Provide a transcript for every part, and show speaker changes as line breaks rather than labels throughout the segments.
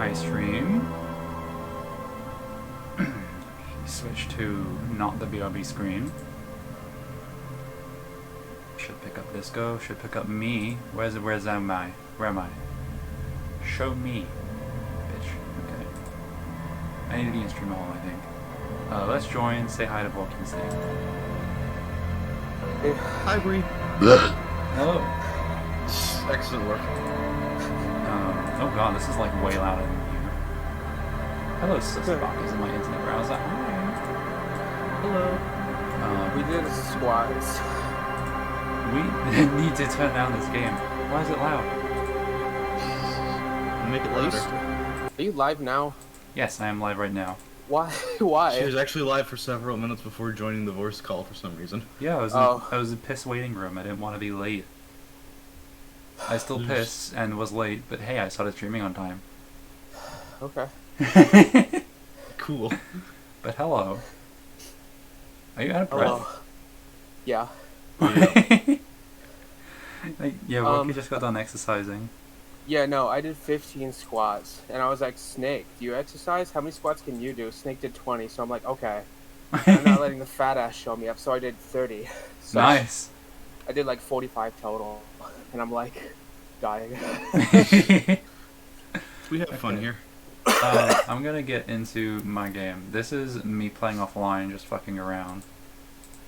Hi stream. Switch to not the BRB screen. Should pick up this go. Should pick up me. Where's am I? Where am I? Show me, bitch. Okay. I need to be in stream hall, I think. Let's join. Say hi to Volkin Snake.
Hey, hi, Bree.
Hello.
Excellent work.
Oh god, this is like way louder than here. Hello, Sister Bobby's in my internet browser. Hi. Hello.
We did squats.
We need to turn down this game. Why is it loud?
Make it louder. Are you live now?
Yes, I am live right now.
Why? Why?
She was actually live for several minutes before joining the voice call for some reason.
Yeah, I was in piss waiting room. I didn't want to be late. I still piss and was late, but hey, I started streaming on time.
Okay.
Cool.
But hello. Are you out of
Hello.
breath?
Yeah.
Yeah, well, we just got done exercising.
Yeah, no, I did 15 squats, and I was like, Snake, do you exercise? How many squats can you do? Snake did 20, so I'm like, okay. I'm not letting the fat ass show me up, so I did 30. So
Nice.
I did like 45 total, and I'm like, dying.
We have fun here.
I'm gonna get into my game. This is me playing offline, just fucking around.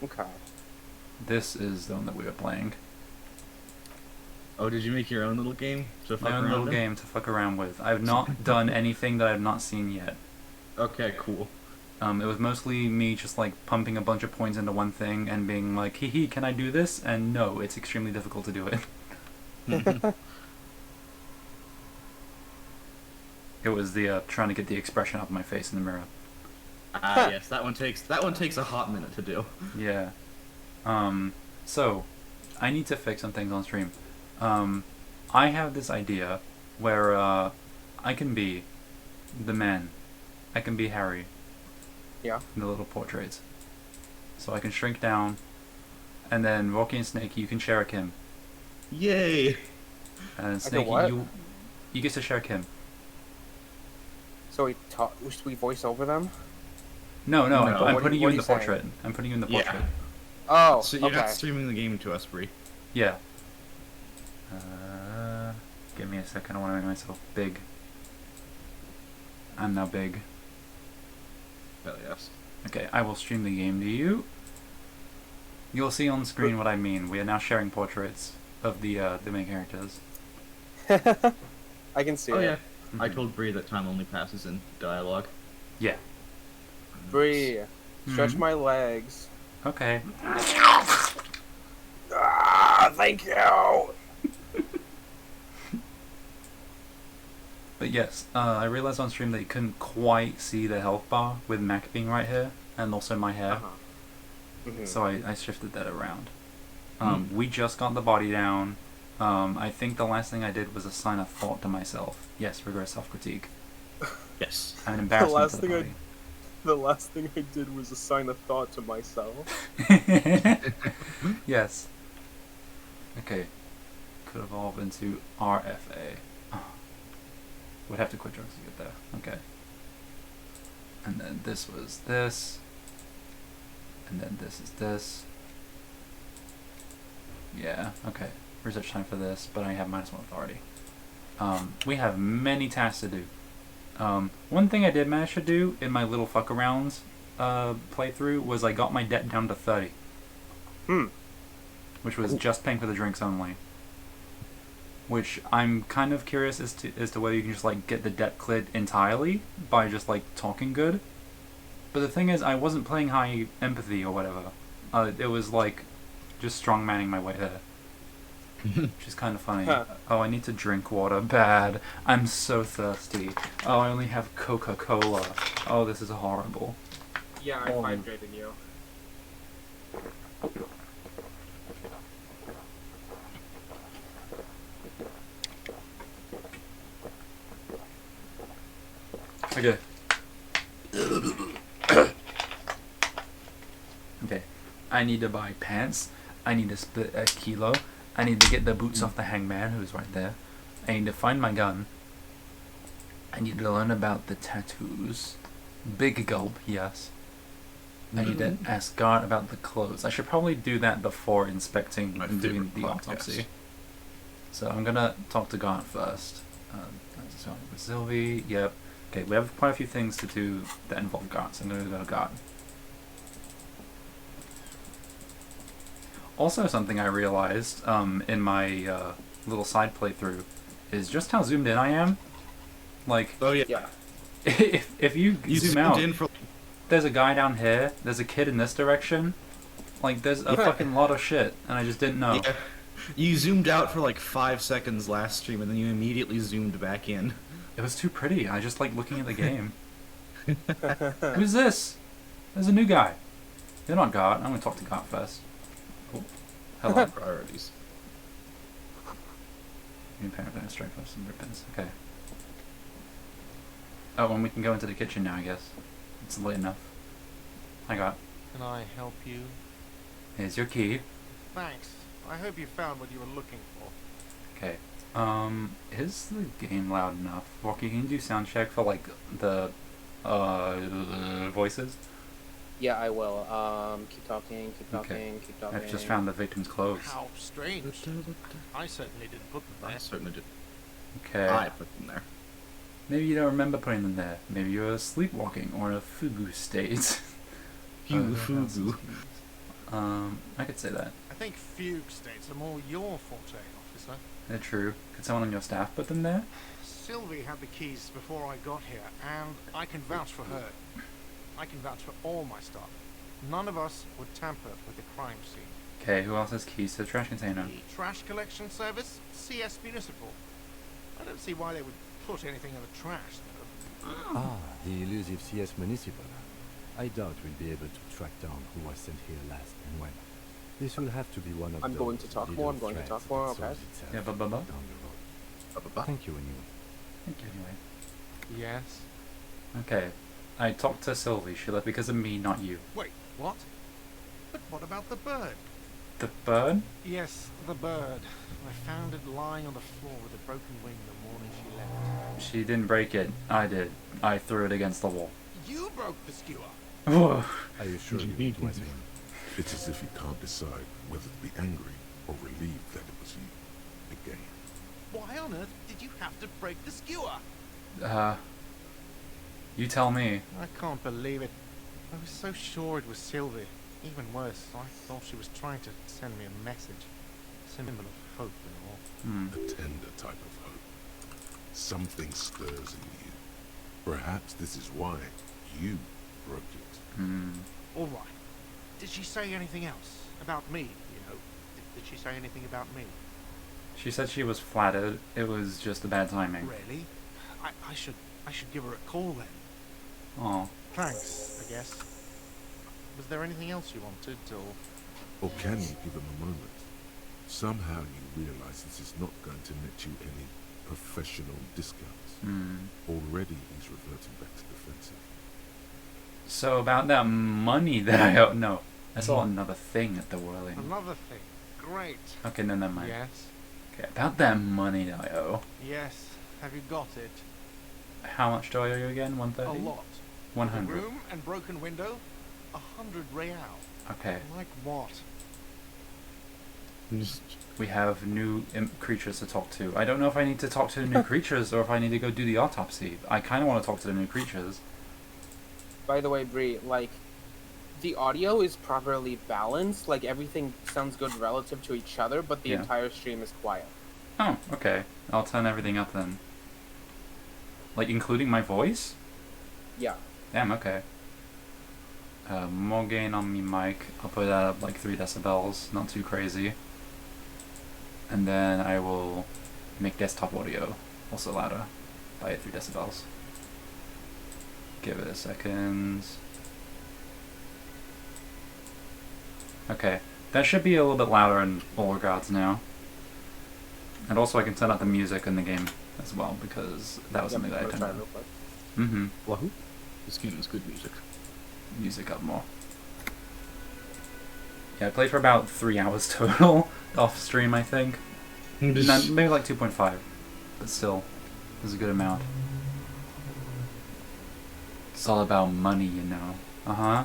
Okay.
This is the one that we were playing.
Oh, did you make your own little game to fuck
My own
around
little
in?
game to fuck around with. I've not done anything that I've not seen yet.
Okay, cool.
It was mostly me just like pumping a bunch of points into one thing and being like, hee hee, can I do this? And no, it's extremely difficult to do it. It was the trying to get the expression off my face in the mirror.
Ah, yes, that one takes a hot minute to do.
Yeah. So I need to fix some things on stream. I have this idea where I can be the man. I can be Harry.
Yeah.
In the little portraits. So I can shrink down, and then Rocky and Snake, you can share a Kim.
Yay!
And Snake,
what?
you get to share Kim.
So should we voice over them?
No,
No.
I'm putting you
what
in
are
the
you
portrait. I'm putting you in the
Yeah.
portrait.
Oh,
So you're
okay.
not streaming the game to us, Bree.
Yeah. Give me a second. I want to make myself big. I'm now big.
Hell yes.
Okay, I will stream the game to you. You'll see on screen what I mean. We are now sharing portraits of the main characters.
I can see
Oh
it.
yeah.
Mhm.
I told Bree that time only passes in dialogue.
Yeah.
Bree, stretch
Mhm.
my legs.
Okay.
Ah, thank you.
But yes, I realized on stream that you couldn't quite see the health bar with Mac being right here, and also my hair.
Mhm.
So I shifted that around. We just got the body down. I think the last thing I did was assign a thought to myself. Yes, rigorous self-critique.
Yes.
I'm an embarrassment
last
to the
thing I-
body.
The last thing I did was assign a thought to myself.
Yes. Okay. Could evolve into RFA. Oh. Would have to quit drugs to get there. Okay. And then this was this. And then this is this. Yeah, okay. Research time for this, but I have -1 authority. We have many tasks to do. One thing I did manage to do in my little fuck arounds playthrough was I got my debt down to 30. Which was just paying for the drinks only. Which I'm kind of curious as to whether you can just like get the debt cleared entirely by just like talking good. But the thing is, I wasn't playing high empathy or whatever. It was like just strongmanning my way there. Which is kind of funny. Oh, I need to drink water. Bad. I'm so thirsty. Oh, I only have Coca-Cola. Oh, this is horrible.
Yeah, I hydrated you.
Okay. Okay. I need to buy pants. I need to split a kilo. I need to get the boots off the hangman, who's right there. I need to find my gun. I need to learn about the tattoos. Big gulp, yes. I need to ask God about the clothes. I should probably do that before inspecting
My
and doing
favorite
the
podcast.
autopsy. So I'm gonna talk to God first. So with Sylvie, yep. Okay, we have quite a few things to do that involve God, so I'm gonna go to God. Also, something I realized in my little side playthrough is just how zoomed in I am. Like,
Oh yeah.
Yeah.
if you
You
zoom
zoomed
out,
in for
there's a guy down here, there's a kid in this direction. Like, there's a fucking lot of shit, and I just didn't know.
yeah. You zoomed out for like 5 seconds last stream, and then you immediately zoomed back in.
It was too pretty. I just like looking at the game. Who's this? There's a new guy. You're not God. I'm gonna talk to God first. Oh, hello.
Priorities.
New parent and strike for some ribbons. Okay. Oh, and we can go into the kitchen now, I guess. It's late enough. Hi, God.
Can I help you?
Here's your key.
Thanks. I hope you found what you were looking for.
Okay. Is the game loud enough? Walkie, can you do sound check for like the voices?
Yeah, I will. Keep talking, keep talking,
Okay.
keep talking.
I've just found the victim's clothes.
How strange. I certainly didn't put them
I
there.
certainly did.
Okay.
I put them there.
Maybe you don't remember putting them there. Maybe you're sleepwalking or in a fugu state.
Fugu.
I could say that.
I think fugue states are more your forte, officer.
They're true. Could someone on your staff put them there?
Sylvie had the keys before I got here, and I can vouch for her. I can vouch for all my staff. None of us would tamper with the crime scene.
Okay, who else has keys to the trash container?
The trash collection service, CS Municipal. I don't see why they would put anything in the trash, though.
Ah, the elusive CS Municipal. I doubt we'll be able to track down who was sent here last and when. This will have to be one of
I'm
those
going to talk
little
more, I'm going to
threads
talk more,
that
okay.
solves itself
Yeah,
down
ba-ba-ba.
the road.
Ba-ba-ba.
Thank you anyway.
Thank you anyway.
Yes.
Okay. I talked to Sylvie. She left because of me, not you.
Wait, what? But what about the bird?
The bird?
Yes, the bird. I found it lying on the floor with a broken wing the morning she left.
She didn't break it. I did. I threw it against the wall.
You broke the skewer.
Whoa.
I assure you it was him.
It's as if he can't decide whether to be angry or relieved that it was you. Again.
Why on earth did you have to break the skewer?
You tell me.
I can't believe it. I was so sure it was Sylvie. Even worse, I thought she was trying to send me a message. Symbol of hope and all.
Hmm.
A tender type of hope. Something stirs in you. Perhaps this is why you broke it.
Hmm.
All right. Did she say anything else? About me, you know? Did she say anything about me?
She said she was flattered. It was just a bad timing.
Really? I should give her a call then.
Oh.
Thanks, I guess. Was there anything else you wanted, or...
Or can you give him a moment? Somehow you realize this is not going to net you any professional discounts.
Hmm.
Already he's reverting back to defensive.
So about that money that I owe. No. I saw another thing at the whirling.
Another thing. Great.
Okay, no, never mind.
Yes.
Okay, about that money that I owe.
Yes. Have you got it?
How much do I owe you again?
A
130?
lot.
100.
The room and broken window, 100 real.
Okay.
Like what?
We have new imp creatures to talk to. I don't know if I need to talk to the new creatures or if I need to go do the autopsy. I kind of want to talk to the new creatures.
By the way, Bree, like, the audio is properly balanced. Like, everything sounds good relative to each other, but the
Yeah.
entire stream is quiet.
Oh, okay. I'll turn everything up then. Like, including my voice?
Yeah.
Damn, okay. More gain on me mic. I'll put that up like 3 decibels, not too crazy. And then I will make desktop audio also louder by 3 decibels. Give it a second. Okay, that should be a little bit louder in all regards now. And also I can turn up the music in the game as well, because that was something that I
I'm
turned
gonna try
on.
real quick.
Mm-hmm.
Wahoo! This game is good music.
Music up more. Yeah, I played for about 3 hours total off stream, I think. No, maybe like 2.5, but still, it was a good amount. It's all about money, you know. Uh-huh.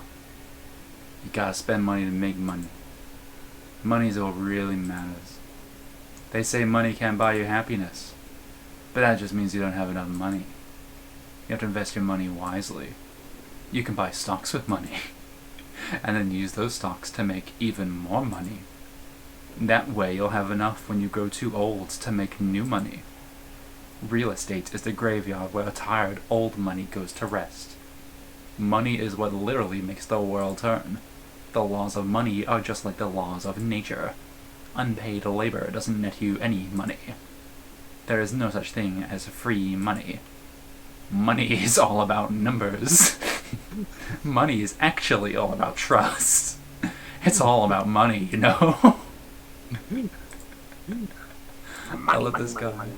You gotta spend money to make money. Money's what really matters. They say money can't buy you happiness. But that just means you don't have enough money. You have to invest your money wisely. You can buy stocks with money. And then use those stocks to make even more money. That way you'll have enough when you grow too old to make new money. Real estate is the graveyard where tired old money goes to rest. Money is what literally makes the world turn. The laws of money are just like the laws of nature. Unpaid labor doesn't net you any money. There is no such thing as free money. Money is all about numbers. Money is actually all about trust. It's all about money, you know? I love this guy.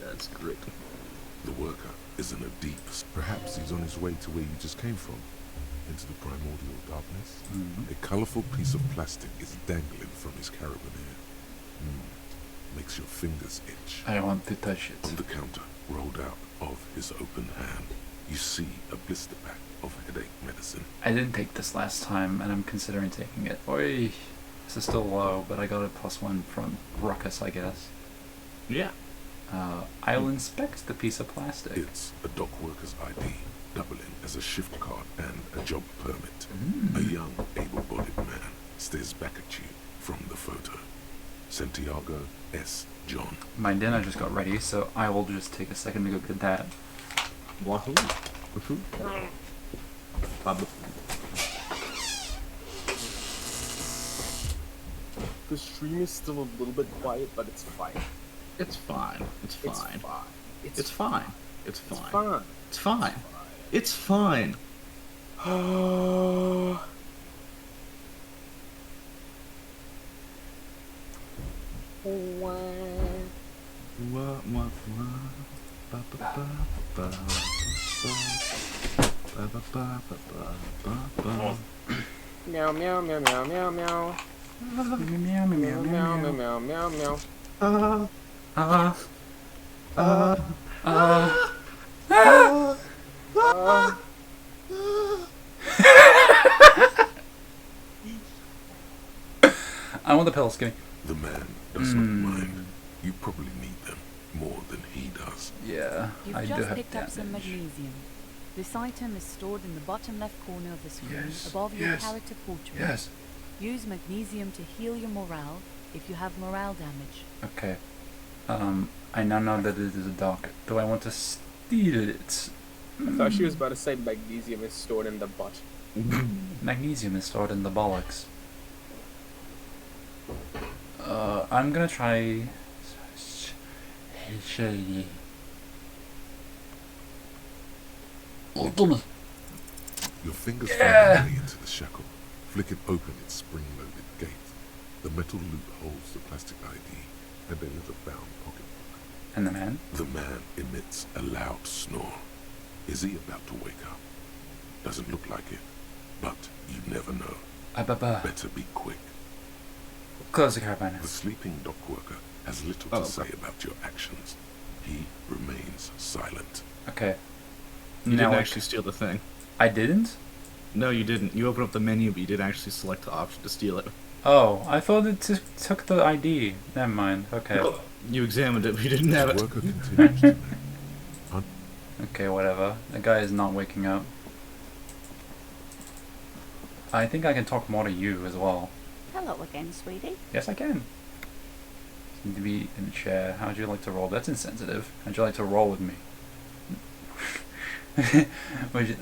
That's great.
The worker is in a deep... Perhaps he's on his way to where you just came from. Into the primordial darkness. A colourful piece of plastic is dangling from his carabiner. Makes your fingers itch.
I don't want to touch it.
On the counter, rolled out of his open hand, you see a blister pack of headache medicine.
I didn't take this last time, and I'm considering taking it. Oi! This is still low, but I got a +1 from Ruckus, I guess.
Yeah.
I'll inspect the piece of plastic.
It's a dock worker's ID, doubling as a shift card and a job permit. A young, able-bodied man stares back at you from the photo. Santiago S. John.
My dinner just got ready, so I will just take a second to go get that.
Wahoo. Woohoo. Baba.
The stream is still a little bit quiet, but it's fine.
It's fine. It's fine.
It's fine.
It's fine. It's fine.
It's fine.
It's fine. It's fine.
Meow meow meow meow meow meow.
Meow, meow,
Meow
meow,
meow
meow,
meow meow meow.
I want the pills, give me.
The man does not mind. You probably need them more than he does.
Yeah,
You've
I do
just
have
picked up some
damage.
magnesium. This item is stored in the bottom left corner of the screen
Yes,
above your
yes,
character portrait.
Yes.
Use magnesium to heal your morale if you have morale damage.
Okay. I now know that it is a dock. Do I want to steal it?
I thought she was about to say magnesium is stored in the butt.
Magnesium is stored in the bollocks. I'm gonna try...
Your fingers find their way into the shackle, flick it open its spring-loaded gate. The metal loop holds the plastic ID and a leather-bound pocketbook.
And the man?
The man emits a loud snore. Is he about to wake up? Doesn't look like it, but you never know. Better be quick.
Close the caravan.
The sleeping dock worker has little to say about your actions. He remains silent.
Okay.
You
Now
didn't
I
actually steal the thing.
I didn't?
No, you didn't. You opened up the menu, but you didn't actually select the option to steal it.
Oh, I thought it took the ID. Never mind. Okay.
You examined it, but you didn't have
The
it.
worker continues to nag.
Okay, whatever. The guy is not waking up. I think I can talk more to you as well.
Hello again, sweetie.
Yes, I can. Seem to be in a chair. How'd you like to roll? That's insensitive. How'd you like to roll with me?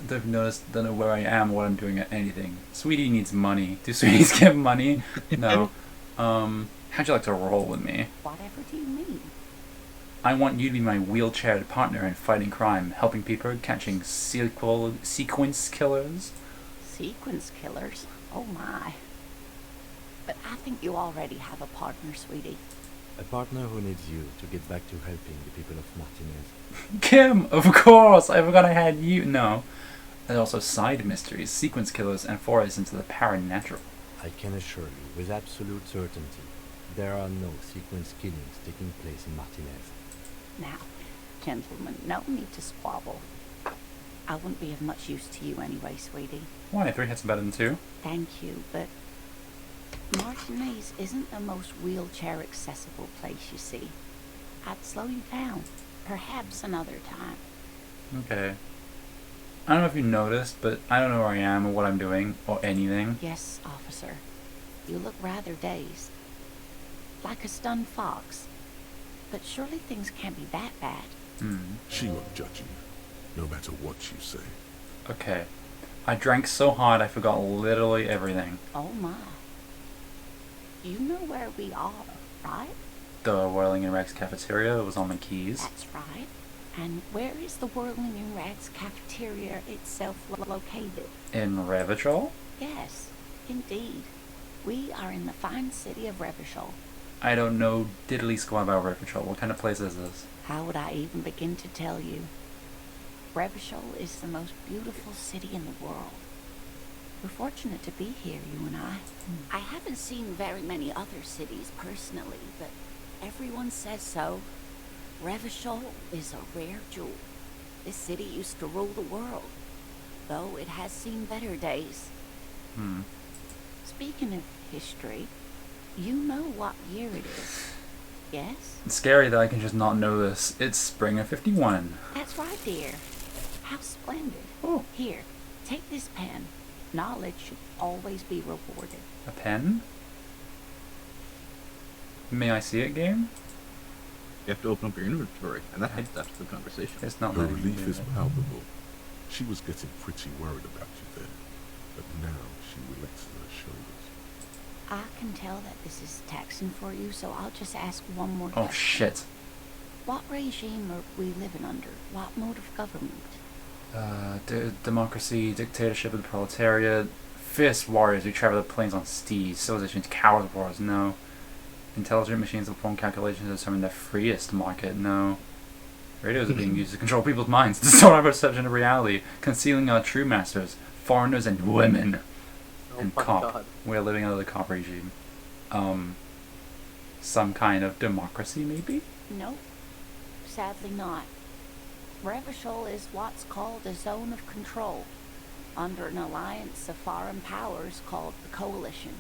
They've noticed, don't know where I am, what I'm doing, at anything. Sweetie needs money. Do sweeties get money? No. How'd you like to roll with me?
Whatever do you mean?
I want you to be my wheelchaired partner in fighting crime, helping people, catching sequence killers.
Sequence killers? Oh my. But I think you already have a partner, sweetie.
A partner who needs you to get back to helping the people of Martinez.
Kim, of course! I forgot I had you. No. There's also side mysteries, sequence killers, and forays into the paranatural.
I can assure you, with absolute certainty, there are no sequence killings taking place in Martinez.
Now, gentlemen, no need to squabble. I wouldn't be of much use to you anyway, sweetie.
Why? 3 hits better than 2?
Thank you, but Martinez isn't the most wheelchair-accessible place, you see. I'd slow you down. Perhaps another time.
Okay. I don't know if you noticed, but I don't know where I am or what I'm doing or anything.
Yes, officer. You look rather dazed. Like a stunned fox. But surely things can't be that bad.
She won't judge you, no matter what you say.
Okay. I drank so hard I forgot literally everything.
Oh my. You know where we are, right?
The Whirling in Rags cafeteria was on my keys.
That's right. And where is the Whirling in Rags cafeteria itself located?
In Revachol?
Yes, indeed. We are in the fine city of Revachol.
I don't know diddly squat about Revachol. What kind of place is this?
How would I even begin to tell you? Revachol is the most beautiful city in the world. We're fortunate to be here, you and I. I haven't seen very many other cities personally, but everyone says so. Revachol is a rare jewel. This city used to rule the world, though it has seen better days. Speaking of history, you know what year it is, yes?
It's scary that I can just not know this. It's spring of 51.
That's right, dear. How splendid.
Oh.
Here, take this pen. Knowledge should always be rewarded.
A pen? May I see it, game?
You have to open up your inventory, and that adds to the conversation.
It's not
Her
letting me
relief
do
is
it.
palpable. She was getting pretty worried about you then, but now she relaxes her shoulders.
I can tell that this is taxing for you, so I'll just ask one more
Oh
question.
shit.
What regime are we living under? What mode of government?
Democracy, dictatorship of the proletariat, fierce warriors who travel the plains on steeds, civilization's cowards wars, no. Intelligent machines that perform calculations to determine the freest market, no. Radios are being used to control people's minds, distort our perception of reality, concealing our true masters, foreigners and women.
Oh
And
my
cop.
god.
We're living under the cop regime. Some kind of democracy, maybe?
Nope. Sadly not. Revachol is what's called a zone of control, under an alliance of foreign powers called the Coalition.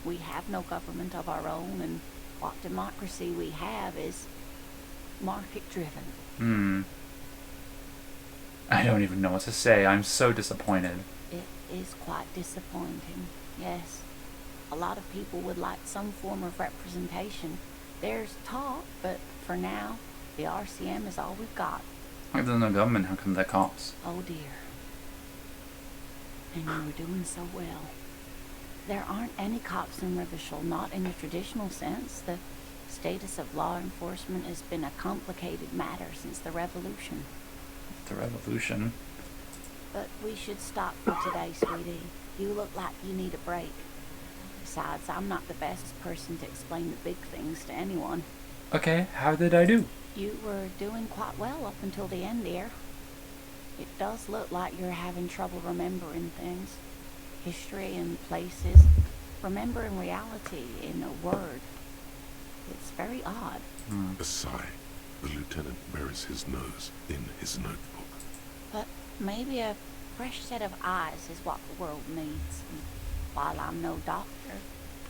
We have no government of our own, and what democracy we have is market-driven.
I don't even know what to say. I'm so disappointed.
It is quite disappointing, yes. A lot of people would like some form of representation. There's talk, but for now, the RCM is all we've got.
If there's no government, how come they're cops?
Oh dear. And you were doing so well. There aren't any cops in Revachol, not in the traditional sense. The status of law enforcement has been a complicated matter since the revolution.
The revolution?
But we should stop for today, sweetie. You look like you need a break. Besides, I'm not the best person to explain the big things to anyone.
Okay, how did I do?
You were doing quite well up until the end, dear. It does look like you're having trouble remembering things. History and places. Remembering reality in a word. It's very odd.
A sigh. The lieutenant buries his nose in his notebook.
But maybe a fresh set of eyes is what the world needs. And while I'm no doctor,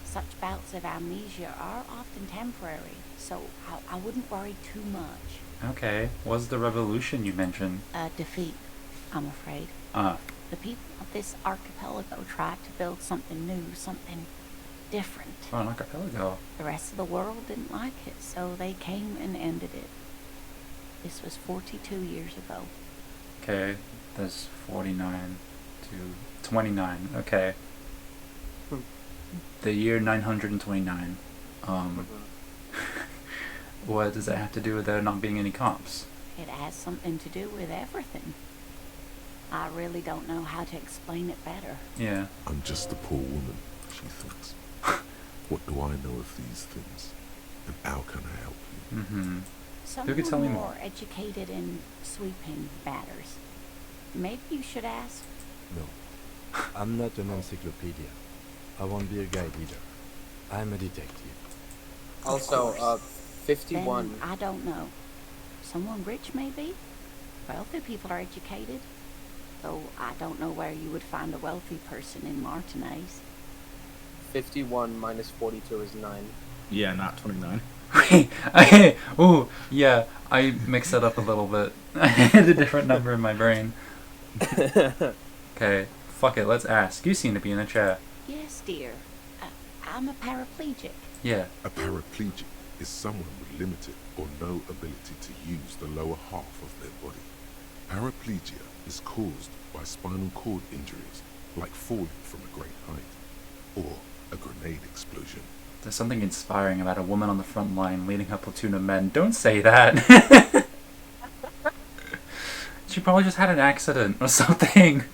such bouts of amnesia are often temporary, so I wouldn't worry too much.
Okay, what's the revolution you mentioned?
A defeat, I'm afraid. The people of this archipelago tried to build something new, something different.
Oh, an archipelago.
The rest of the world didn't like it, so they came and ended it. This was 42 years ago.
Okay, that's 49 to 29. Okay. The year 929. What does that have to do with there not being any cops?
It has something to do with everything. I really don't know how to explain it better.
Yeah.
I'm just a poor woman, she thinks. What do I know of these things? And how can I help you?
Mm-hmm.
Someone
could tell me
more
more?
educated in sweeping matters. Maybe you should ask.
No, I'm not an encyclopedia. I won't be a guide either. I'm a detective.
Also,
course.
51.
Then I don't know. Someone rich, maybe? Wealthy people are educated. Though I don't know where you would find a wealthy person in Martinez.
51 minus 42 is 9.
Yeah, not 29.
Ooh, yeah, I mixed that up a little bit. I had a different number in my brain. Okay, fuck it, let's ask. You seem to be in a chair.
Yes, dear. I'm a paraplegic.
Yeah.
A paraplegic is someone with limited or no ability to use the lower half of their body. Paraplegia is caused by spinal cord injuries, like falling from a great height, or a grenade explosion.
There's something inspiring about a woman on the front line leading a platoon of men. Don't say that. She probably just had an accident or something.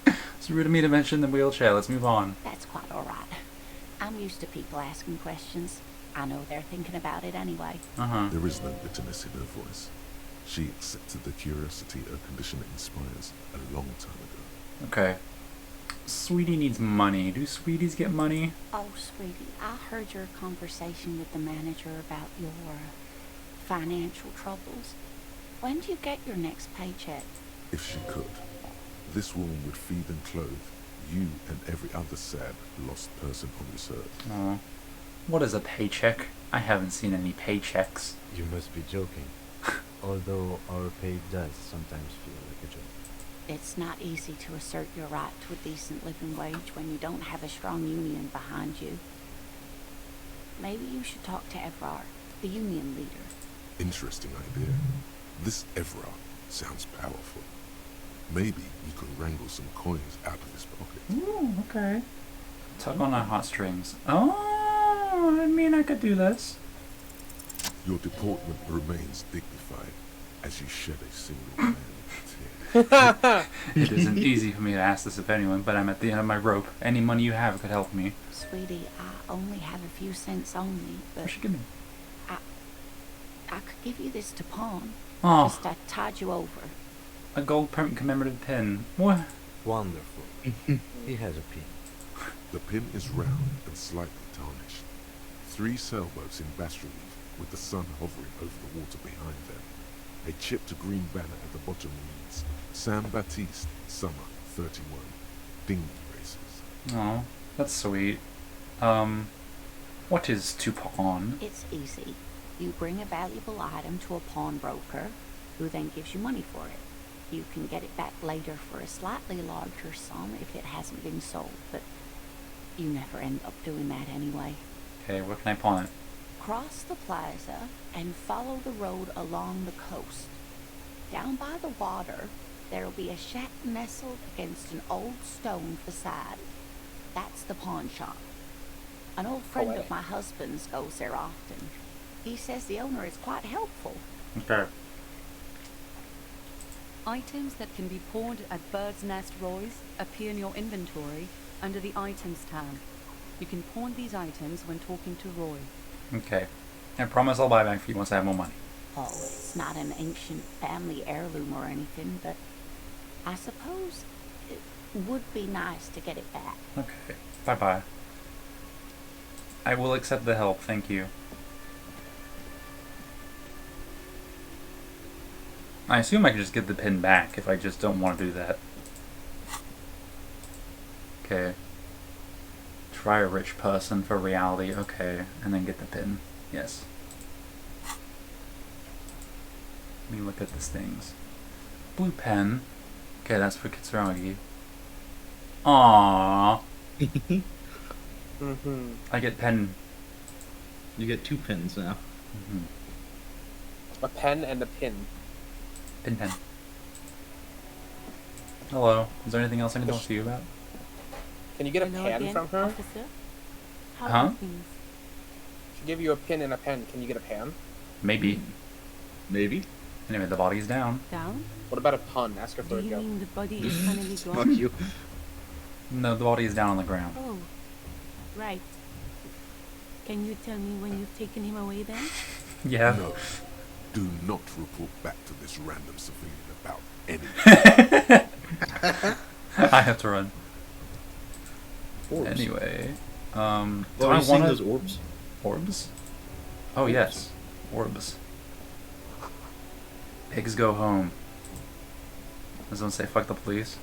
It's rude of me to mention the wheelchair. Let's move on.
That's quite alright. I'm used to people asking questions. I know they're thinking about it anyway.
There is no bitterness in her voice. She accepted the curiosity her condition inspires a long time ago.
Okay. Sweetie needs money. Do sweeties get money?
Oh, sweetie, I heard your conversation with the manager about your financial troubles. When do you get your next paycheck?
If she could, this woman would feed and clothe you and every other sad, lost person on this earth.
Aw. What is a paycheck? I haven't seen any paychecks.
You must be joking. Although our pay does sometimes feel like a joke.
It's not easy to assert your right to a decent living wage when you don't have a strong union behind you. Maybe you should talk to Evrard, the union leader.
Interesting idea. This Evrard sounds powerful. Maybe you can wrangle some coins out of his pocket.
Ooh, okay. Tug on our heartstrings. Oh, I mean, I could do this.
Your deportment remains dignified as you shed a single man tear.
It isn't easy for me to ask this of anyone, but I'm at the end of my rope. Any money you have could help me.
Sweetie, I only have a few cents on me, but
What should give me?
I could give you this to pawn.
Oh,
Just I tied you over.
a gold commemorative pin. What?
Wonderful. He has a pin.
The pin is round and slightly tarnished. 3 sailboats in bas relief with the sun hovering over the water behind them. A chipped green banner at the bottom reads, San Baptiste, Summer 31, Dinghy Races.
Oh, that's sweet. What is to pawn?
It's easy. You bring a valuable item to a pawnbroker, who then gives you money for it. You can get it back later for a slightly larger sum if it hasn't been sold, but you never end up doing that anyway.
Okay, where can I pawn it?
Cross the plaza and follow the road along the coast. Down by the water, there'll be a shack nestled against an old stone facade. That's the pawn shop. An old friend of my husband's goes there often. He says the owner is quite helpful.
Okay.
Items that can be pawned at Bird's Nest Roy's appear in your inventory under the Items tab. You can pawn these items when talking to Roy.
Okay. I promise I'll buy back for you once I have more money.
Oh, it's not an ancient family heirloom or anything, but I suppose it would be nice to get it back.
Okay. Bye-bye. I will accept the help, thank you. I assume I can just get the pin back if I just don't want to do that. Okay. Try a rich person for reality, okay, and then get the pin. Yes. Let me look at these things. Blue pen. Okay, that's for Kitsuragi. Aww. I get pen.
You get 2 pins now.
A pen and a pin.
Pin pen. Hello. Is there anything else I can talk to you about?
Can you get a
Hello
pen
again,
from her?
officer. How
Huh?
are things?
She give you a pin and a pen. Can you get a pen?
Maybe.
Maybe.
Anyway, the body's down.
Down?
What about a pun? Ask her for
Do
a
you
joke.
mean the body is finally
Fuck
gone?
you.
No, the body is down on the ground.
Oh, right. Can you tell me when you've taken him away then?
Yeah.
No, do not report back to this random civilian about anything.
I have to run.
Orbs.
Anyway, do
Oh,
I
are you seeing
want
those orbs?
orbs? Oh yes, orbs. Pigs go home. Does someone say fuck the police?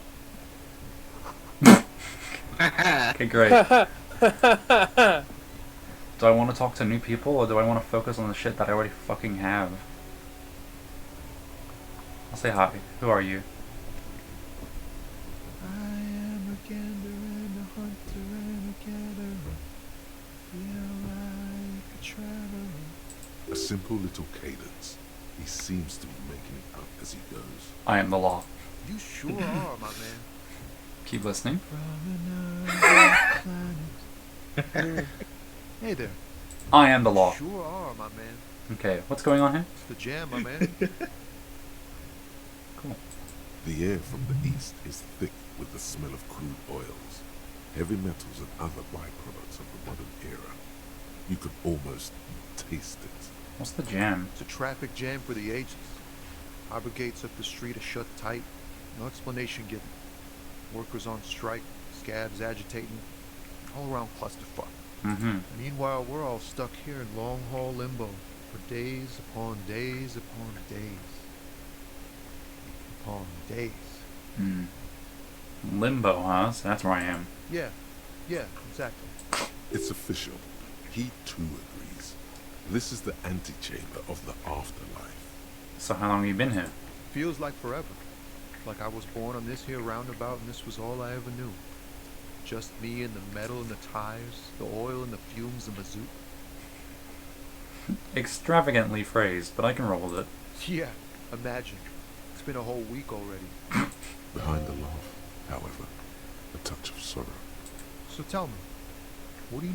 Okay, great. Do I want to talk to new people, or do I want to focus on the shit that I already fucking have? I'll say hi. Who are you?
I am a gander and a hunter and a gatherer. Yeah, like a traveler.
A simple little cadence. He seems to be making it up as he goes.
I am the law.
You sure are, my man.
Keep listening.
From another planet.
Hey there.
I am the law.
Sure are, my man.
Okay, what's going on here?
It's the jam, my man.
Cool.
The air from the east is thick with the smell of crude oils, heavy metals and other byproducts of the modern era. You could almost taste it.
What's the jam?
It's a traffic jam for the ages. Harbor gates up the street are shut tight. No explanation given. Workers on strike, scabs agitating. All around clusterfuck.
Mm-hmm.
Meanwhile, we're all stuck here in long-haul limbo for days upon days upon days. Upon days.
Mm. Limbo, huh? So that's where I am.
Yeah, exactly.
It's official. He too agrees. This is the antechamber of the afterlife.
So how long have you been here?
Feels like forever. Like I was born on this here roundabout and this was all I ever knew. Just me and the metal and the tires, the oil and the fumes and the zoot.
Extravagantly phrased, but I can roll with it.
Yeah, imagine. It's been a whole week already.
Behind the laugh, however, a touch of sorrow.
So tell me, what do you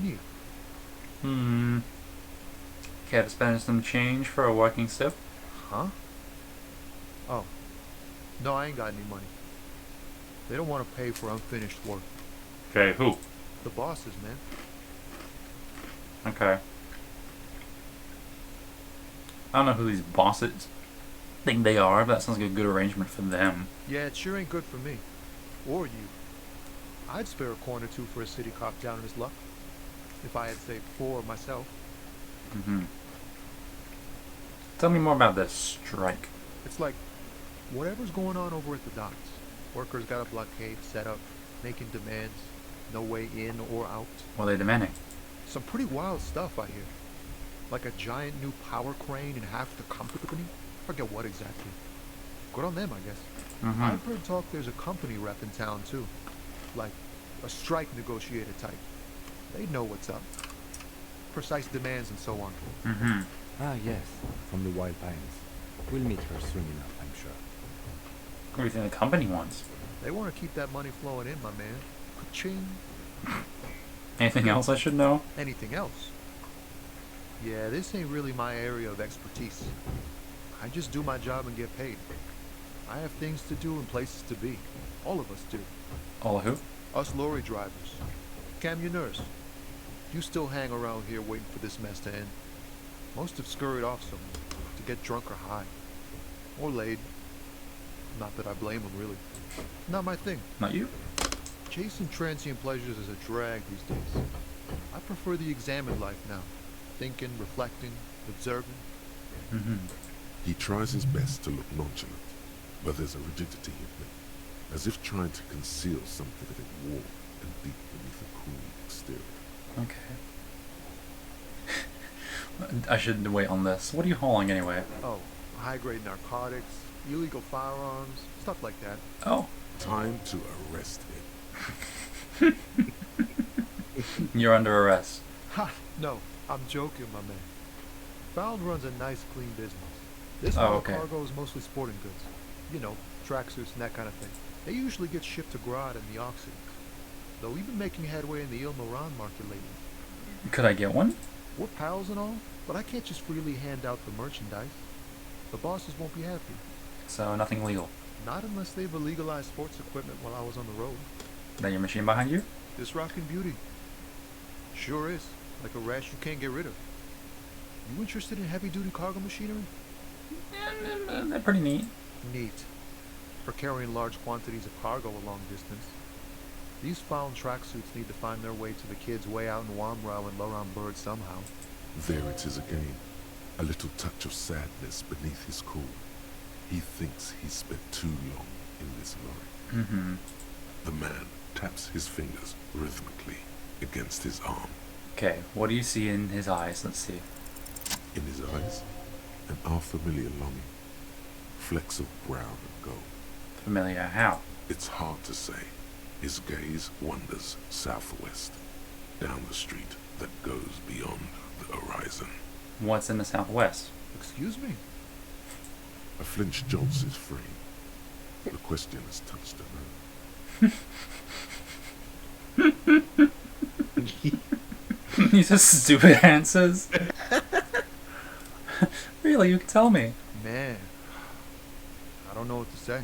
need?
Care to spend some change for a working stiff?
Huh? Oh. No, I ain't got any money. They don't want to pay for unfinished work.
Okay, who?
The bosses, man.
Okay. I don't know who these bosses think they are, but that sounds like a good arrangement for them.
Yeah, it sure ain't good for me. Or you. I'd spare a coin or two for a city cop down in his luck. If I had saved 4 myself.
Mm-hmm. Tell me more about this strike.
It's like, whatever's going on over at the docks. Workers got a blockade set up, making demands. No way in or out.
What are they demanding?
Some pretty wild stuff, I hear. Like a giant new power crane in half the company? Forget what exactly. Good on them, I guess.
Mm-hmm.
I've heard talk there's a company rep in town, too. Like, a strike negotiator type. They know what's up. Precise demands and so on.
Mm-hmm.
Ah, yes, from the Wild Pines. We'll meet her soon enough, I'm sure.
What do you think the company wants?
They want to keep that money flowing in, my man. Ka-ching.
Anything else I should know?
Anything else? Yeah, this ain't really my area of expertise. I just do my job and get paid. I have things to do and places to be. All of us do.
All who?
Us lorry drivers. Camionneurs. You still hang around here waiting for this mess to end. Most have scurried off somewhere to get drunk or high. Or laid. Not that I blame them, really. Not my thing.
Not you?
Chasing transient pleasures is a drag these days. I prefer the examined life now. Thinking, reflecting, observing.
Mm-hmm.
He tries his best to look nonchalant, but there's a rigidity in him, as if trying to conceal something warm and deep beneath a cool exterior.
Okay. I should wait on this. What are you hauling anyway?
Oh, high-grade narcotics, illegal firearms, stuff like that.
Oh.
Time to arrest him.
You're under arrest.
Ha! No, I'm joking, my man. Found runs a nice, clean business. This
okay.
cargo is mostly sporting goods. You know, tracksuits and that kind of thing. They usually get shipped to Grad and the Oxy. Though we've been making headway in the Il Moran market lately.
Could I get one?
We're pals and all, but I can't just freely hand out the merchandise. The bosses won't be happy.
So nothing legal.
Not unless they've illegalized sports equipment while I was on the road.
That your machine behind you?
This rockin' beauty. Sure is. Like a rash you can't get rid of. You interested in heavy-duty cargo machinery?
They're pretty neat.
Neat. For carrying large quantities of cargo a long distance. These found tracksuits need to find their way to the kids way out in Wamrau and Loran Bird somehow.
There it is again, a little touch of sadness beneath his cool. He thinks he's spent too long in this
Mm-hmm.
The man taps his fingers rhythmically against his arm.
Okay, what do you see in his eyes? Let's see.
In his eyes, an unfamiliar longing. Flecks of brown and gold.
Familiar how?
It's hard to say. His gaze wanders southwest, down the street that goes beyond the horizon.
What's in the southwest?
Excuse me?
A flinch jolts his frame. The question has touched a nerve.
These are stupid answers. Really, you can tell me.
Man, I don't know what to say.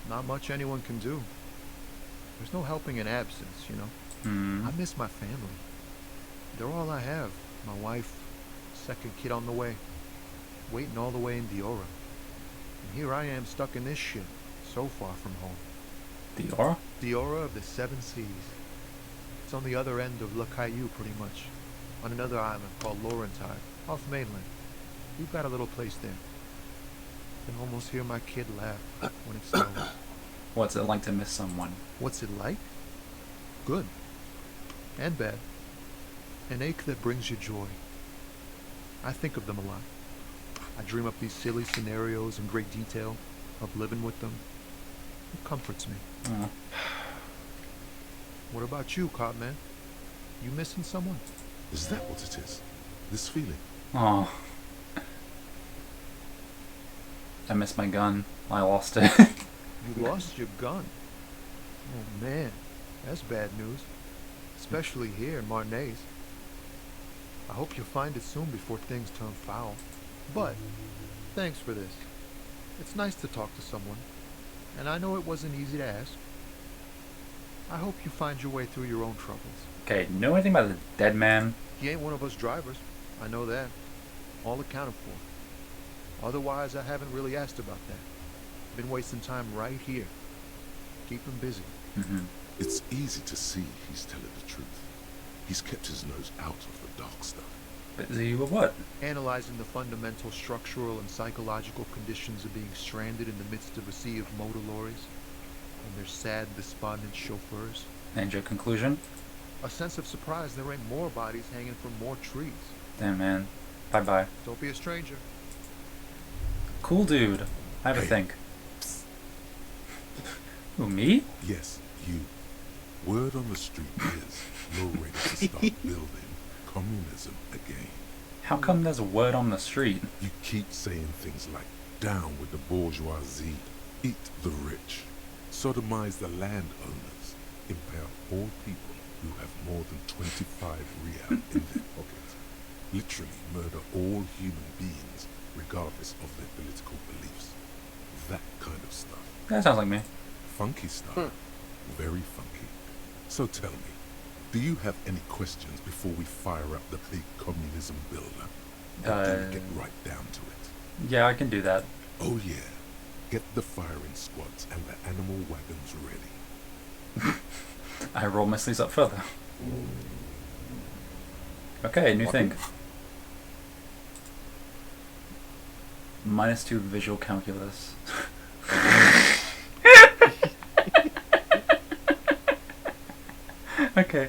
Not much anyone can do. There's no helping in absence, you know. I miss my family. They're all I have. My wife, second kid on the way, waiting all the way in Diora. And here I am stuck in this shit, so far from home.
Diora?
Diora of the Seven Seas. It's on the other end of Le Caillou, pretty much. On another island called Laurentide, off mainland. We've got a little place there. I can almost hear my kid laugh when it snows.
What's it like to miss someone?
What's it like? Good. And bad. An ache that brings you joy. I think of them a lot. I dream up these silly scenarios in great detail of living with them. It comforts me.
Oh.
What about you, Copman? You missing someone?
Is that what it is? This feeling?
Oh. I miss my gun. I lost it.
You lost your gun. Oh man, that's bad news. Especially here in Marnaise. I hope you'll find it soon before things turn foul. But, thanks for this. It's nice to talk to someone. And I know it wasn't easy to ask. I hope you find your way through your own troubles.
Okay, know anything about the dead man?
He ain't one of us drivers. I know that. All accounted for. Otherwise, I haven't really asked about that. Been wasting time right here. Keep him busy.
It's easy to see he's telling the truth. He's kept his nose out of the dark stuff.
Busy with what?
Analyzing the fundamental structural and psychological conditions of being stranded in the midst of a sea of motor lorries and their sad, despondent chauffeurs.
And your conclusion?
A sense of surprise there ain't more bodies hanging from more trees.
Damn, man. Bye-bye.
Don't be a stranger.
Cool dude. I have a think. Who, me?
Yes, you. Word on the street is you're ready to start building communism again.
How come there's a word on the street?
You keep saying things like, down with the bourgeoisie, eat the rich, sodomize the landowners, impale all people who have more than 25 real in their pockets, literally murder all human beings regardless of their political beliefs. That kind of stuff.
That sounds like me.
Funky stuff. Very funky. So tell me, do you have any questions before we fire up the big communism builder? Or do we get right down to it?
Yeah, I can do that.
Oh yeah. Get the firing squads and the animal wagons ready.
I roll my sleeves up further. Okay, new thing. -2 visual calculus. Okay.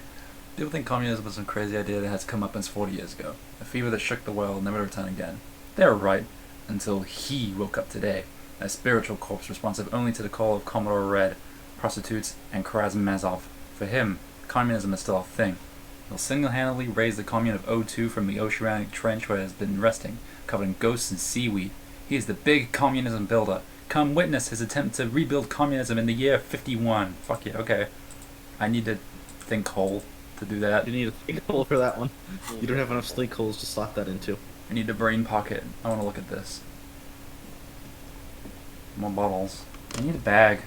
People think communism was some crazy idea that has come up since 40 years ago. A fever that shook the world, never to return again. They were right, until he woke up today, a spiritual corpse responsive only to the call of Commodore Red, prostitutes, and Karamazov. For him, communism is still a thing. He'll single-handedly raise the commune of O2 from the oceanic trench where it has been resting, covered in ghosts and seaweed. He is the big communism builder. Come witness his attempt to rebuild communism in the year 51. Fuck yeah, okay. I need to think whole to do that.
You need a think hole for that one. You don't have enough sleek holes to slot that into.
I need a brain pocket. I want to look at this. More bottles. I need a bag.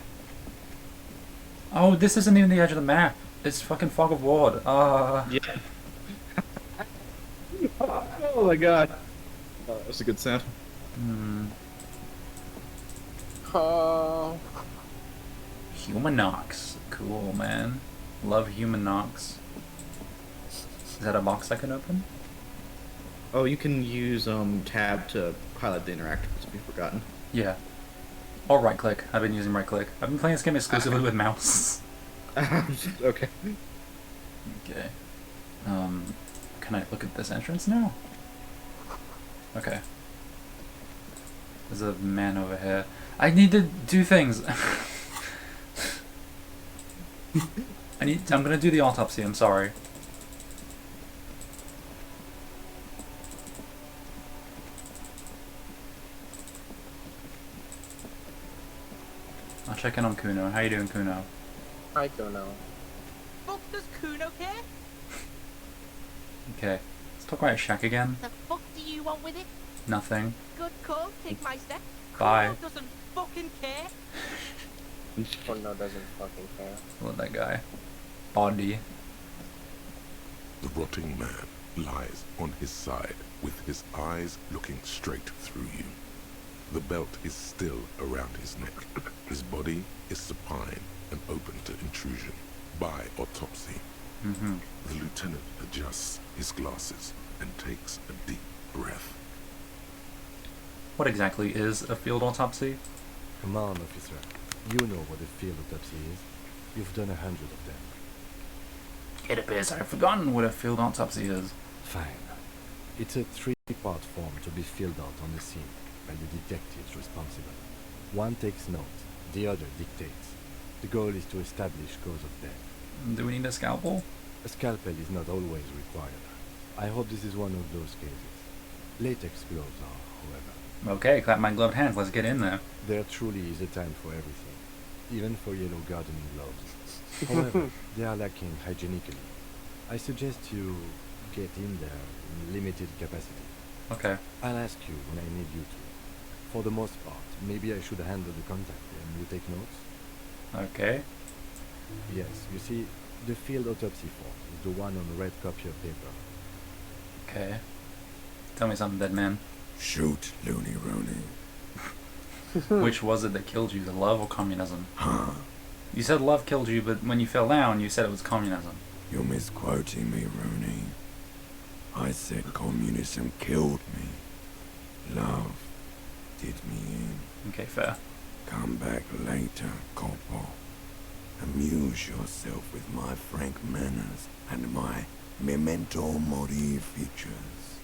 Oh, this isn't even the edge of the map. It's fucking Fog of War.
Yeah. Oh my god. Oh, that's a good sound.
Humanox. Cool, man. Love Humanox. Is that a box I can open?
Oh, you can use tab to highlight the interactables if you've forgotten.
Yeah. Or right click. I've been using right click. I've been playing this game exclusively with mouse.
Okay.
Okay. Can I look at this entrance now? Okay. There's a man over here. I need to do things. I'm gonna do the autopsy, I'm sorry. I'll check in on Kuno. How you doing, Kuno?
I don't know.
Fuck does Kuno care?
Okay. Let's talk about Shaq again.
The fuck do you want with it?
Nothing.
Good call, take my step.
Bye.
Kuno doesn't fucking care.
Kuno doesn't fucking care.
Look at that guy. Body.
The rotting man lies on his side with his eyes looking straight through you. The belt is still around his neck. His body is supine and open to intrusion by autopsy.
Mm-hmm.
The lieutenant adjusts his glasses and takes a deep breath.
What exactly is a field autopsy?
Come on, officer. You know what a field autopsy is. You've done 100 of them.
It appears I've forgotten what a field autopsy is.
Fine. It's a 3-part form to be filled out on the scene by the detectives responsible. One takes notes, the other dictates. The goal is to establish cause of death.
Do we need a scalpel?
A scalpel is not always required. I hope this is one of those cases. Latex gloves are, however.
Okay, clap my gloved hands, let's get in there.
There truly is a time for everything, even for yellow gardening gloves. However, they are lacking hygienically. I suggest you get in there in limited capacity.
Okay.
I'll ask you when I need you to. For the most part, maybe I should handle the contact and you take notes?
Okay.
Yes, you see, the field autopsy form is the one on the red copy of paper.
Okay. Tell me something, dead man.
Shoot, Looney Rooney.
Which was it that killed you, the love or communism?
Huh?
You said love killed you, but when you fell down, you said it was communism.
You're misquoting me, Rooney. I said communism killed me. Love did me in.
Okay, fair.
Come back later, Corporal. Amuse yourself with my frank manners and my memento mori features.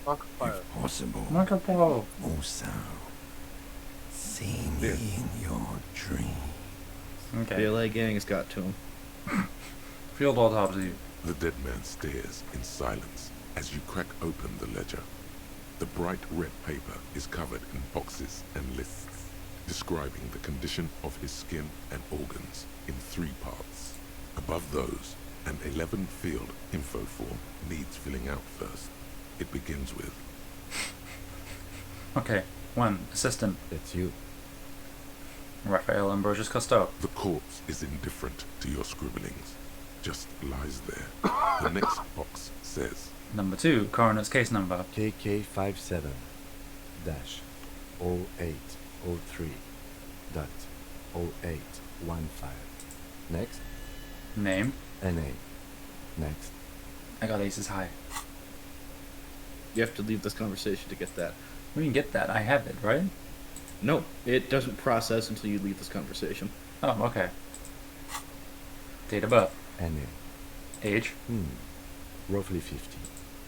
Fuck fire.
If possible,
Marco.
also, see me in your dreams.
Okay.
The LA gang's got to him.
Field autopsy.
The dead man stares in silence as you crack open the ledger. The bright red paper is covered in boxes and lists, describing the condition of his skin and organs in 3 parts. Above those, an 11-field info form needs filling out first. It begins with...
Okay. 1. Assistant.
That's you.
Raphael Ambrosius Cousteau.
The corpse is indifferent to your scribblings, just lies there. The next box says...
Number 2. Coroner's case number.
KK57 0803 dot 0815. Next,
Name.
NA. Next,
I got aces high.
You have to leave this conversation to get that.
We can get that. I have it, right?
No, it doesn't process until you leave this conversation.
Oh, okay. Date of birth.
NA.
Age.
Roughly 50.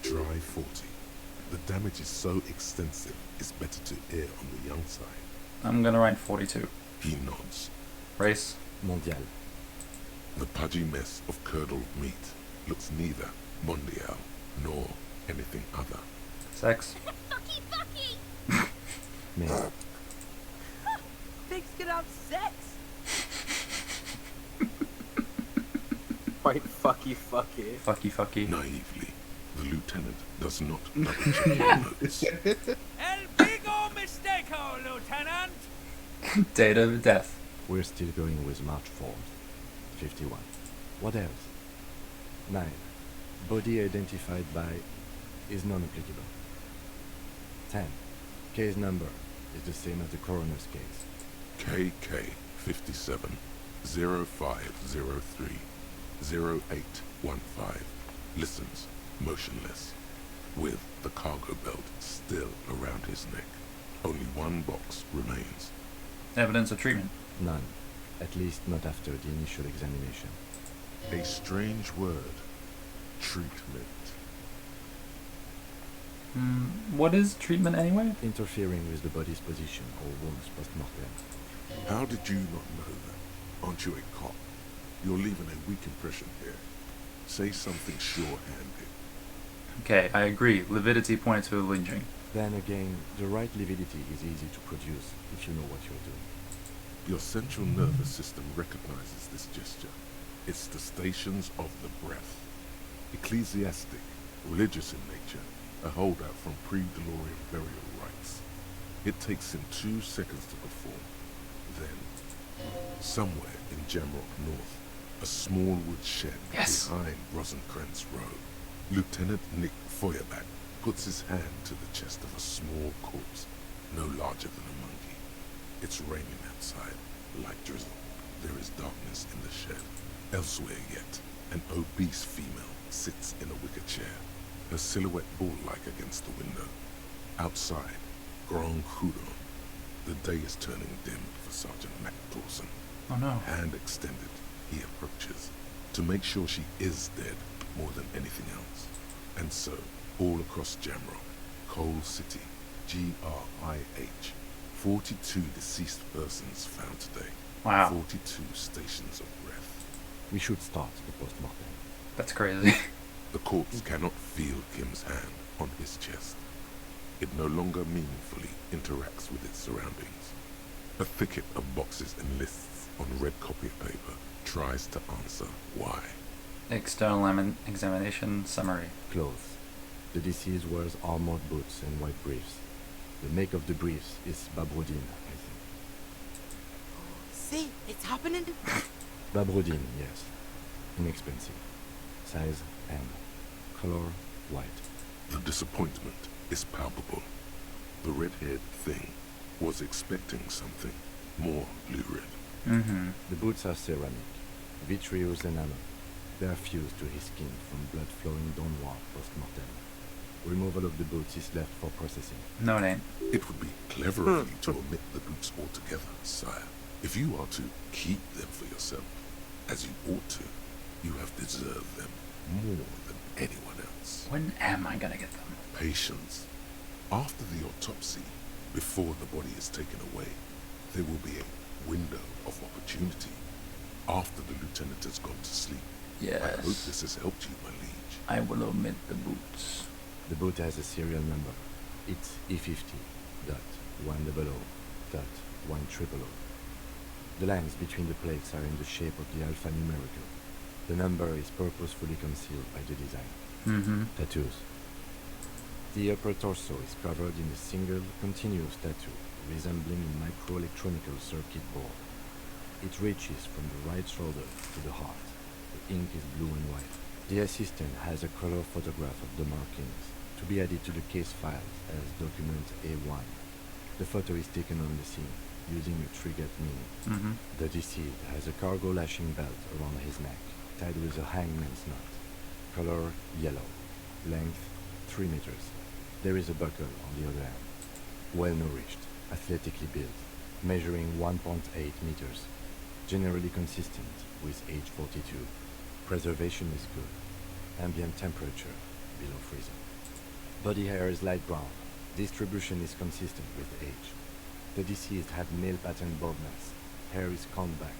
Dry 40. The damage is so extensive, it's better to err on the young side.
I'm gonna write 42.
He nods.
Race.
Mondial.
The pudgy mess of curdled meat looks neither mondial nor anything other.
Sex.
Fucky, fucky!
Male.
Pigs can have sex!
Quite fucky.
Fucky.
Naively, the lieutenant does not double-check your notes.
El bigo mistake-o, Lieutenant!
Date of death.
We're still going with March 4th. 51. What else? 9. Body identified by is non-applicable. 10. Case number is the same as the coroner's case.
KK 57 0503 0815 listens motionless, with the cargo belt still around his neck. Only one box remains.
Evidence of treatment.
None. At least not after the initial examination.
A strange word. Treatment.
What is treatment anyway?
Interfering with the body's position or wounds post-mortem.
How did you not know that? Aren't you a cop? You're leaving a weak impression here. Say something sure-handed.
Okay, I agree. Lividity pointed to lynching.
Then again, the right lividity is easy to produce if you know what you're doing.
Your central nervous system recognizes this gesture. It's the stations of the breath. Ecclesiastic, religious in nature, a holdout from pre-Delorian burial rites. It takes him 2 seconds to perform. Then, somewhere in Jamrock North, a small wood shed behind Rosencrantz Road, Lieutenant Nick Feuerbach puts his hand to the chest of a small corpse, no larger than a monkey. It's raining outside, light drizzle. There is darkness in the shed. Elsewhere yet, an obese female sits in a wicker chair, her silhouette bull-like against the window. Outside, Grand Coudon. The day is turning dim for Sergeant Mac Dawson.
Oh no.
Hand extended, he approaches, to make sure she is dead more than anything else. And so, all across Jamrock, Coal City, GRIH, 42 deceased persons found today.
Wow.
42 stations of breath.
We should start the post-mortem.
That's crazy.
The corpse cannot feel Kim's hand on his chest. It no longer meaningfully interacts with its surroundings. A thicket of boxes and lists on red copy paper tries to answer why.
External examination summary.
Clothes. The deceased wears armored boots and white briefs. The make of the briefs is Babrodine, I think.
See, it's happening.
Babrodine, yes. Inexpensive. Size M. Color white.
The disappointment is palpable. The red-haired thing was expecting something more lurid.
The boots are ceramic, vitreous enamel. They are fused to his skin from blood flowing downward post-mortem. Removal of the boots is left for processing.
No, it ain't.
It would be clever of you to omit the boots altogether, sire. If you are to keep them for yourself, as you ought to, you have deserved them more than anyone else.
When am I gonna get them?
Patience. After the autopsy, before the body is taken away, there will be a window of opportunity. After the lieutenant has gone to sleep.
Yes.
I hope this has helped you, my liege.
I will omit the boots.
The boot has a serial number. It's E50.100.100. The lines between the plates are in the shape of the alphanumerical. The number is purposefully concealed by the design. Tattoos. The upper torso is covered in a single, continuous tattoo, resembling a microelectronical circuit board. It reaches from the right shoulder to the heart. The ink is blue and white. The assistant has a color photograph of the markings, to be added to the case files as document A1. The photo is taken on the scene, using a trigger mini. The deceased has a cargo lashing belt around his neck, tied with a hangman's knot. Color yellow. Length 3 meters. There is a buckle on the other end. Well nourished, athletically built, measuring 1.8 meters. Generally consistent with age 42. Preservation is good. Ambient temperature below freezing. Body hair is light brown. Distribution is consistent with age. The deceased had male pattern baldness. Hair is combed back,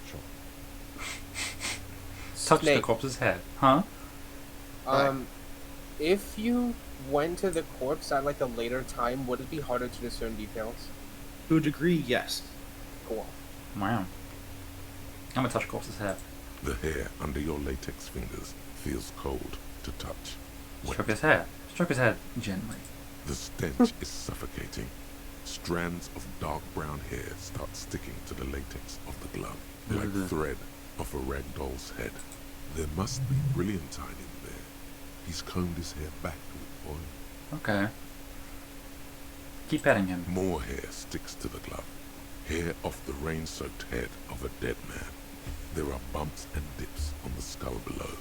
short.
Touch the
Snake.
corpse's head. Huh?
If you went to the corpse at like a later time, would it be harder to discern details?
To a degree, yes.
Cool.
Wow. I'm gonna touch the corpse's head.
The hair under your latex fingers feels cold to touch.
Stroke his hair. Stroke his head gently.
The stench is suffocating. Strands of dark brown hair start sticking to the latex of the glove, like thread off a rag doll's head. There must be brilliantine in there. He's combed his hair back with oil.
Okay. Keep petting him.
More hair sticks to the glove. Hair off the rain-soaked head of a dead man. There are bumps and dips on the skull below.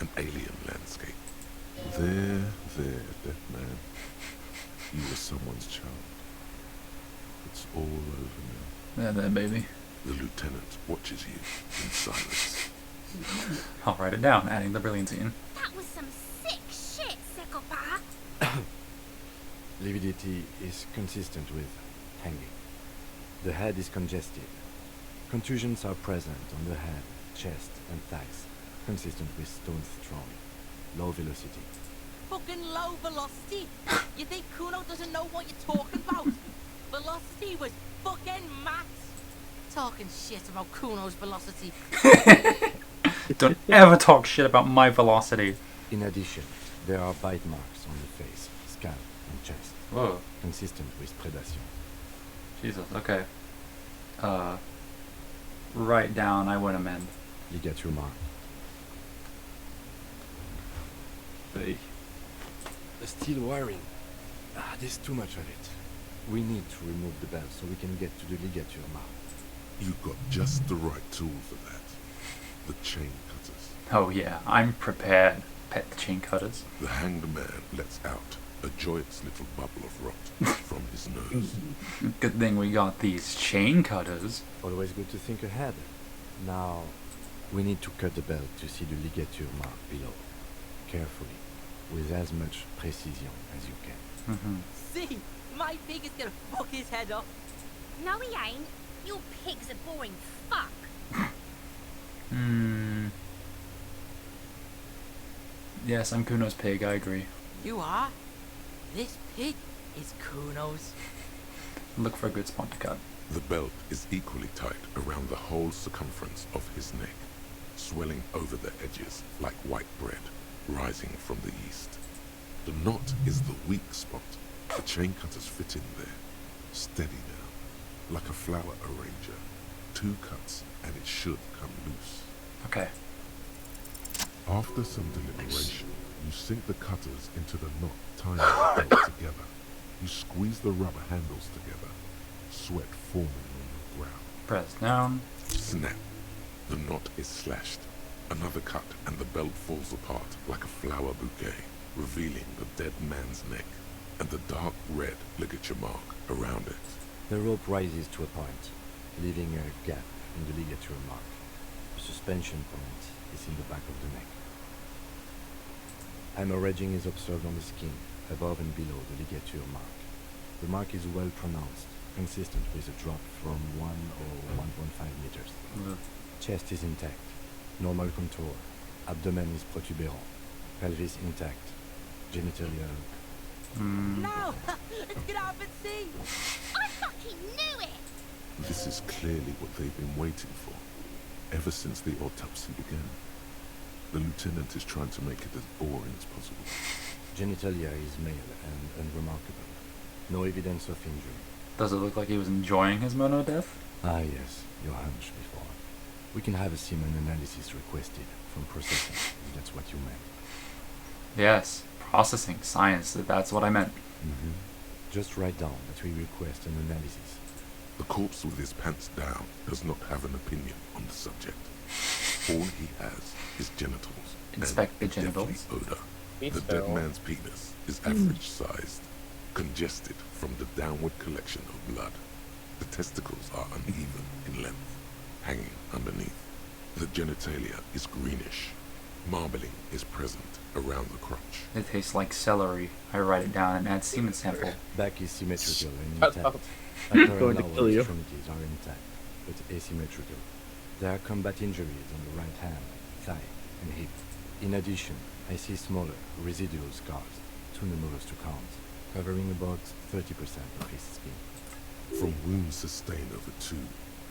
An alien landscape. There, dead man. You were someone's child. It's all over now.
There, baby.
The lieutenant watches you in silence.
I'll write it down, adding the brilliantine.
That was some sick shit, Psychopath.
Lividity is consistent with hanging. The head is congested. Contusions are present on the head, chest, and thighs, consistent with stones thrown. Low velocity.
Fucking low velocity? You think Kuno doesn't know what you're talking about? Velocity was fucking max. Talking shit about Kuno's velocity.
Don't ever talk shit about my velocity.
In addition, there are bite marks on the face, scalp, and chest.
Whoa.
Consistent with predation.
Jesus, okay. Write down, I wouldn't amend.
Ligature mark.
The
The steel wiring. There's too much of it. We need to remove the belt so we can get to the ligature mark.
You've got just the right tool for that. The chain cutters.
Oh yeah, I'm prepared. Pet the chain cutters.
The hanged man lets out a joyous little bubble of rot from his nose.
Good thing we got these chain cutters.
Always good to think ahead. Now, we need to cut the belt to see the ligature mark below. Carefully, with as much precision as you can.
See, my pig is gonna fuck his head off.
No, he ain't. Your pig's a boring fuck.
Yes, I'm Kuno's pig, I agree.
You are? This pig is Kuno's.
Look for a good spot to cut.
The belt is equally tight around the whole circumference of his neck, swelling over the edges like white bread rising from the east. The knot is the weak spot. The chain cutters fit in there, steady now, like a flower arranger. 2 cuts and it should come loose.
Okay.
After some deliberation, you sink the cutters into the knot tying the belt together. You squeeze the rubber handles together, sweat forming on the ground.
Press down.
Snap. The knot is slashed. Another cut and the belt falls apart like a flower bouquet, revealing the dead man's neck and the dark red ligature mark around it.
The rope rises to a point, leaving a gap in the ligature mark. The suspension point is in the back of the neck. Hemorrhaging is observed on the skin, above and below the ligature mark. The mark is well pronounced, consistent with a drop from 1 or 1.5 meters. Chest is intact, normal contour. Abdomen is protuberant, pelvis intact, genitalia.
No! Let's get up and see!
I fucking knew it!
This is clearly what they've been waiting for, ever since the autopsy began. The lieutenant is trying to make it as boring as possible.
Genitalia is male and unremarkable. No evidence of injury.
Does it look like he was enjoying his mono death?
Ah yes, your hunch before. We can have a semen analysis requested from processing, if that's what you meant.
Yes, processing, science, that's what I meant.
Just write down that we request an analysis.
The corpse with his pants down does not have an opinion on the subject. All he has is genitals.
Inspect
and
the genitals.
a deadly odor.
Me
The
too.
dead man's penis is average sized, congested from the downward collection of blood. The testicles are uneven in length, hanging underneath. The genitalia is greenish. Marbling is present around the crotch.
It tastes like celery. I write it down and add semen sample.
Back is symmetrical and
Shut
intact.
up.
Upper
Going
and
to
lower
kill you.
extremities are intact, but asymmetrical. There are combat injuries on the right hand, thigh, and hip. In addition, I see smaller, residual scars, too numerous to count, covering about 30% of his skin.
From wounds sustained over 2,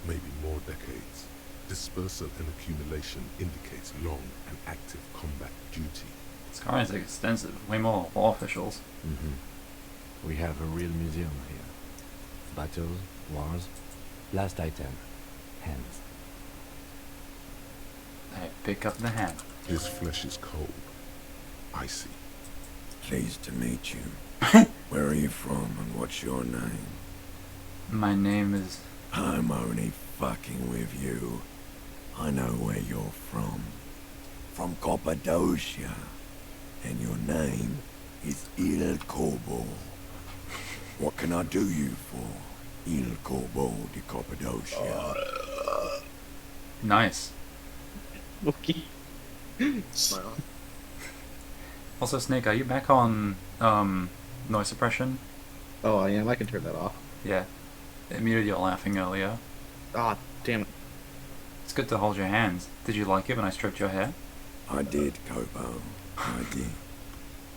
maybe more decades, dispersal and accumulation indicates long and active combat duty.
Scar is extensive, way more law officials.
We have a real museum here. Battles, wars. Last item, hands.
I pick up the hand.
His flesh is cold, icy.
Pleased to meet you. Where are you from and what's your name?
My name is...
I'm only fucking with you. I know where you're from. From Cappadocia. And your name is Il Corbo. What can I do you for? Il Corbeau de Cappadocia.
Nice.
Okay.
Wow.
Also, Snake, are you back on noise suppression?
Oh, I am. I can turn that off.
Yeah. It muted your laughing earlier.
Ah, damn it.
It's good to hold your hands. Did you like it when I stroked your hair?
I did, Cobo. I did.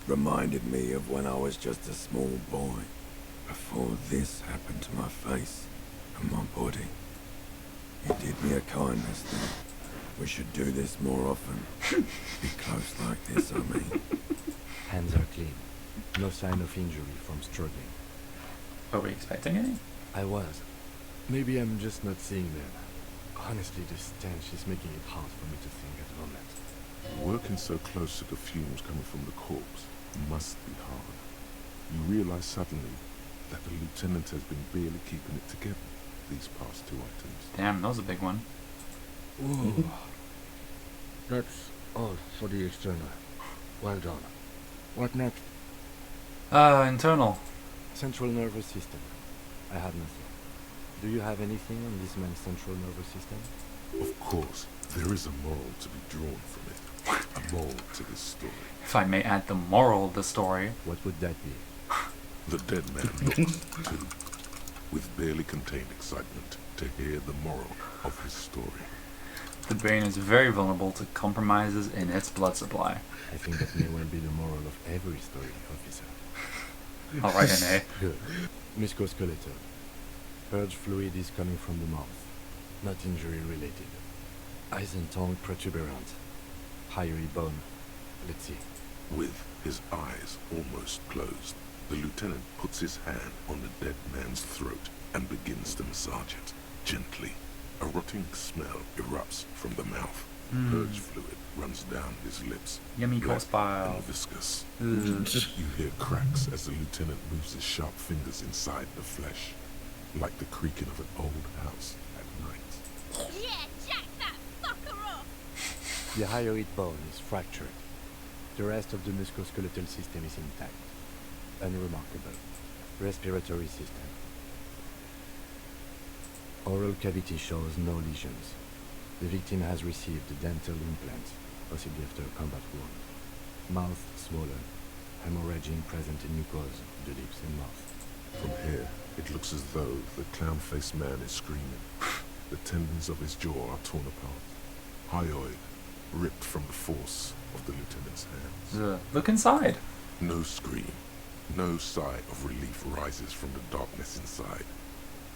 Reminded me of when I was just a small boy, before this happened to my face and my body. You did me a kindness then. We should do this more often. Be close like this, I mean.
Hands are clean. No sign of injury from struggling.
Were we expecting any?
I was. Maybe I'm just not seeing them. Honestly, the stench is making it hard for me to think at the moment.
Working so close to the fumes coming from the corpse must be hard. You realize suddenly that the lieutenant has been barely keeping it together these past 2 items.
Damn, that was a big one.
Ooh. That's all for the external. Well done. What next?
Internal.
Central nervous system. I have nothing. Do you have anything on this man's central nervous system?
Of course, there is a moral to be drawn from it. A moral to this story.
If I may add the moral of the story.
What would that be?
The dead man looks, too, with barely contained excitement to hear the moral of his story.
The brain is very vulnerable to compromises in its blood supply.
I think that may well be the moral of every story, officer.
Alright, N.A.
Good. Musculoskeletal. Purge fluid is coming from the mouth. Not injury related. Eyes and tongue protuberant. Hyoid bone. Let's see.
With his eyes almost closed, the lieutenant puts his hand on the dead man's throat and begins to massage it, gently. A rotting smell erupts from the mouth. Purge fluid runs down his lips.
Yummy
black
corpse bile.
and viscous.
Ugh.
You hear cracks as the lieutenant moves his sharp fingers inside the flesh, like the creaking of an old house at night.
Yeah, jack that fucker off!
The hyoid bone is fractured. The rest of the musculoskeletal system is intact. Unremarkable. Respiratory system. Oral cavity shows no lesions. The victim has received a dental implant, possibly after a combat wound. Mouth swollen. Hemorrhaging present in mucosa, the lips and mouth.
From here, it looks as though the clown-faced man is screaming. The tendons of his jaw are torn apart. Hyoid ripped from the force of the lieutenant's hands.
Ugh. Look inside.
No scream, no sigh of relief rises from the darkness inside.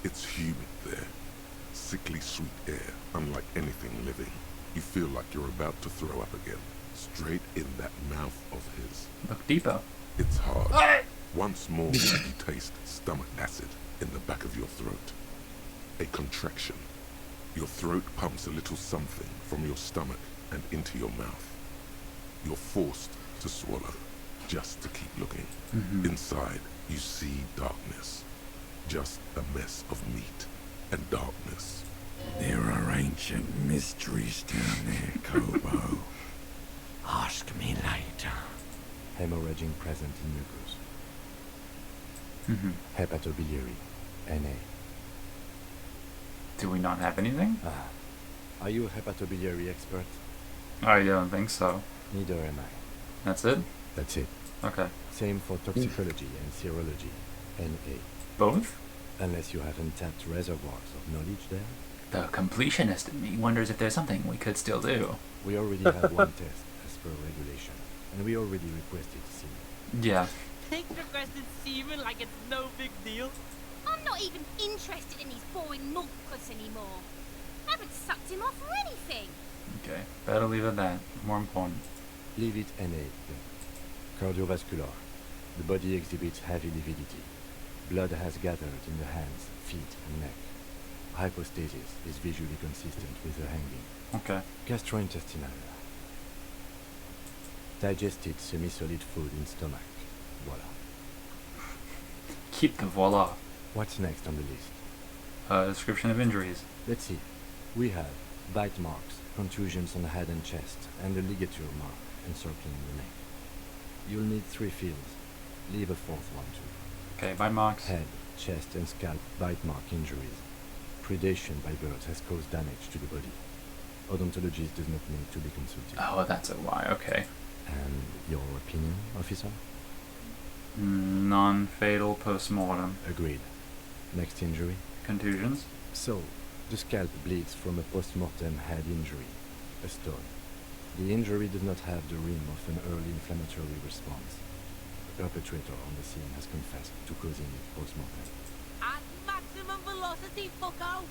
It's humid there. Sickly sweet air, unlike anything living. You feel like you're about to throw up again, straight in that mouth of his.
Look deeper.
It's hard. Once more you taste stomach acid in the back of your throat. A contraction. Your throat pumps a little something from your stomach and into your mouth. You're forced to swallow, just to keep looking. Inside, you see darkness. Just a mess of meat and darkness.
There are ancient mysteries down there, Kobo. Ask me later.
Hemorrhaging present in mucus. Hepatobiliary. Na.
Do we not have anything?
Are you a hepatobiliary expert?
I don't think so.
Neither am I.
That's it?
That's it.
Okay.
Same for toxicology and serology. Na.
Both?
Unless you have untapped reservoirs of knowledge there.
The completionist in me wonders if there's something we could still do.
We already have one test as per regulation, and we already requested semen.
Yeah.
Pigs requested semen like it's no big deal.
I'm not even interested in these boring multicus anymore. I haven't sucked him off or anything.
Okay. Better leave it at that. More important.
Leave it Na. then. Cardiovascular. The body exhibits heavy lividity. Blood has gathered in the hands, feet, and neck. Hypostasis is visually consistent with the hanging.
Okay.
Gastrointestinal. Digested semi-solid food in stomach. Voila.
Keep the voila.
What's next on the list?
Description of injuries.
Let's see. We have bite marks, contusions on the head and chest, and a ligature mark encircling the neck. You'll need 3 fields. Leave a 4th one too.
Okay, bite marks.
Head, Chest and scalp bite mark injuries. Predation by birds has caused damage to the body. Odontologist does not need to be consulted.
Oh, that's a why. Okay.
And your opinion, officer?
Non-fatal post-mortem.
Agreed. Next injury?
Contusions?
So, the scalp bleeds from a post-mortem head injury, a stone. The injury does not have the rim of an early inflammatory response. The perpetrator on the scene has confessed to causing it post-mortem.
At maximum velocity, fucko!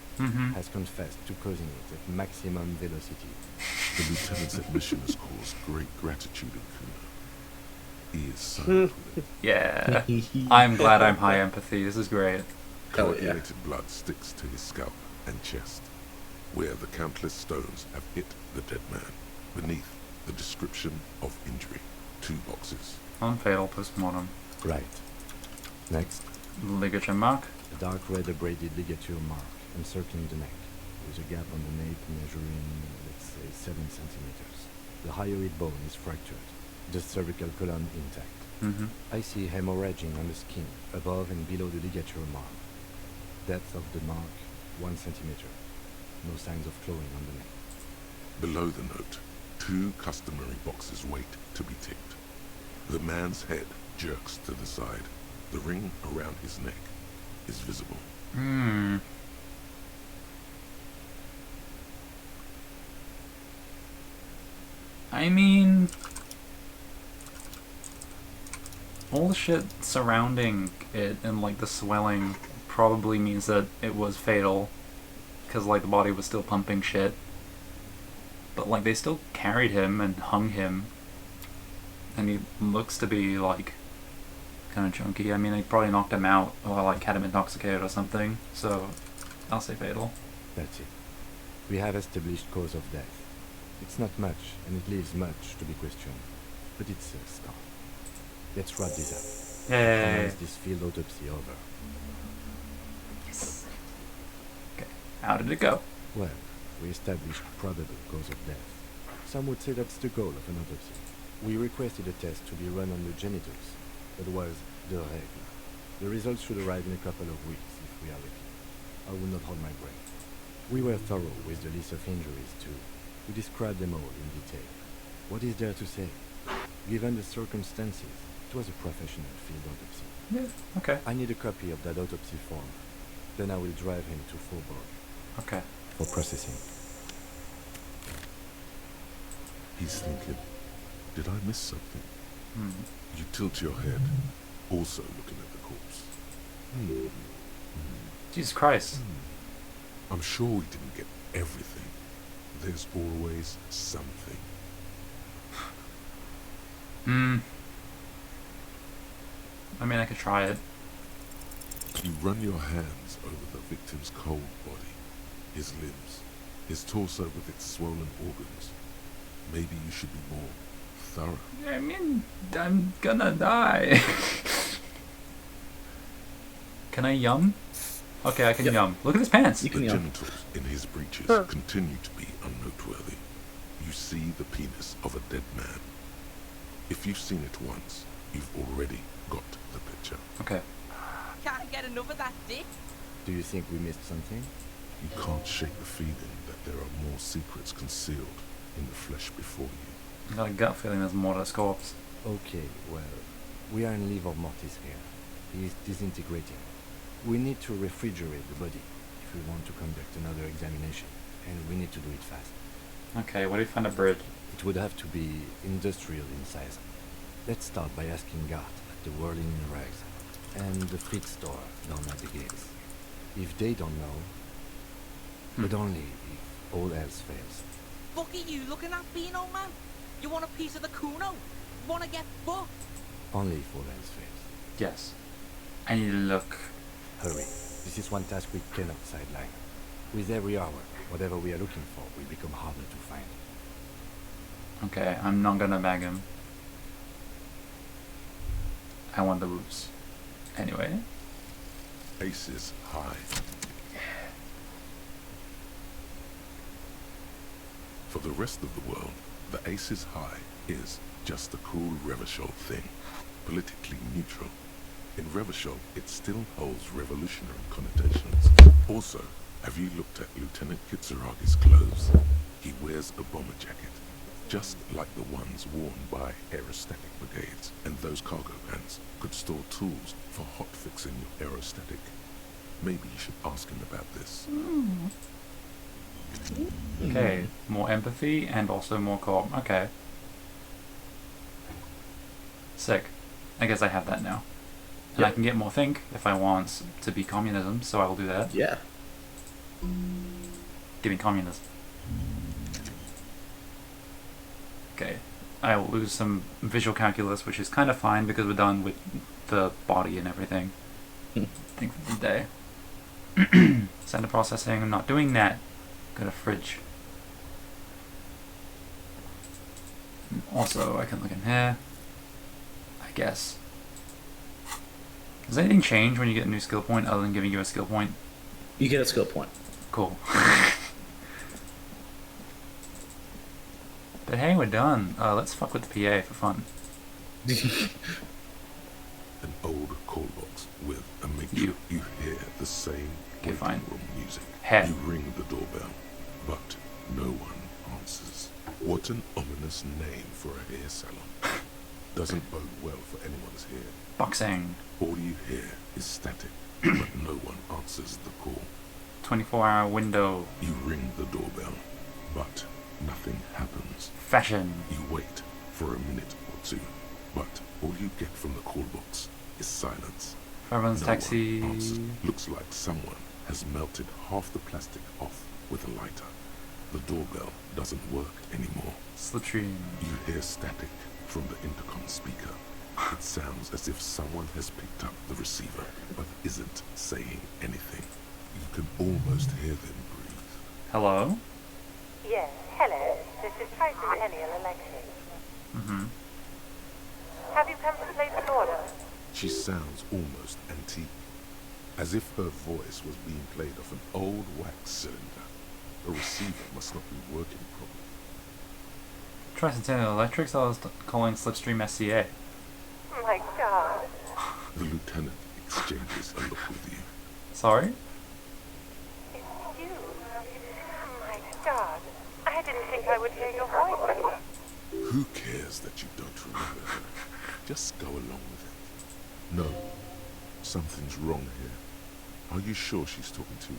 Has confessed to causing it at maximum velocity.
The lieutenant's admission has caused great gratitude in Kuna. He is silent with it.
Yeah. I'm glad I'm high empathy. This is great.
Hell yeah.
Coagulated blood sticks to his scalp and chest, where the countless stones have hit the dead man. Beneath, the description of injury. 2 boxes.
Non-fatal post-mortem.
Right. Next,
Ligature mark.
a dark red abraded ligature mark encircling the neck, with a gap on the nape measuring, let's say, 7 centimeters. The hyoid bone is fractured, the cervical column intact. I see hemorrhaging on the skin, above and below the ligature mark. Depth of the mark, 1 centimeter. No signs of clawing on the neck.
Below the note, 2 customary boxes wait to be ticked. The man's head jerks to the side. The ring around his neck is visible.
I mean, all the shit surrounding it and like the swelling probably means that it was fatal, because like the body was still pumping shit. But like they still carried him and hung him, and he looks to be like kind of chunky. I mean, they probably knocked him out or like had him intoxicated or something. So I'll say fatal.
That's it. We have established cause of death. It's not much, and it leaves much to be questioned. But it's a start. Let's wrap this up.
Yay.
Pronounce this field autopsy over.
Yes. Okay. How did it go?
Well, we established probable cause of death. Some would say that's the goal of an autopsy. We requested a test to be run on the genitals. That was the règle. The results should arrive in a couple of weeks, if we are lucky. I will not hold my breath. We were thorough with the list of injuries, too. We described them all in detail. What is there to say? Given the circumstances, it was a professional field autopsy.
Yeah. Okay.
I need a copy of that autopsy form. Then I will drive him to Faubourg
Okay.
for processing.
He's thinking, did I miss something?
Hmm.
You tilt your head, also looking at the corpse.
Jesus Christ.
I'm sure we didn't get everything. There's always something.
I mean, I could try it.
You run your hands over the victim's cold body, his limbs, his torso with its swollen organs. Maybe you should be more thorough.
I mean, I'm gonna die. Can I yum? Okay, I can yum. Look at his pants.
You
The
can yum.
genitals in his breeches continue to be unnoteworthy. You see the penis of a dead man. If you've seen it once, you've already got the picture.
Okay.
Can't get enough of that dick.
Do you think we missed something?
You can't shake the feeling that there are more secrets concealed in the flesh before you.
I got a gut feeling there's more to this corpse.
Okay, well, we are in livor mortis here. He is disintegrating. We need to refrigerate the body if we want to conduct another examination, and we need to do it fast.
Okay, what do you find a bridge?
It would have to be industrial in size. Let's start by asking Gart at the Whirling Rags and the Fritz store down at the gates. If they don't know, but only if all else fails.
Fuck are you looking at, Beano man? You want a piece of the Kuno? Wanna get fucked?
Only if all else fails.
Yes. I need to look.
Hurry. This is one task we cannot sideline. With every hour, whatever we are looking for will become harder to find.
Okay, I'm not gonna bag him. I want the boots. Anyway.
Aces high. For the rest of the world, the aces high is just a cool Revachol thing, politically neutral. In Revachol, it still holds revolutionary connotations. Also, have you looked at Lieutenant Kitsuragi's clothes? He wears a bomber jacket, just like the ones worn by aerostatic brigades, and those cargo pants could store tools for hot-fixing your aerostatic. Maybe you should ask him about this.
Okay, more empathy and also more co-op. Okay. Sick. I guess I have that now. And I can get more think if I want to be communism, so I will do that.
Yeah.
Give me communism. Okay. I will lose some visual calculus, which is kind of fine because we're done with the body and everything. I think for the day. Center processing, I'm not doing that. Got a fridge. Also, I can look in here. I guess. Does anything change when you get a new skill point other than giving you a skill point?
You get a skill point.
Cool. But hey, we're done. Let's fuck with the PA for fun.
An old call box with a mixture. You hear the same
fine.
room music.
Head.
You ring the doorbell, but no one answers. What an ominous name for a hair salon. Doesn't bode well for anyone's hair.
Boxing.
All you hear is static, but no one answers the call.
24-hour window.
You ring the doorbell, but nothing happens.
Fashion.
You wait for a minute or two, but all you get from the call box is silence.
Fireman's
No
taxi.
one answers. Looks like someone has melted half the plastic off with a lighter. The doorbell doesn't work anymore.
Slipstream.
You hear static from the intercom speaker. It sounds as if someone has picked up the receiver, but isn't saying anything. You can almost hear them breathe.
Hello?
Yes, hello. This is Tricentennial Alexis.
Mm-hmm.
Have you come to place an order?
She sounds almost antique, as if her voice was being played off an old wax cylinder. The receiver must not be working properly.
Tricentennial Electrics, I was calling Slipstream SCA.
My God.
The lieutenant exchanges a look with you.
Sorry?
It's you. My God. I didn't think I would hear your voice.
Who cares that you don't remember her? Just go along with it. No, something's wrong here. Are you sure she's talking to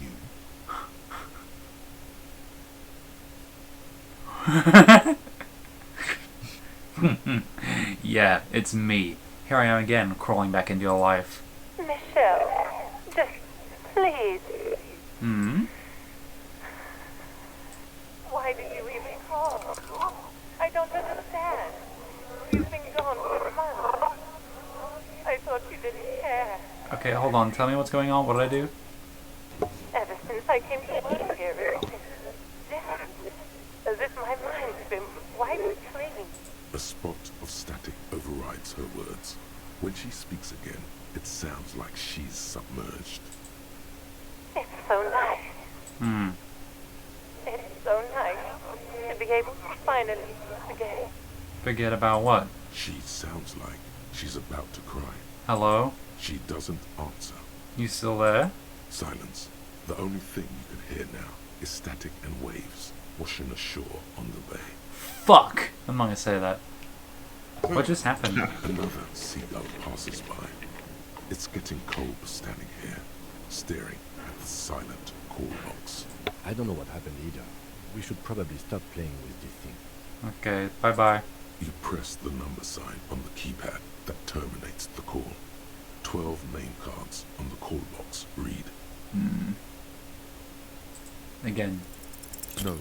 you?
Yeah, it's me. Here I am again, crawling back into your life.
Michelle, just please.
Hmm?
Why did you even call? I don't understand. You've been gone for months. I thought you didn't care.
Okay, hold on. Tell me what's going on. What did I do?
Ever since I came to work here, it's different. As if my mind's been wiped clean.
A spot of static overrides her words. When she speaks again, it sounds like she's submerged.
It's so nice.
Hmm.
It's so nice to be able to finally forget.
Forget about what?
She sounds like she's about to cry.
Hello?
She doesn't answer.
You still there?
Silence. The only thing you can hear now is static and waves washing ashore on the bay.
Fuck! I'm not gonna say that. What just happened?
Another seagull passes by. It's getting cold standing here, staring at the silent call box.
I don't know what happened either. We should probably stop playing with this thing.
Okay, bye-bye.
You press the number sign on the keypad that terminates the call. 12 name cards on the call box read.
Again.
No,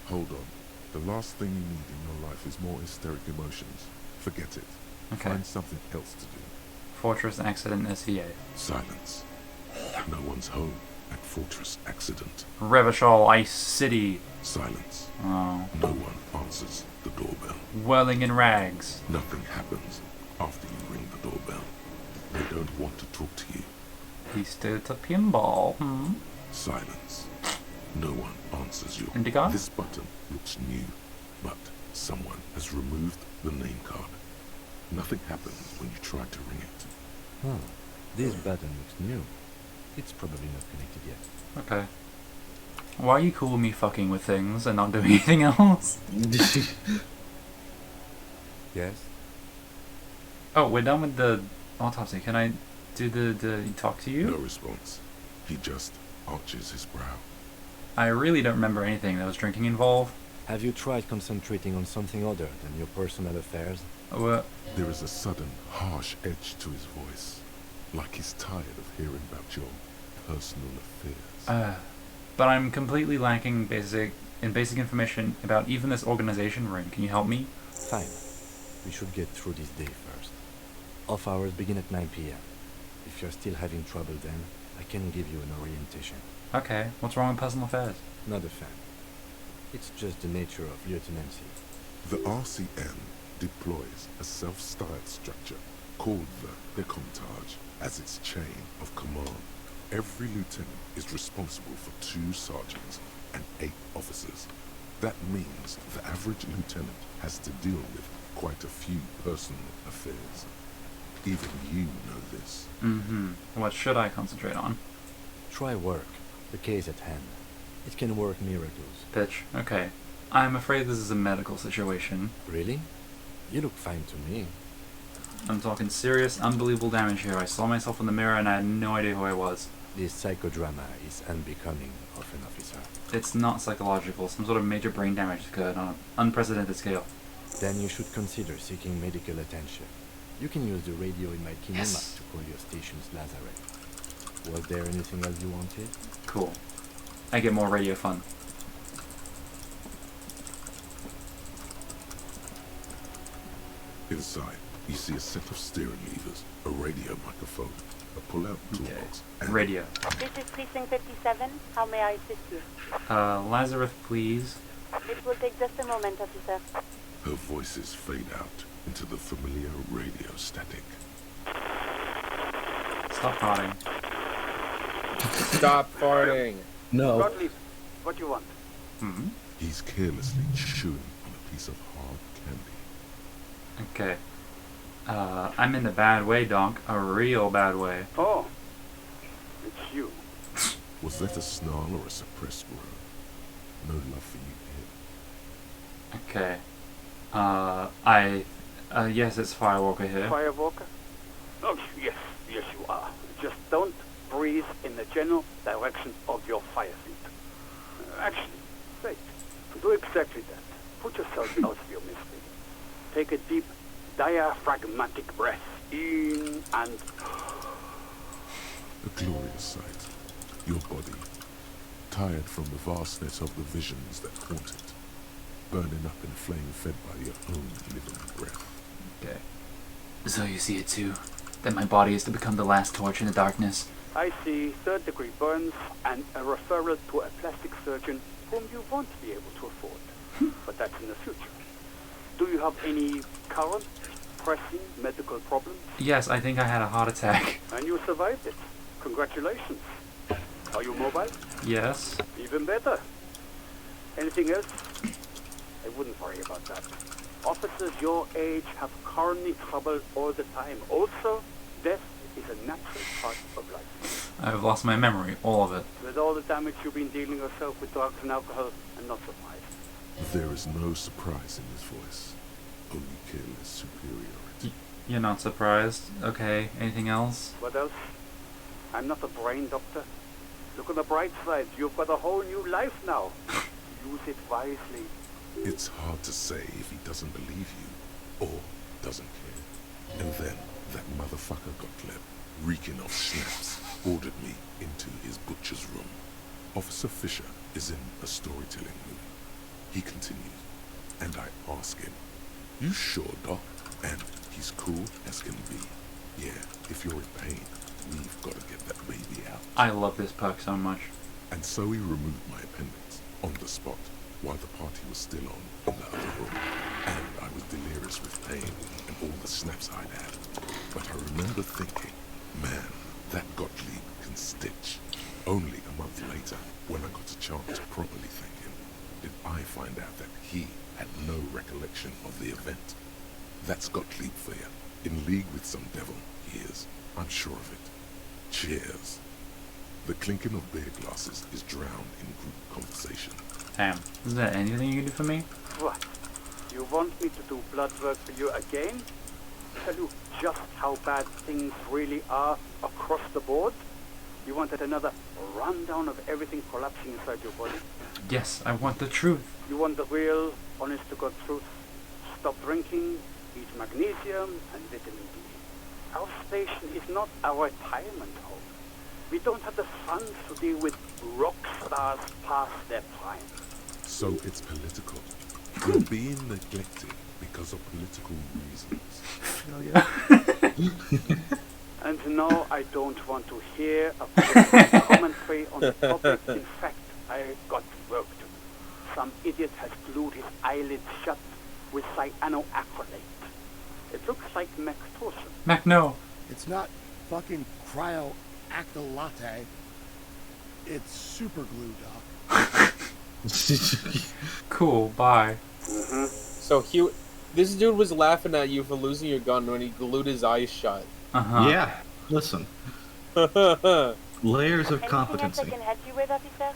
hold on. The last thing you need in your life is more hysteric emotions. Forget it.
Okay.
Find something else to do.
Fortress Accident SEA.
Silence. No one's home at Fortress Accident.
Revachol Ice City.
Silence.
Oh.
No one answers the doorbell.
Whirling in rags.
Nothing happens after you ring the doorbell. They don't want to talk to you.
He's still to pinball.
Silence. No one answers you.
Indigo?
This button looks new, but someone has removed the name card. Nothing happens when you try to ring it.
Huh. This button looks new. It's probably not connected yet.
Okay. Why are you cool with me fucking with things and not doing anything else?
Yes?
Oh, we're done with the autopsy. Can I do the talk to you?
No response. He just arches his brow.
I really don't remember anything. There was drinking involved.
Have you tried concentrating on something other than your personal affairs?
What?
There is a sudden, harsh edge to his voice, like he's tired of hearing about your personal affairs.
But I'm completely lacking basic information about even this organization ring. Can you help me?
Fine. We should get through this day first. Off hours begin at 9 p.m. If you're still having trouble then, I can give you an orientation.
Okay. What's wrong with personal affairs?
Not a fan. It's just the nature of lieutenancy.
The RCM deploys a self-styled structure called the Decomptage as its chain of command. Every lieutenant is responsible for 2 sergeants and 8 officers. That means the average lieutenant has to deal with quite a few personal affairs. Even you know this.
Mm-hmm. What should I concentrate on?
Try work. The case at hand. It can work miracles.
Pitch. Okay. I'm afraid this is a medical situation.
Really? You look fine to me.
I'm talking serious, unbelievable damage here. I saw myself in the mirror and I had no idea who I was.
This psychodrama is unbecoming of an officer.
It's not psychological. Some sort of major brain damage occurred on an unprecedented scale.
Then you should consider seeking medical attention. You can use the radio in my kinema to call your station's lazaret. Was there anything else you wanted?
Cool. I get more radio fun.
Inside, you see a set of steering levers, a radio microphone, a pull-out toolbox, and
radio.
This is Precinct 57. How may I assist you?
Lazarus, please.
It will take just a moment, officer.
her voices fade out into the familiar radio static.
Stop farting.
Stop farting.
No.
Gottlieb, what do you want?
Hmm?
He's carelessly chewing on a piece of hard candy.
Okay. I'm in a bad way, Doc. A real bad way.
Oh, it's you.
Was that a snarl or a suppressed groan? No love for you here.
Okay. Yes, it's Firewalker here.
Firewalker? Oh, yes, yes you are. Just don't breathe in the general direction of your fire suit. Actually, wait. Do exactly that. Put yourself out of your misery. Take a deep, diaphragmatic breath. In and...
A glorious sight. Your body, tired from the vastness of the visions that haunt it, burning up in flame fed by your own living breath.
Okay. So you see it too? That my body is to become the last torch in the darkness?
I see third-degree burns and a referral to a plastic surgeon whom you won't be able to afford. But that's in the future. Do you have any current, pressing medical problems?
Yes, I think I had a heart attack.
And you survived it. Congratulations. Are you mobile?
Yes.
Even better. Anything else? I wouldn't worry about that. Officers your age have coronary trouble all the time. Also, death is a natural part of life.
I've lost my memory, all of it.
With all the damage you've been dealing yourself with drugs and alcohol, I'm not surprised.
There is no surprise in his voice, only careless superiority.
You're not surprised? Okay, anything else?
What else? I'm not a brain doctor. Look on the bright side. You've got a whole new life now. Use it wisely.
It's hard to say if he doesn't believe you, or doesn't care. And then, that motherfucker Gottlieb, reeking of snaps, ordered me into his butcher's room. Officer Fisher is in a storytelling mood. He continues, and I ask him, "You sure, Doc?" And he's cool as can be. "Yeah, if you're in pain, we've got to get that baby out."
I love this perk so much.
And so he removed my appendix on the spot while the party was still on in the other room. And I was delirious with pain and all the snaps I'd had. But I remember thinking, man, that Gottlieb can stitch. Only a month later, when I got a chance to properly thank him, did I find out that he had no recollection of the event. That's Gottlieb for you. In league with some devil, he is. I'm sure of it. Cheers. The clinking of beer glasses is drowned in group conversation.
Damn. Is there anything you can do for me?
What? You want me to do blood work for you again? Tell you just how bad things really are across the board? You wanted another rundown of everything collapsing inside your body?
Yes, I want the truth.
You want the real, honest-to-God truth? Stop drinking, eat magnesium and vitamin D. Our station is not our retirement home. We don't have the funds to deal with rock stars past their prime.
So it's political. You're being neglected because of political reasons.
Oh, yeah.
And no, I don't want to hear a political commentary on the topic. In fact, I got work to do. Some idiot has glued his eyelids shut with cyanoacrylate. It looks like Mactorson.
Mac, no.
It's not fucking cryo-actylate. It's super glue, Doc.
Cool, bye.
So this dude was laughing at you for losing your gun when he glued his eyes shut.
Yeah, listen. Layers of competency.
Anything else I can help you with, officer?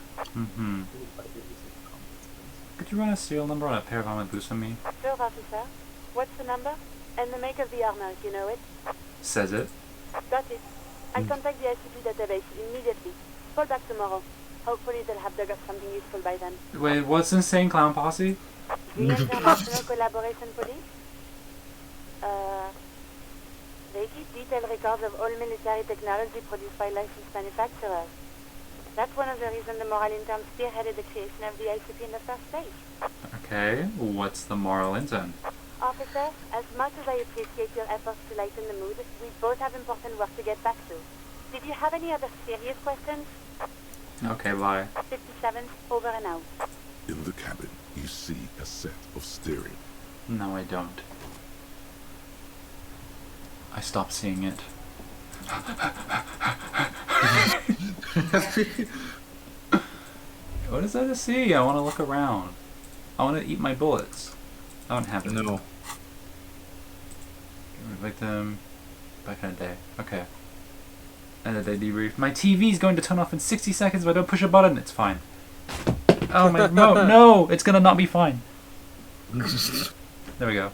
Could you run a serial number on a pair of armored boots for me?
Sure, officer. What's the number? And the make of the armor, if you know it.
Says it.
Got it. I'll contact the ICP database immediately. Call back tomorrow. Hopefully they'll have dug up something useful by then.
Wait, what's Insane Clown Posse?
The International Collaboration Police? They keep detailed records of all military technology produced by licensed manufacturers. That's one of the reasons the moral intern spearheaded the creation of the ICP in the first place.
Okay, what's the moral intern?
Officer, as much as I appreciate your efforts to lighten the mood, we both have important work to get back to. Did you have any other serious questions?
Okay, bye.
57, over and out.
In the cabin, you see a set of steering.
No, I don't. I stopped seeing it. What is that to see? I want to look around. I want to eat my bullets. I don't have it.
No.
Victim. Back in a day. Okay. End of day debrief. My TV's going to turn off in 60 seconds if I don't push a button. It's fine. Oh my no! It's gonna not be fine. There we go.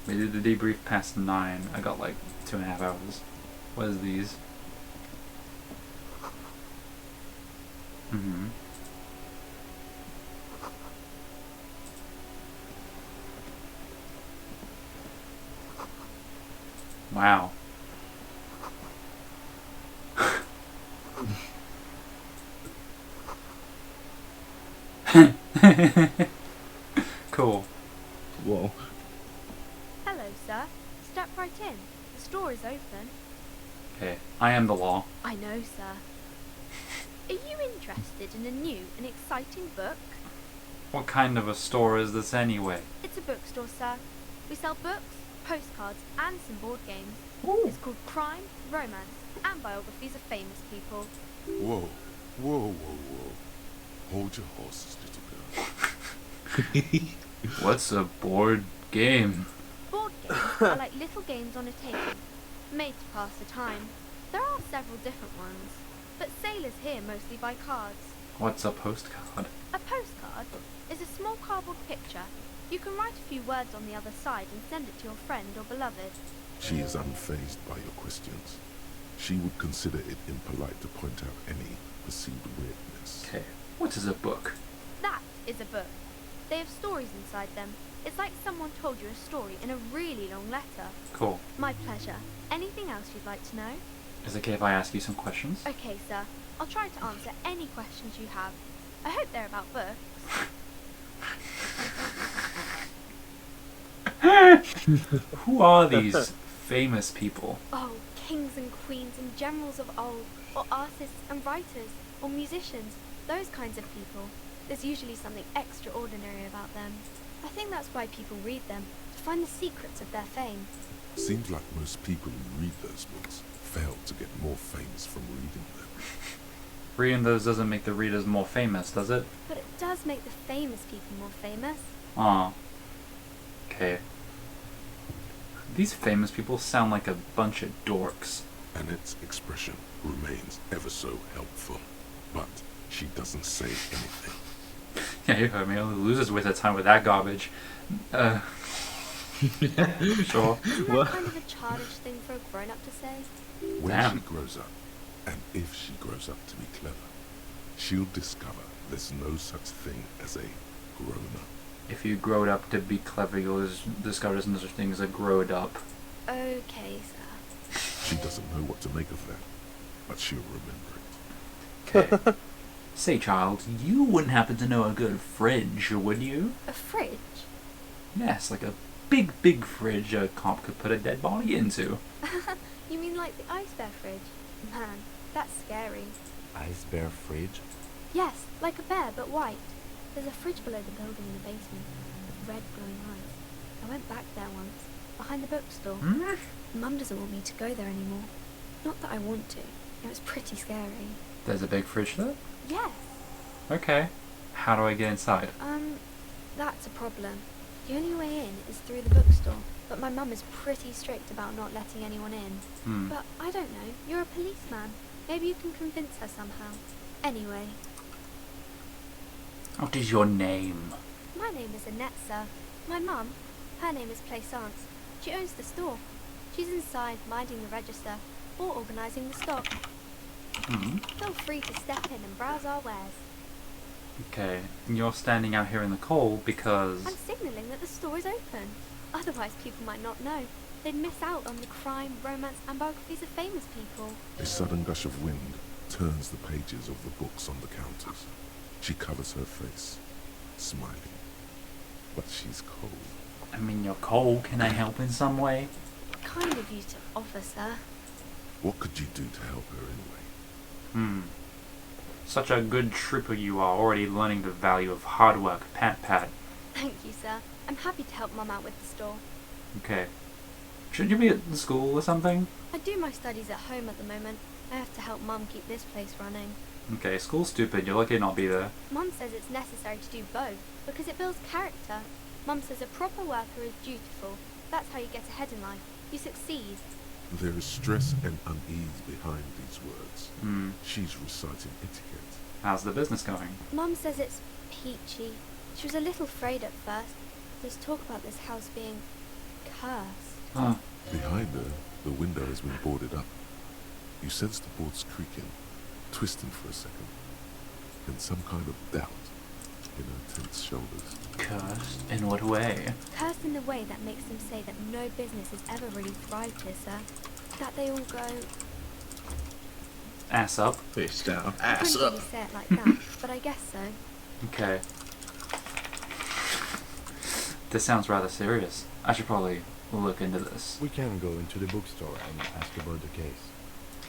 We did the debrief past 9. I got like 2.5 hours. What is these? Wow. Cool.
Whoa.
Hello, sir. Step right in. The store is open.
Okay, I am the law.
I know, sir. Are you interested in a new and exciting book?
What kind of a store is this anyway?
It's a bookstore, sir. We sell books, postcards, and some board games.
Ooh.
It's called Crime, Romance, and Biographies of Famous People.
Whoa, whoa, whoa, whoa. Hold your horses, little girl.
What's a board game?
Board games are like little games on a table, made to pass the time. There are several different ones, but sailors here mostly buy cards.
What's a postcard?
A postcard is a small cardboard picture. You can write a few words on the other side and send it to your friend or beloved.
She is unfazed by your questions. She would consider it impolite to point out any perceived weirdness.
Okay, what is a book?
That is a book. They have stories inside them. It's like someone told you a story in a really long letter.
Cool.
My pleasure. Anything else you'd like to know?
Is it okay if I ask you some questions?
Okay, sir. I'll try to answer any questions you have. I hope they're about books.
Who are these famous people?
Oh, kings and queens and generals of old, or artists and writers, or musicians, those kinds of people. There's usually something extraordinary about them. I think that's why people read them, to find the secrets of their fame.
Seems like most people who read those books fail to get more famous from reading them.
Reading those doesn't make the readers more famous, does it?
But it does make the famous people more famous.
Aw. Okay. These famous people sound like a bunch of dorks.
Annette's expression remains ever so helpful, but she doesn't say anything.
Yeah, you heard me. Only losers waste their time with that garbage. Sure.
Isn't that kind of a childish thing for a grown-up to say?
When
Damn.
she grows up, and if she grows up to be clever, she'll discover there's no such thing as a grown-up.
If you growed up to be clever, you'll discover there's no such thing as a growed up.
Okay, sir.
She doesn't know what to make of that, but she'll remember it.
Okay. Say, child, you wouldn't happen to know a good fridge, would you?
A fridge?
Yes, like a big fridge a cop could put a dead body into.
You mean like the ice bear fridge? Man, that's scary.
Ice bear fridge?
Yes, like a bear, but white. There's a fridge below the building in the basement, with red glowing eyes. I went back there once, behind the bookstore. Mum doesn't want me to go there anymore. Not that I want to. It was pretty scary.
There's a big fridge there?
Yes.
Okay. How do I get inside?
That's a problem. The only way in is through the bookstore, but my mum is pretty strict about not letting anyone in. But I don't know, you're a policeman. Maybe you can convince her somehow. Anyway.
What is your name?
My name is Annette, sir. My mum, her name is Plaisance. She owns the store. She's inside, minding the register, or organising the stock. Feel free to step in and browse our wares.
Okay, and you're standing out here in the cold because...
I'm signalling that the store is open. Otherwise people might not know. They'd miss out on the crime, romance and biographies of famous people.
A sudden gush of wind turns the pages of the books on the counters. She covers her face, smiling. But she's cold.
I mean, you're cold. Can I help in some way?
Kind of you to offer, sir.
What could you do to help her anyway?
Such a good trooper you are, already learning the value of hard work. Pat, pat.
Thank you, sir. I'm happy to help Mum out with the store.
Okay. Should you be at school or something?
I do my studies at home at the moment. I have to help Mum keep this place running.
Okay, school's stupid. You're lucky to not be there.
Mum says it's necessary to do both, because it builds character. Mum says a proper worker is dutiful. That's how you get ahead in life. You succeed.
There is stress and unease behind these words. She's reciting etiquette.
How's the business going?
Mum says it's peachy. She was a little afraid at first. There's talk about this house being cursed.
Huh.
Behind her, the window has been boarded up. You sense the boards creaking, twisting for a second, and some kind of doubt in her tense shoulders.
Cursed? In what way?
Cursed in the way that makes them say that no business has ever really thrived here, sir. That they all go...
Ass up?
Face down.
I
Ass
couldn't
up.
really say it like that, but I guess so.
Okay. This sounds rather serious. I should probably look into this.
We can go into the bookstore and ask about the case,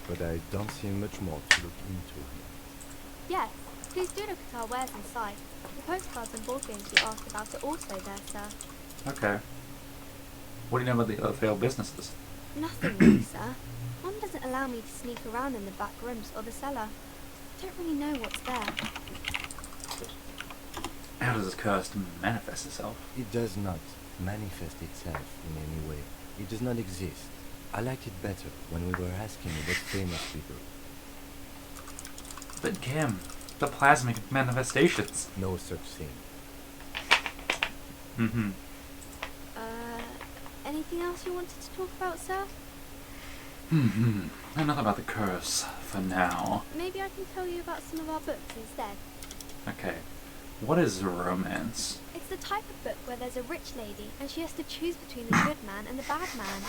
but I don't see much more to look into here.
Yes, please do look at our wares inside. The postcards and board games you asked about are also there, sir.
Okay. What do you know about the other failed businesses?
Nothing really, sir. Mum doesn't allow me to sneak around in the back rooms or the cellar. I don't really know what's there.
How does this curse manifest itself?
It does not manifest itself in any way. It does not exist. I liked it better when we were asking about famous people.
But Kim, the plasmic manifestations.
No such thing.
Anything else you wanted to talk about, sir?
Enough about the curse for now.
Maybe I can tell you about some of our books instead.
Okay. What is romance?
It's the type of book where there's a rich lady and she has to choose between the good man and the bad man.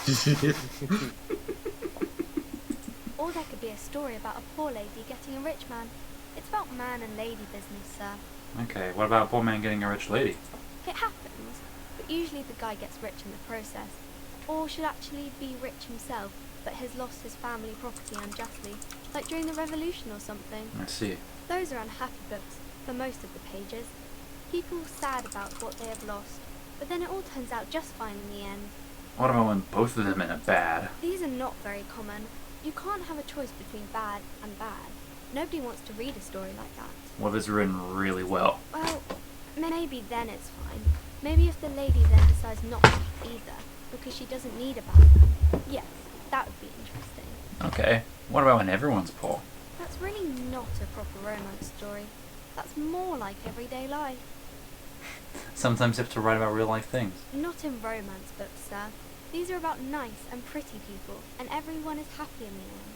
Or there could be a story about a poor lady getting a rich man. It's about man and lady business, sir.
Okay, what about a poor man getting a rich lady?
It happens, but usually the guy gets rich in the process. Or should actually be rich himself, but has lost his family property unjustly, like during the revolution or something.
I see.
Those are unhappy books, for most of the pages. People sad about what they have lost, but then it all turns out just fine in the end.
What about when both of them end up bad?
These are not very common. You can't have a choice between bad and bad. Nobody wants to read a story like that.
What if it's written really well?
Well, maybe then it's fine. Maybe if the lady then decides not to either, because she doesn't need a bath. Yes, that would be interesting.
Okay. What about when everyone's poor?
That's really not a proper romance story. That's more like everyday life.
Sometimes you have to write about real life things.
Not in romance books, sir. These are about nice and pretty people, and everyone is happy in the end.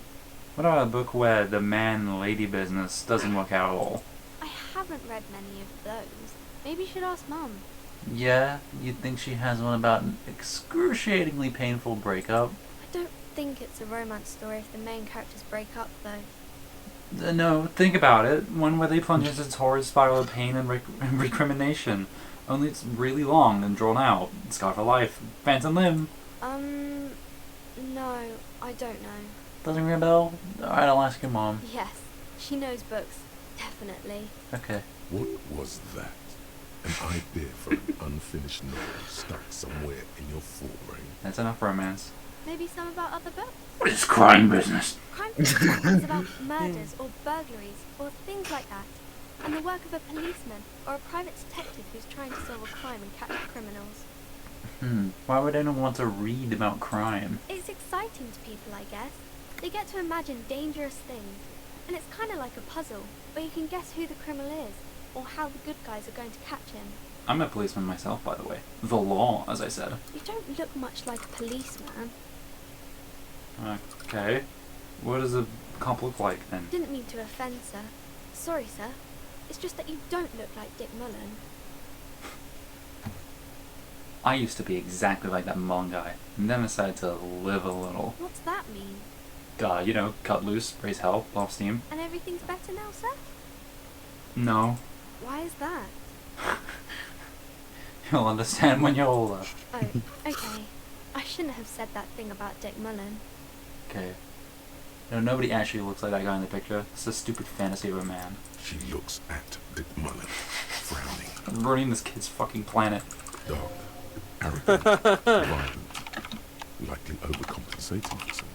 What about a book where the man-lady business doesn't work out at all?
I haven't read many of those. Maybe you should ask Mum.
Yeah, you'd think she has one about an excruciatingly painful breakup.
I don't think it's a romance story if the main characters break up, though.
No, think about it. One where they plunge into this horrid spiral of pain and recrimination. Only it's really long and drawn out. Scar for Life. Phantom Limb.
No, I don't know.
Doesn't ring a bell? Alright, I'll ask your mom.
Yes, she knows books. Definitely.
Okay.
What was that? An idea for an unfinished novel stuck somewhere in your forebrain.
That's enough romance.
Maybe some about other books?
What is crime business?
Crime fiction is about murders or burglaries or things like that, and the work of a policeman or a private detective who's trying to solve a crime and catch criminals.
Why would anyone want to read about crime?
It's exciting to people, I guess. They get to imagine dangerous things, and it's kind of like a puzzle, where you can guess who the criminal is, or how the good guys are going to catch him.
I'm a policeman myself, by the way. The law, as I said.
You don't look much like a policeman.
Okay. What does a cop look like, then?
Didn't mean to offend, sir. Sorry, sir. It's just that you don't look like Dick Mullen.
I used to be exactly like that Mullen guy, and then decided to live a little.
What's that mean?
You know, cut loose, raise hell, blow off steam.
And everything's better now, sir?
No.
Why is that?
You'll understand when you're older.
Oh, okay. I shouldn't have said that thing about Dick Mullen.
Okay. No, nobody actually looks like that guy in the picture. It's a stupid fantasy of a man.
She looks at Dick Mullen, frowning.
I'm ruining this kid's fucking planet.
Dark, arrogant, violent, likely overcompensating for something.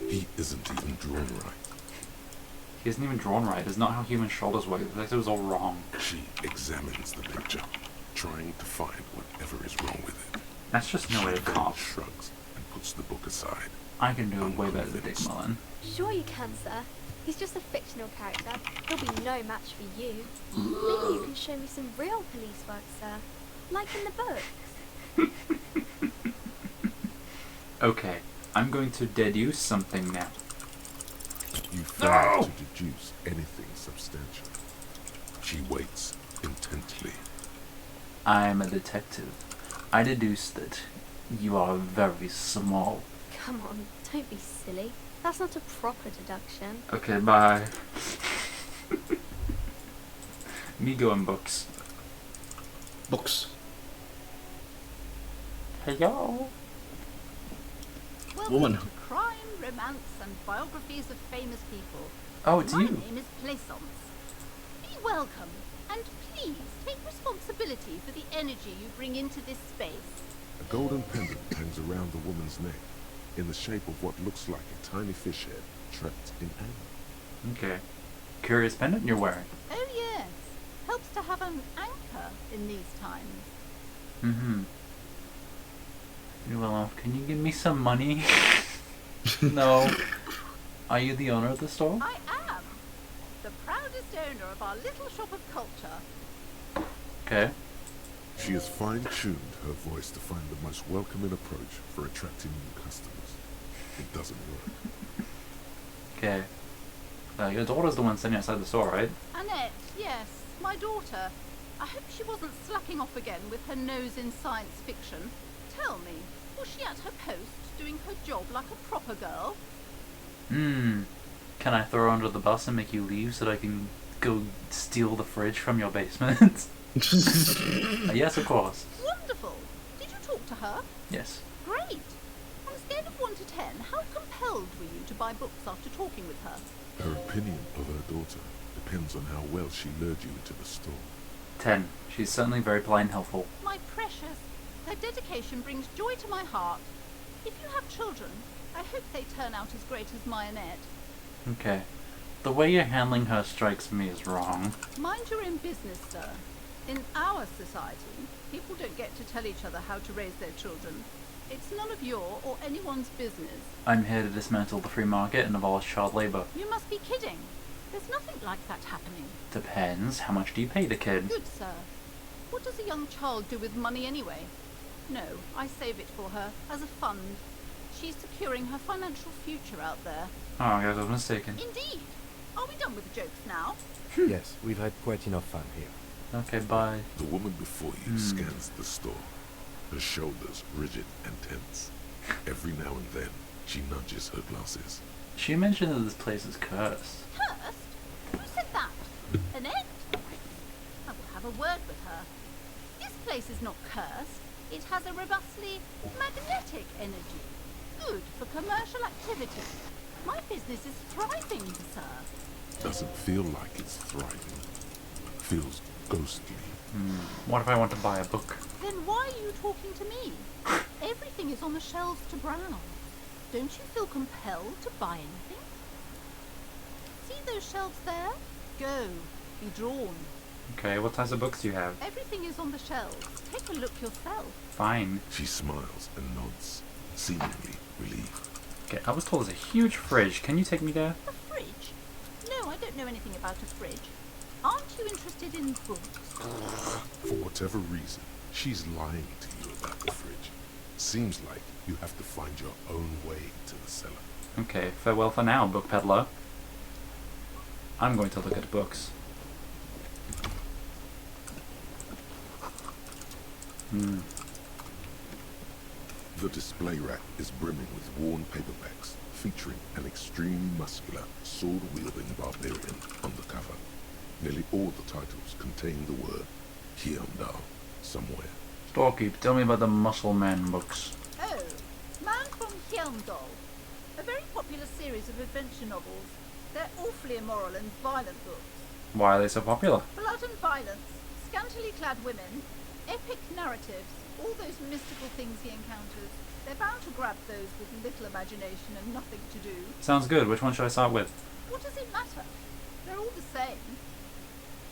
He isn't even drawn right.
He isn't even drawn right. It's not how human shoulders work. It was all wrong.
She examines the picture, trying to find whatever is wrong with it.
That's just no way to cop.
Shrugs and puts the book aside.
I can do it way better than Dick Mullen.
Sure you can, sir. He's just a fictional character. He'll be no match for you. Maybe you can show me some real police work, sir. Like in the books.
Okay, I'm going to deduce something now.
You fail to deduce anything substantial. She waits intently.
I'm a detective. I deduce that you are very small.
Come on, don't be silly. That's not a proper deduction.
Okay, bye. Me going books.
Books.
Hello.
Welcome
Woman.
to Crime, Romance, and Biographies of Famous People.
Oh, it's
My
you.
name is Plaisance. Be welcome, and please take responsibility for the energy you bring into this space.
A golden pendant hangs around the woman's neck, in the shape of what looks like a tiny fish head trapped in amber.
Okay. Curious pendant you're wearing.
Oh yes, helps to have an anchor in these times.
Mm-hmm. Well, can you give me some money? No. Are you the owner of the store?
I am the proudest owner of our little shop of culture.
Okay.
She has fine-tuned her voice to find the most welcoming approach for attracting new customers. It doesn't work.
Okay. Your daughter's the one standing outside the store, right?
Annette, yes, my daughter. I hope she wasn't slacking off again with her nose in science fiction. Tell me, was she at her post, doing her job like a proper girl?
Can I throw her under the bus and make you leave so that I can go steal the fridge from your basement? Yes, of course.
Wonderful. Did you talk to her?
Yes.
Great. On a scale of 1 to 10, how compelled were you to buy books after talking with her?
Her opinion of her daughter depends on how well she lured you into the store.
10. She's certainly very polite and helpful.
My precious, her dedication brings joy to my heart. If you have children, I hope they turn out as great as my Annette.
Okay. The way you're handling her strikes me as wrong.
Mind your own business, sir.
In our society, people don't get to tell each other how to raise their children. It's none of your or anyone's business.
I'm here to dismantle the free market and abolish child labor.
You must be kidding. There's nothing like that happening.
Depends. How much do you pay the kid?
Good sir. What does a young child do with money anyway? No, I save it for her, as a fund. She's securing her financial future out there.
Oh, I guess I was mistaken.
Indeed. Are we done with the jokes now?
Yes, we've had quite enough fun here.
Okay, bye.
The woman before you scans the store, her shoulders rigid and tense. Every now and then, she nudges her glasses.
She mentioned that this place is cursed.
Cursed? Who said that? Annette? I will have a word with her. This place is not cursed. It has a robustly magnetic energy. Good for commercial activity. My business is thriving, sir.
Doesn't feel like it's thriving. Feels ghostly.
What if I want to buy a book?
Then why are you talking to me? Everything is on the shelves to browse. Don't you feel compelled to buy anything? See those shelves there? Go. Be drawn.
Okay, what types of books do you have?
Everything is on the shelves. Take a look yourself.
Fine.
She smiles and nods, seemingly relieved.
Okay, I was told there's a huge fridge. Can you take me there?
A fridge? No, I don't know anything about a fridge. Aren't you interested in books?
For whatever reason, she's lying to you about the fridge. Seems like you have to find your own way to the cellar.
Okay, farewell for now, book peddler. I'm going to look at books.
The display rack is brimming with worn paperbacks featuring an extremely muscular, sword-wielding barbarian on the cover. Nearly all the titles contain the word Hyundai somewhere.
Storekeep, tell me about the Muscle Man books.
Oh, Man from Hyundai. A very popular series of adventure novels. They're awfully immoral and violent books.
Why are they so popular?
Blood and violence, scantily clad women, epic narratives, all those mystical things he encounters. They're bound to grab those with little imagination and nothing to do.
Sounds good. Which one should I start with?
What does it matter? They're all the same.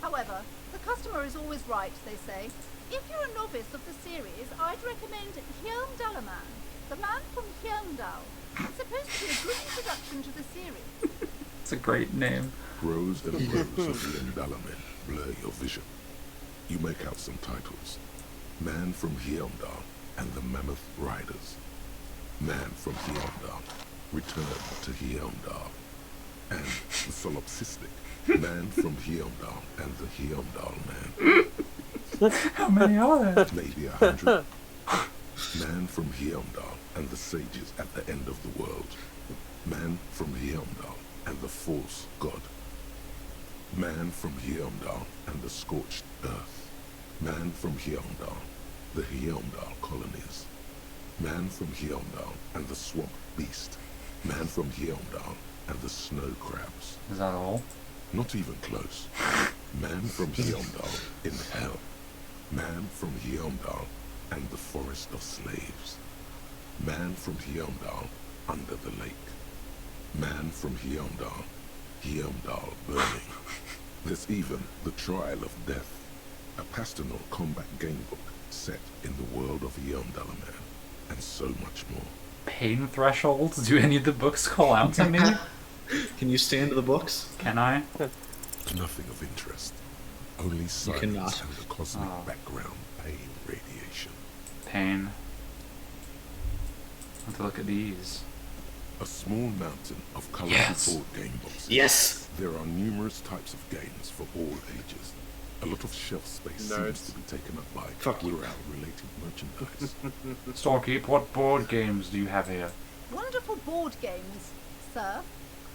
However, the customer is always right, they say. If you're a novice of the series, I'd recommend Hyundalaman, the man from Hyundai. It's supposed to be a good introduction to the series.
It's a great name.
Rows and rows of the Hyundalamen blur your vision. You make out some titles. Man from Hyundai and the Mammoth Riders. Man from Hyundai, Return to Hyundai. And the Solipsistic. Man from Hyundai and the Hyundai Man.
How many are there?
Maybe 100. Man from Hyundai and the Sages at the End of the World. Man from Hyundai and the False God. Man from Hyundai and the Scorched Earth. Man from Hyundai, the Hyundai Colonies. Man from Hyundai and the Swamp Beast. Man from Hyundai and the Snow Crabs.
Is that all?
Not even close. Man from Hyundai in Hell. Man from Hyundai and the Forest of Slaves. Man from Hyundai under the lake. Man from Hyundai, Hyundai burning. There's even the Trial of Death, a pastoral combat game book set in the world of Hyundalaman, and so much more.
Pain thresholds? Do any of the books call out to me?
Can you stand the books?
Can I?
Nothing of interest. Only silence
cannot.
and the cosmic
Oh.
background pain radiation.
Pain. I have to look at these.
A small mountain of colorful
Yes.
board game boxes.
Yes!
There are numerous types of games for all ages. A lot of shelf space seems to be taken up by Rural-related merchandise.
Storekeep, what board games do you have here?
Wonderful board games, sir.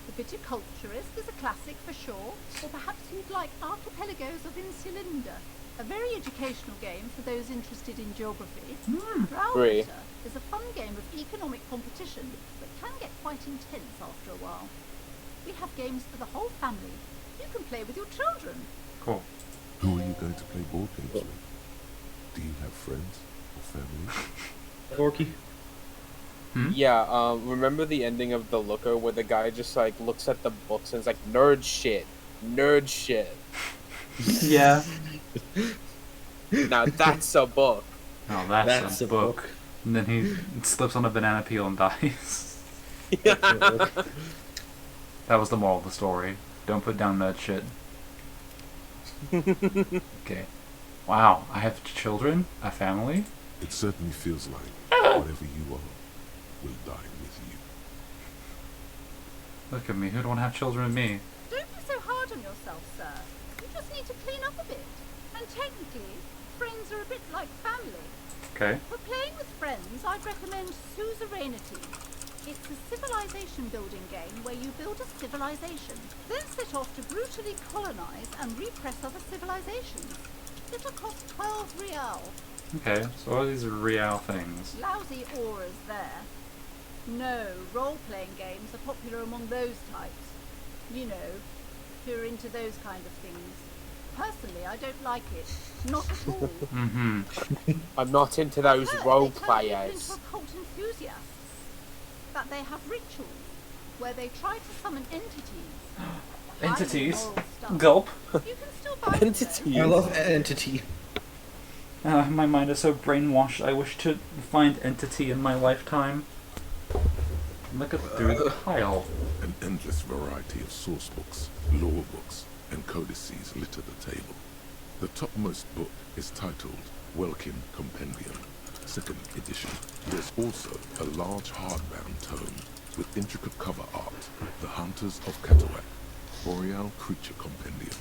The Viticulturist is a classic for sure, or perhaps you'd like Archipelagos of Insulinda, a very educational game for those interested in geography.
Agree.
Browwater is a fun game of economic competition, but can get quite intense after a while. We have games for the whole family. You can play with your children.
Cool.
Who are you going to play board games with? Do you have friends or family?
Orky?
Yeah, remember the ending of The Looker where the guy just like looks at the books and is like, nerd shit. Nerd shit.
Yeah.
Now that's a book.
Oh, that's a book. And then he slips on a banana peel and dies. That was the moral of the story. Don't put down nerd shit. Okay. Wow, I have children? A family?
It certainly feels like whatever you are will die with you.
Look at me, who'd want to have children with me?
Don't be so hard on yourself, sir. You just need to clean up a bit. And technically, friends are a bit like family.
Okay.
For playing with friends, I'd recommend Suzerainty. It's a civilization building game where you build a civilization, then set off to brutally colonize and repress other civilizations. It'll cost 12 real.
Okay, so what are these real things?
Lousy auras there. No, role-playing games are popular among those types. You know, who are into those kind of things. Personally, I don't like it. Not at all.
I'm not into those role
Into
players.
occult enthusiasts. That they have rituals where they try to summon entities.
Entities?
Highly moral stuff.
Gulp.
You can still buy
Entity. I love entity.
My mind is so brainwashed, I wish to find entity in my lifetime. Look at through the pile.
An endless variety of source books, lore books, and codices litter the table. The topmost book is titled Welkin Compendium, 2nd edition. There's also a large hardbound tome with intricate cover art, The Hunters of Catawak, Boreal Creature Compendium,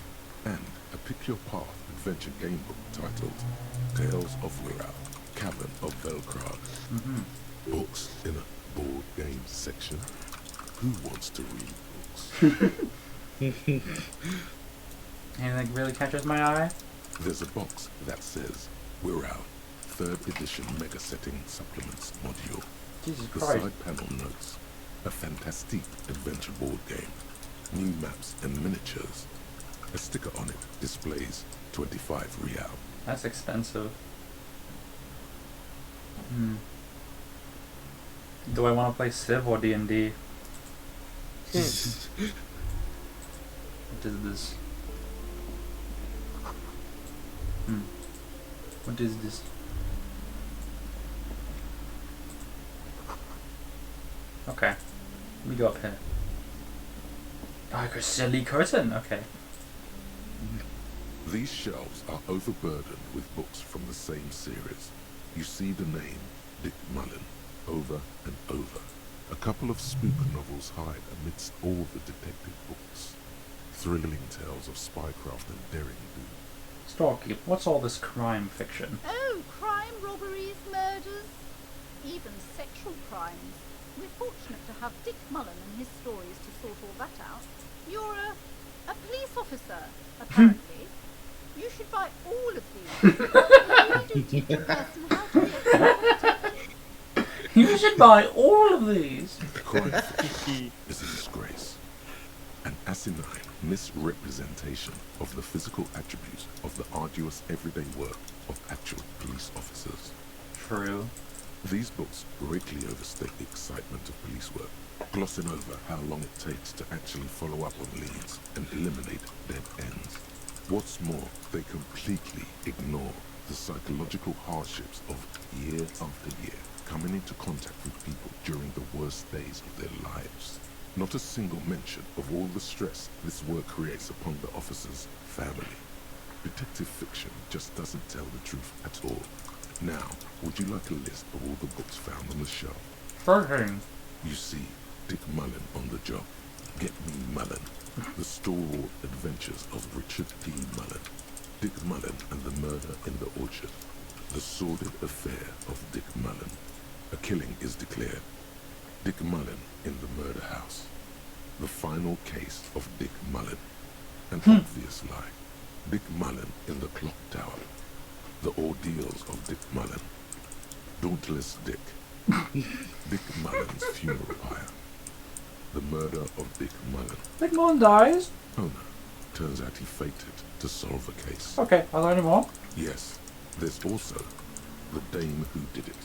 and a Pick Your Path adventure game book titled Tales of Wirral, Cavern of Velkrag. Books in a board game section. Who wants to read books?
Anything really catches my eye?
There's a box that says Wirral, 3rd edition Mega Setting Supplements module.
Jesus
The
Christ.
side panel notes a fantastic adventure board game, new maps and miniatures. A sticker on it displays 25 real.
That's expensive. Do I want to play Civ or D&D? What is this? What is this? Okay. We go up here. Oh, a silly curtain. Okay.
These shelves are overburdened with books from the same series. You see the name Dick Mullen over and over. A couple of spook novels hide amidst all the detective books. Thrilling tales of spycraft and daring do.
Storky, what's all this crime fiction?
Oh, crime, robberies, murders, even sexual crimes. We're fortunate to have Dick Mullen and his stories to sort all that out. You're a police officer, apparently. You should buy all of these. You do teach a person how to be a
You should buy all of these.
Crime fiction is a disgrace. An asinine misrepresentation of the physical attributes of the arduous everyday work of actual police officers.
True.
These books greatly overstate the excitement of police work, glossing over how long it takes to actually follow up on leads and eliminate dead ends. What's more, they completely ignore the psychological hardships of year after year coming into contact with people during the worst days of their lives. Not a single mention of all the stress this work creates upon the officer's family. Detective fiction just doesn't tell the truth at all. Now, would you like a list of all the books found on the shelf?
Sure.
You see Dick Mullen on the job. Get Me Mullen. The Stalwart Adventures of Richard D. Mullen. Dick Mullen and the Murder in the Orchard. The Sordid Affair of Dick Mullen. A killing is declared. Dick Mullen in the Murder House. The Final Case of Dick Mullen. An obvious lie. Dick Mullen in the Clock Tower. The Ordeals of Dick Mullen. Dauntless Dick. Dick Mullen's Funeral Pyre. The Murder of Dick Mullen.
Dick Mullen dies?
Oh no. Turns out he fainted to solve a case.
Okay, I'll learn more.
Yes. There's also The Dame Who Did It.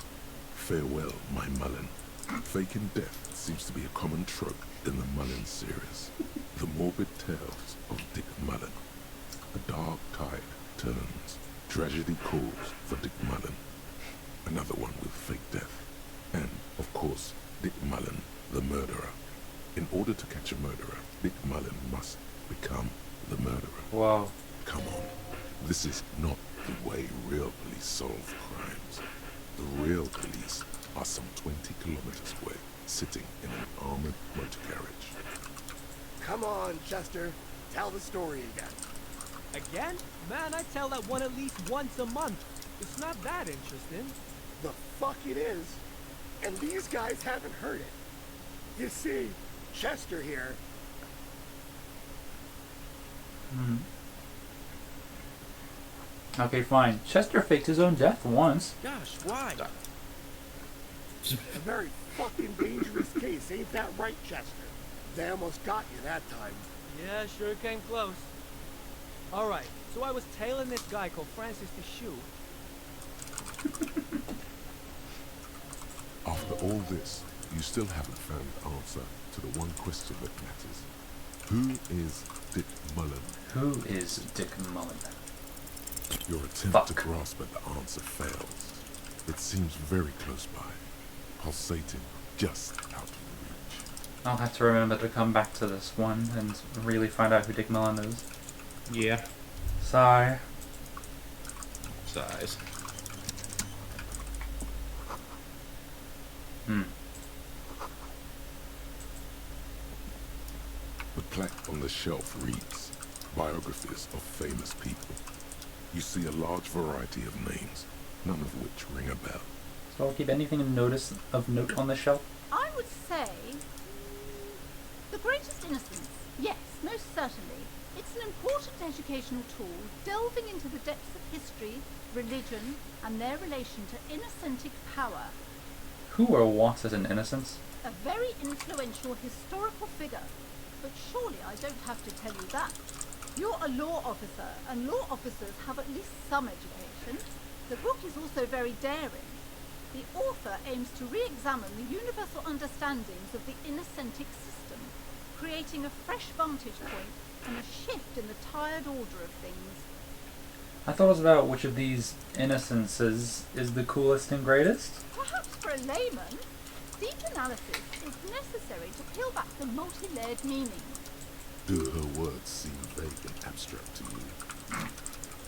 Farewell, My Mullen. Faking death seems to be a common trope in the Mullen series. The Morbid Tales of Dick Mullen. A dark tide turns Tragedy calls for Dick Mullen. Another one with fake death. And, of course, Dick Mullen, the murderer. In order to catch a murderer, Dick Mullen must become the murderer.
Wow.
Come on. This is not the way real police solve crimes. The real police are some 20 kilometers away, sitting in an armored motor carriage.
Come on, Chester. Tell the story again.
Again? Man, I tell that one at least once a month. It's not that interesting.
The fuck it is. And these guys haven't heard it. You see, Chester here.
Okay, fine. Chester faked his own death once.
Gosh, why?
A very fucking dangerous case, ain't that right, Chester? They almost got you that time.
Yeah, sure came close. Alright, so I was tailing this guy called Francis the Shoe.
After all this, you still haven't found the answer to the one question that matters. Who is Dick Mullen?
Who is Dick Mullen?
Your attempt to grasp at the answer fails. It seems very close by, pulsating just out of reach.
I'll have to remember to come back to this one and really find out who Dick Mullen is.
Yeah.
Sigh.
Size.
The plaque on the shelf reads, Biographies of Famous People. You see a large variety of names, none of which ring a bell.
So I'll keep anything of note on the shelf?
I would say the greatest innocence. Yes, most certainly. It's an important educational tool, delving into the depths of history, religion, and their relation to innocentic power.
Who or what is an innocence?
A very influential historical figure. But surely I don't have to tell you that. You're a law officer, and law officers have at least some education. The book is also very daring. The author aims to re-examine the universal understandings of the innocentic system, creating a fresh vantage point and a shift in the tired order of things.
I thought it was about which of these innocences is the coolest and greatest.
Perhaps for a layman, deep analysis is necessary to peel back the multi-layered meanings.
Do her words seem vague and abstract to you?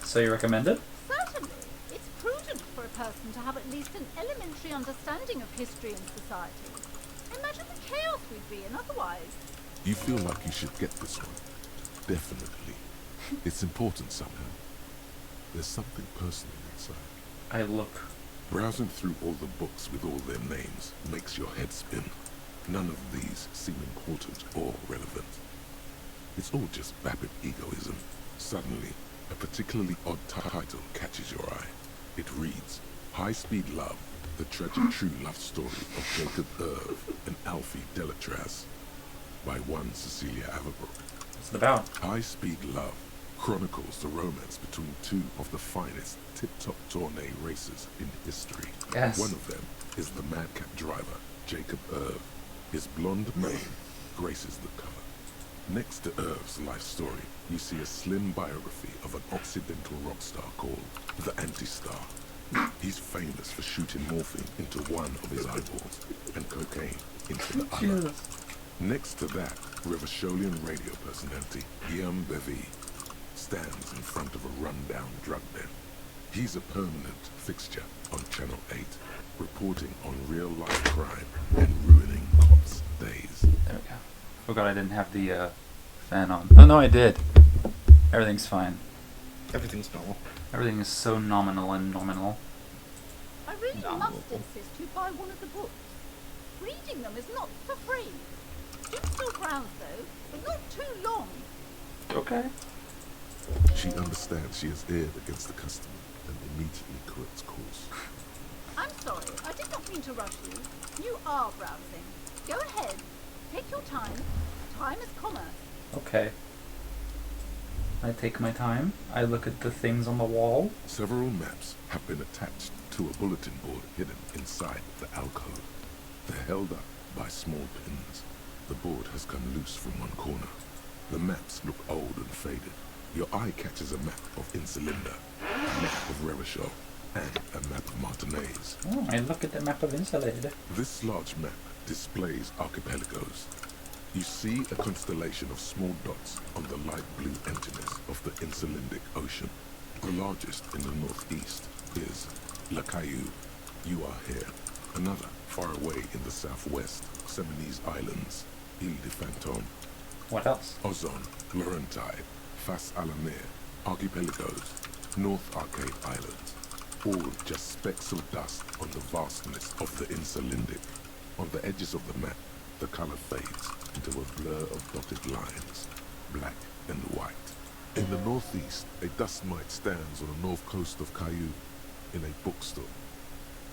So you recommend it?
Certainly. It's prudent for a person to have at least an elementary understanding of history and society. Imagine the chaos we'd be in otherwise.
You feel like you should get this one. Definitely. It's important somehow. There's something personal inside.
I look.
Browsing through all the books with all their names makes your head spin. None of these seem important or relevant. It's all just vapid egoism. Suddenly, a particularly odd title catches your eye. It reads, High Speed Love, the tragic true love story of Jacob Irv and Alfie Delatraz, by one Cecilia Averbrook.
What's it about?
High Speed Love chronicles the romance between two of the finest tip-top tourney racers in history.
Yes.
One of them is the madcap driver, Jacob Irv. His blonde mane graces the cover. Next to Irv's life story, you see a slim biography of an Occidental rock star called the Anti-Star. He's famous for shooting morphine into one of his eyeballs and cocaine into the other. Next to that, Revacholian radio personality Guillaume Bevy stands in front of a rundown drug den. He's a permanent fixture on Channel 8, reporting on real-life crime and ruining cops' days.
There we go. Forgot I didn't have the fan on. Oh no, I did. Everything's fine.
Everything's normal.
Everything is so nominal and nominal.
I really must insist you buy one of the books. Reading them is not for free. Do still browse though, but not too long.
Okay.
She understands she has erred against the customer and immediately corrects course.
I'm sorry, I did not mean to rush you. You are browsing. Go ahead. Take your time. Time is commerce.
Okay. I take my time. I look at the things on the wall.
Several maps have been attached to a bulletin board hidden inside the alcove. They're held up by small pins. The board has come loose from one corner. The maps look old and faded. Your eye catches a map of Insulinda, a map of Revachol, and a map of Martinaise.
Oh, I look at the map of Insulated.
This large map displays archipelagos. You see a constellation of small dots on the light blue emptiness of the Insulindic Ocean. The largest in the northeast is La Caillou. You are here. Another, far away in the southwest, Seminese Islands, Ile de Fantôme.
What else?
Ozon, Laurentide, Fas a la Mer, Archipelagos, North Arcade Islands. All just specks of dust on the vastness of the Insulindic. On the edges of the map, the color fades into a blur of dotted lines, black and white. In the northeast, a dust mite stands on the north coast of Caillou in a bookstore.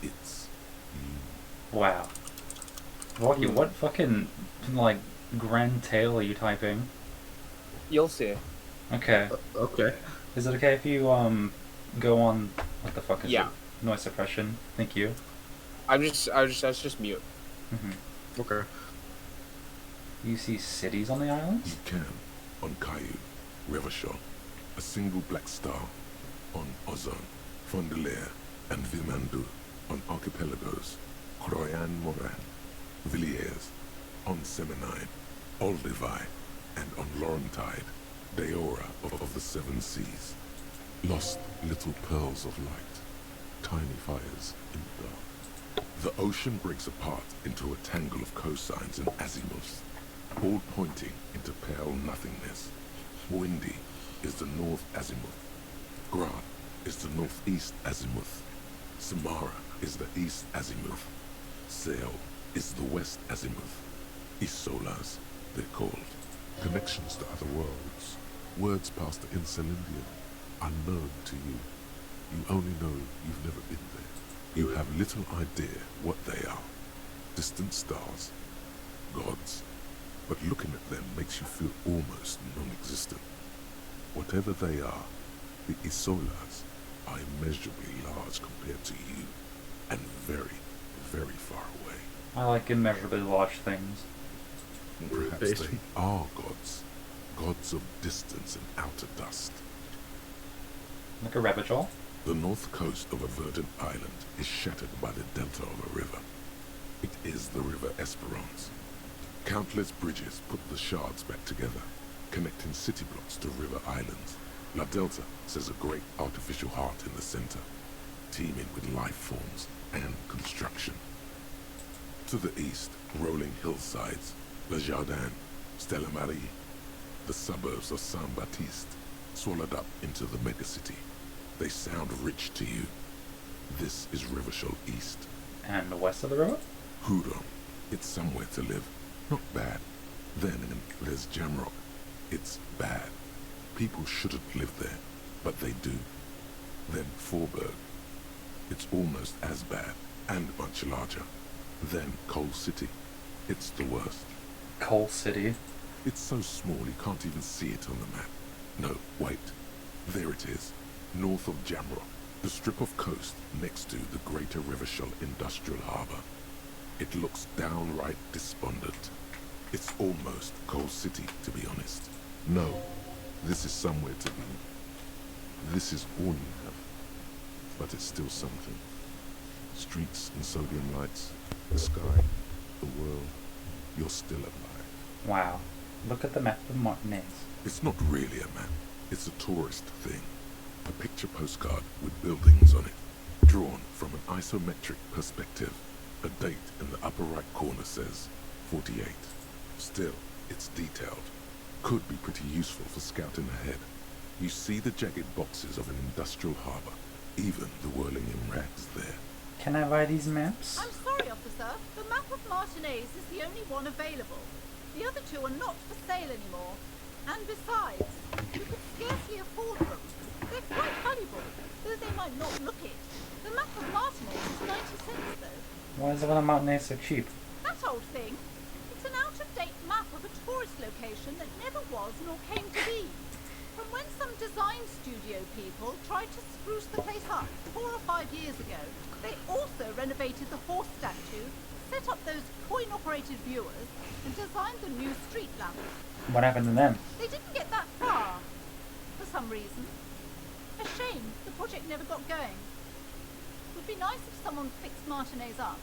It's you.
Wow. What fucking, like, grand tale are you typing?
You'll see.
Okay.
Okay.
Is it okay if you, go on, what the fuck is
Yeah.
it? Noise suppression. Thank you.
I was just mute.
Mm-hmm.
Okay.
You see cities on the islands?
You can, on Caillou, Revachol, a single black star, on Ozon, Fondelier, and Vilmandu, on archipelagos, Croyan Morin, Villiers, on Seminine, Olduvai, and on Laurentide, Deora of the Seven Seas. Lost little pearls of light, tiny fires in the dark. The ocean breaks apart into a tangle of cosines and azimuths, all pointing into pale nothingness. Windy is the north azimuth. Grad is the northeast azimuth. Samara is the east azimuth. Sail is the west azimuth. Isolas, they're called. Connections to other worlds. Words past the Insulindian, unknown to you. You only know you've never been there. You have little idea what they are. Distant stars, gods. But looking at them makes you feel almost non-existent. Whatever they are, the Isolas are immeasurably large compared to you, and very, very far away.
I like immeasurably large things.
Perhaps they are gods. Gods of distance and outer dust.
Like a Revachol?
The north coast of a verdant island is shattered by the delta of a river. It is the River Esperance. Countless bridges put the shards back together, connecting city blocks to river islands. La Delta says a great artificial heart in the center, teeming with life forms and construction. To the east, rolling hillsides, Le Jardin, Stella Marie, the suburbs of Saint-Baptiste, swallowed up into the megacity. They sound rich to you. This is Revachol East.
And the west of the river?
Hudon. It's somewhere to live. Not bad. Then there's Jamrock. It's bad. People shouldn't live there, but they do. Then Forberg. It's almost as bad, and much larger. Then Coal City. It's the worst.
Coal City?
It's so small you can't even see it on the map. No, wait. There it is. North of Jamrock. The strip of coast next to the Greater Revachol Industrial Harbour. It looks downright despondent. It's almost Coal City, to be honest. No, this is somewhere to be. This is all you have. But it's still something. Streets and sodium lights, the sky, the world. You're still alive.
Wow. Look at the map of Martinaise.
It's not really a map. It's a tourist thing. A picture postcard with buildings on it, drawn from an isometric perspective. A date in the upper right corner says 48. Still, it's detailed. Could be pretty useful for scouting ahead. You see the jagged boxes of an industrial harbour, even the whirling in rags there.
Can I buy these maps?
I'm sorry, officer. The map of Martinaise is the only one available. The other two are not for sale anymore. And besides, you could scarcely afford them. They're quite valuable, though they might not look it. The map of Martinaise is 90 cents, though.
Why is the one on Martinaise so cheap?
That old thing. It's an out-of-date map of a tourist location that never was nor came to be. From when some design studio people tried to spruce the place up 4 or 5 years ago. They also renovated the horse statue, set up those coin-operated viewers, and designed the new street lamps.
What happened to them?
They didn't get that far, for some reason. a shame the project never got going. It would be nice if someone fixed Martinez up.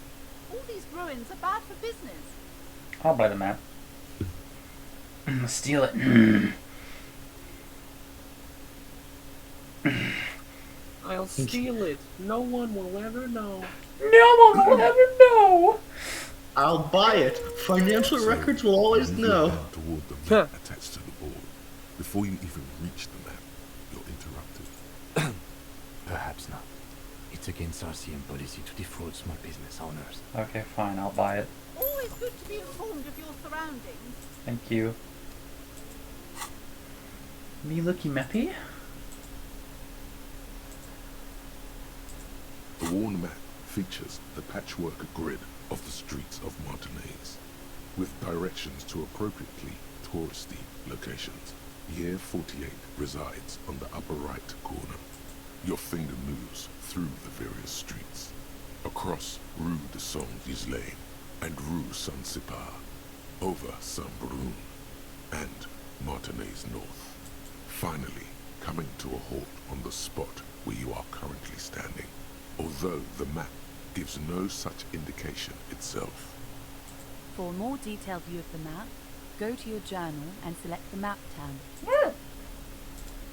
All these ruins are bad for business.
I'll buy the map. Steal it.
I'll steal it. No one will ever know.
No one will ever know.
I'll buy it. Financial records will always know.
Toward the map attached to the board. Before you even reach the map, you're interrupted.
Perhaps not. It's against RCM policy to defraud small business owners.
Okay, fine, I'll buy it.
Always good to be informed of your surroundings.
Thank you. Me looky mappy.
The worn map features the patchwork grid of the streets of Martinez, with directions to appropriately touristy locations. Year 48 resides on the upper right corner. Your finger moves through the various streets, across Rue de Saint-Gislain and Rue Saint-Sipar, over Saint-Brun and Martinez North, finally coming to a halt on the spot where you are currently standing, although the map gives no such indication itself.
For a more detailed view of the map, go to your journal and select the map tab.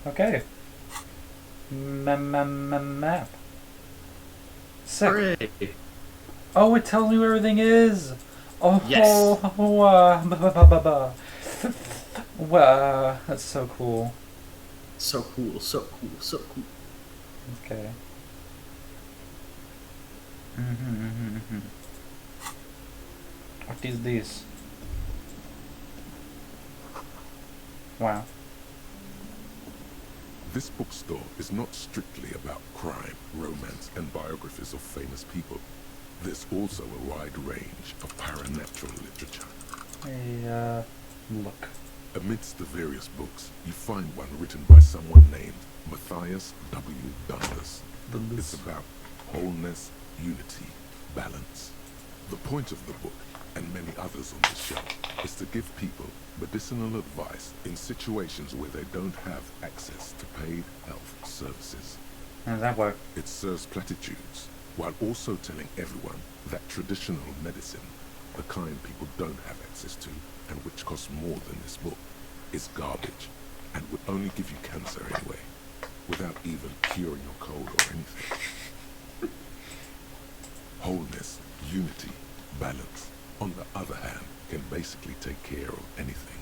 Okay. Map. Sick.
Hooray.
Oh, it tells me where everything is. Oh,
Yes.
Wow, that's so cool.
So cool, so cool, so cool.
Okay. What is this? Wow.
This bookstore is not strictly about crime, romance, and biographies of famous people. There's also a wide range of paranatural literature.
Look.
Amidst the various books, you find one written by someone named Matthias W. Dundas. It's about wholeness, unity, balance. The point of the book, and many others on this shelf, is to give people medicinal advice in situations where they don't have access to paid health services.
How does that work?
It serves platitudes, while also telling everyone that traditional medicine, the kind people don't have access to, and which costs more than this book, is garbage, and would only give you cancer anyway, without even curing your cold or anything. Wholeness, unity, balance, on the other hand, can basically take care of anything,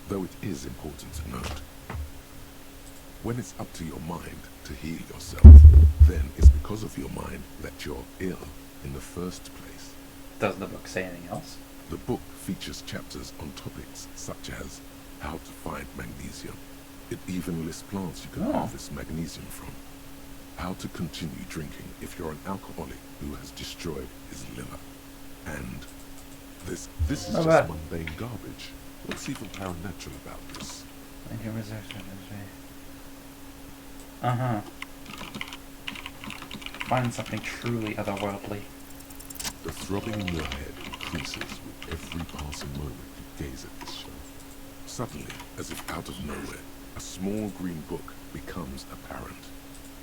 though it is important to note. When it's up to your mind to heal yourself, then it's because of your mind that you're ill in the first place.
Does the book say anything else?
The book features chapters on topics such as how to find magnesium. It even lists plants you can harvest magnesium from. How to continue drinking if you're an alcoholic who has destroyed his liver. And this is just mundane garbage. What's even paranatural about this?
Find something truly otherworldly.
The throbbing in your head increases with every passing moment you gaze at this shelf. Suddenly, as if out of nowhere, a small green book becomes apparent.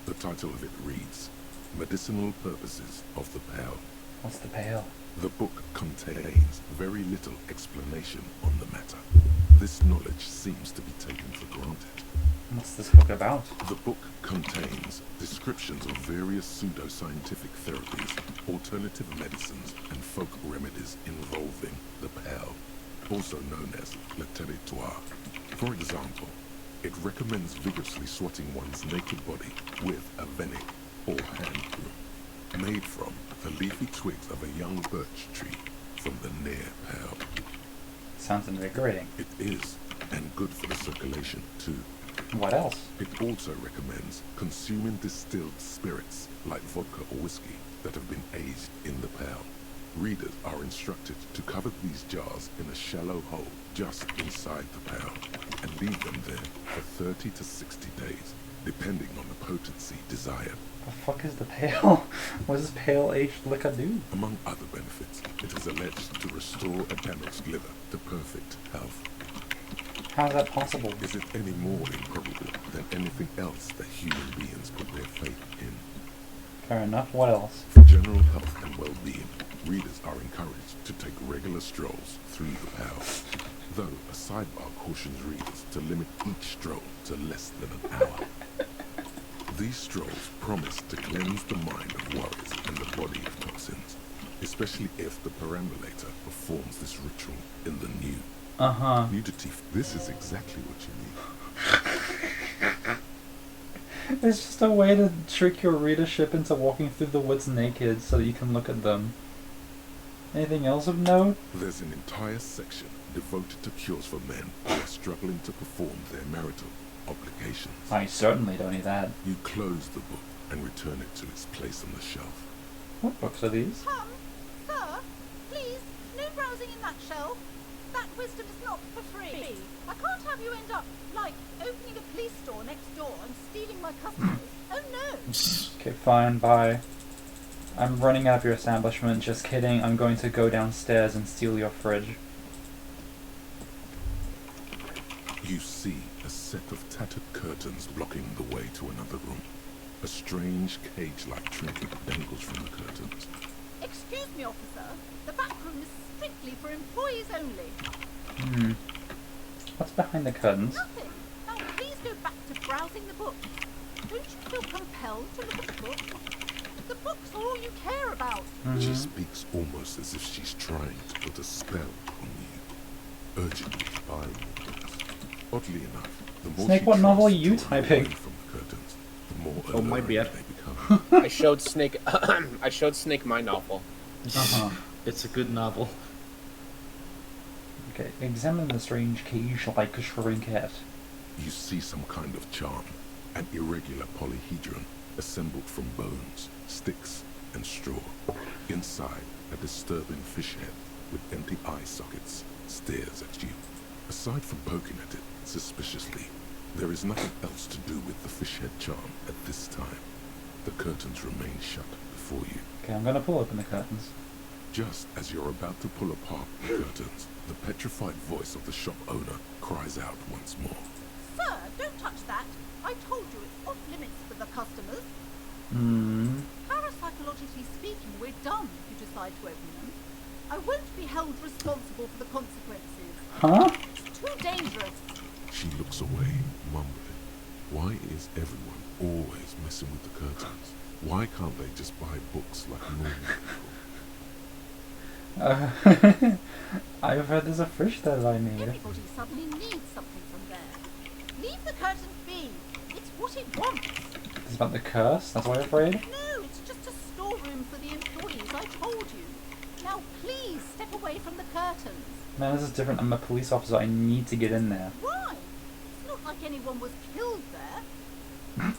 The title of it reads, Medicinal Purposes of the Pale.
What's the pale?
The book contains very little explanation on the matter. This knowledge seems to be taken for granted.
What's this book about?
The book contains descriptions of various pseudoscientific therapies, alternative medicines, and folk remedies involving the pale, also known as le territoire. For example, it recommends vigorously swatting one's naked body with a venig, or hand broom, made from the leafy twigs of a young birch tree from the near pale.
Sounds invigorating.
It is, and good for the circulation too.
What else?
It also recommends consuming distilled spirits like vodka or whiskey that have been aged in the pale. Readers are instructed to cover these jars in a shallow hole just inside the pale and leave them there for 30 to 60 days, depending on the potency desired.
The fuck is the pale? What does pale aged liquor do?
Among other benefits, it is alleged to restore a damaged liver to perfect health.
How is that possible?
Is it any more improbable than anything else that human beings put their faith in?
Fair enough. What else?
For general health and well-being, readers are encouraged to take regular strolls through the palace, though a sidebar cautions readers to limit each stroll to less than an hour. These strolls promise to cleanse the mind of worries and the body of toxins, especially if the perambulator performs this ritual in the nude. Nudity. This is exactly what you need.
It's just a way to trick your readership into walking through the woods naked so that you can look at them. Anything else of note?
There's an entire section devoted to cures for men who are struggling to perform their marital obligations.
I certainly don't need that.
You close the book and return it to its place on the shelf.
What books are these?
Come, sir, please, no browsing in that shelf. That wisdom is not for free. I can't have you end up, like, opening a police store next door and stealing my customers. Oh no!
Okay, fine, bye. I'm running out of your establishment. Just kidding. I'm going to go downstairs and steal your fridge.
You see a set of tattered curtains blocking the way to another room. A strange cage-like trinket dangles from the curtains.
Excuse me, officer. The back room is strictly for employees only.
What's behind the curtains?
Nothing. Now please go back to browsing the books. Don't you feel compelled to look at the books? The books are all you care about.
She speaks almost as if she's trying to put a spell on you, urgently buying more books. Oddly enough, the more
Snake,
she
what novel are
tries
you
to draw
typing?
away from the curtains, the more
Oh, my
alluring
bad.
they become.
I showed Snake. I showed Snake my novel.
It's a good novel.
Okay, examine the strange cage-like trinket.
You see some kind of charm, an irregular polyhedron assembled from bones, sticks, and straw. Inside, a disturbing fish head with empty eye sockets stares at you. Aside from poking at it suspiciously, there is nothing else to do with the fish head charm at this time. The curtains remain shut before you.
Okay, I'm gonna pull open the curtains.
Just as you're about to pull apart the curtains, the petrified voice of the shop owner cries out once more.
Sir, don't touch that. I told you it's off limits for the customers. Parapsychologically speaking, we're done if you decide to open them. I won't be held responsible for the consequences.
Huh?
It's too dangerous.
She looks away, mumbling. Why is everyone always messing with the curtains? Why can't they just buy books like normal people?
I've heard there's a fish that I need.
Everybody suddenly needs something from there. Leave the curtains be. It's what it wants.
It's about the curse? That's why you're afraid?
No, it's just a storeroom for the employees, I told you. Now please step away from the curtains.
Man, this is different. I'm a police officer. I need to get in there.
Why? It's not like anyone was killed there.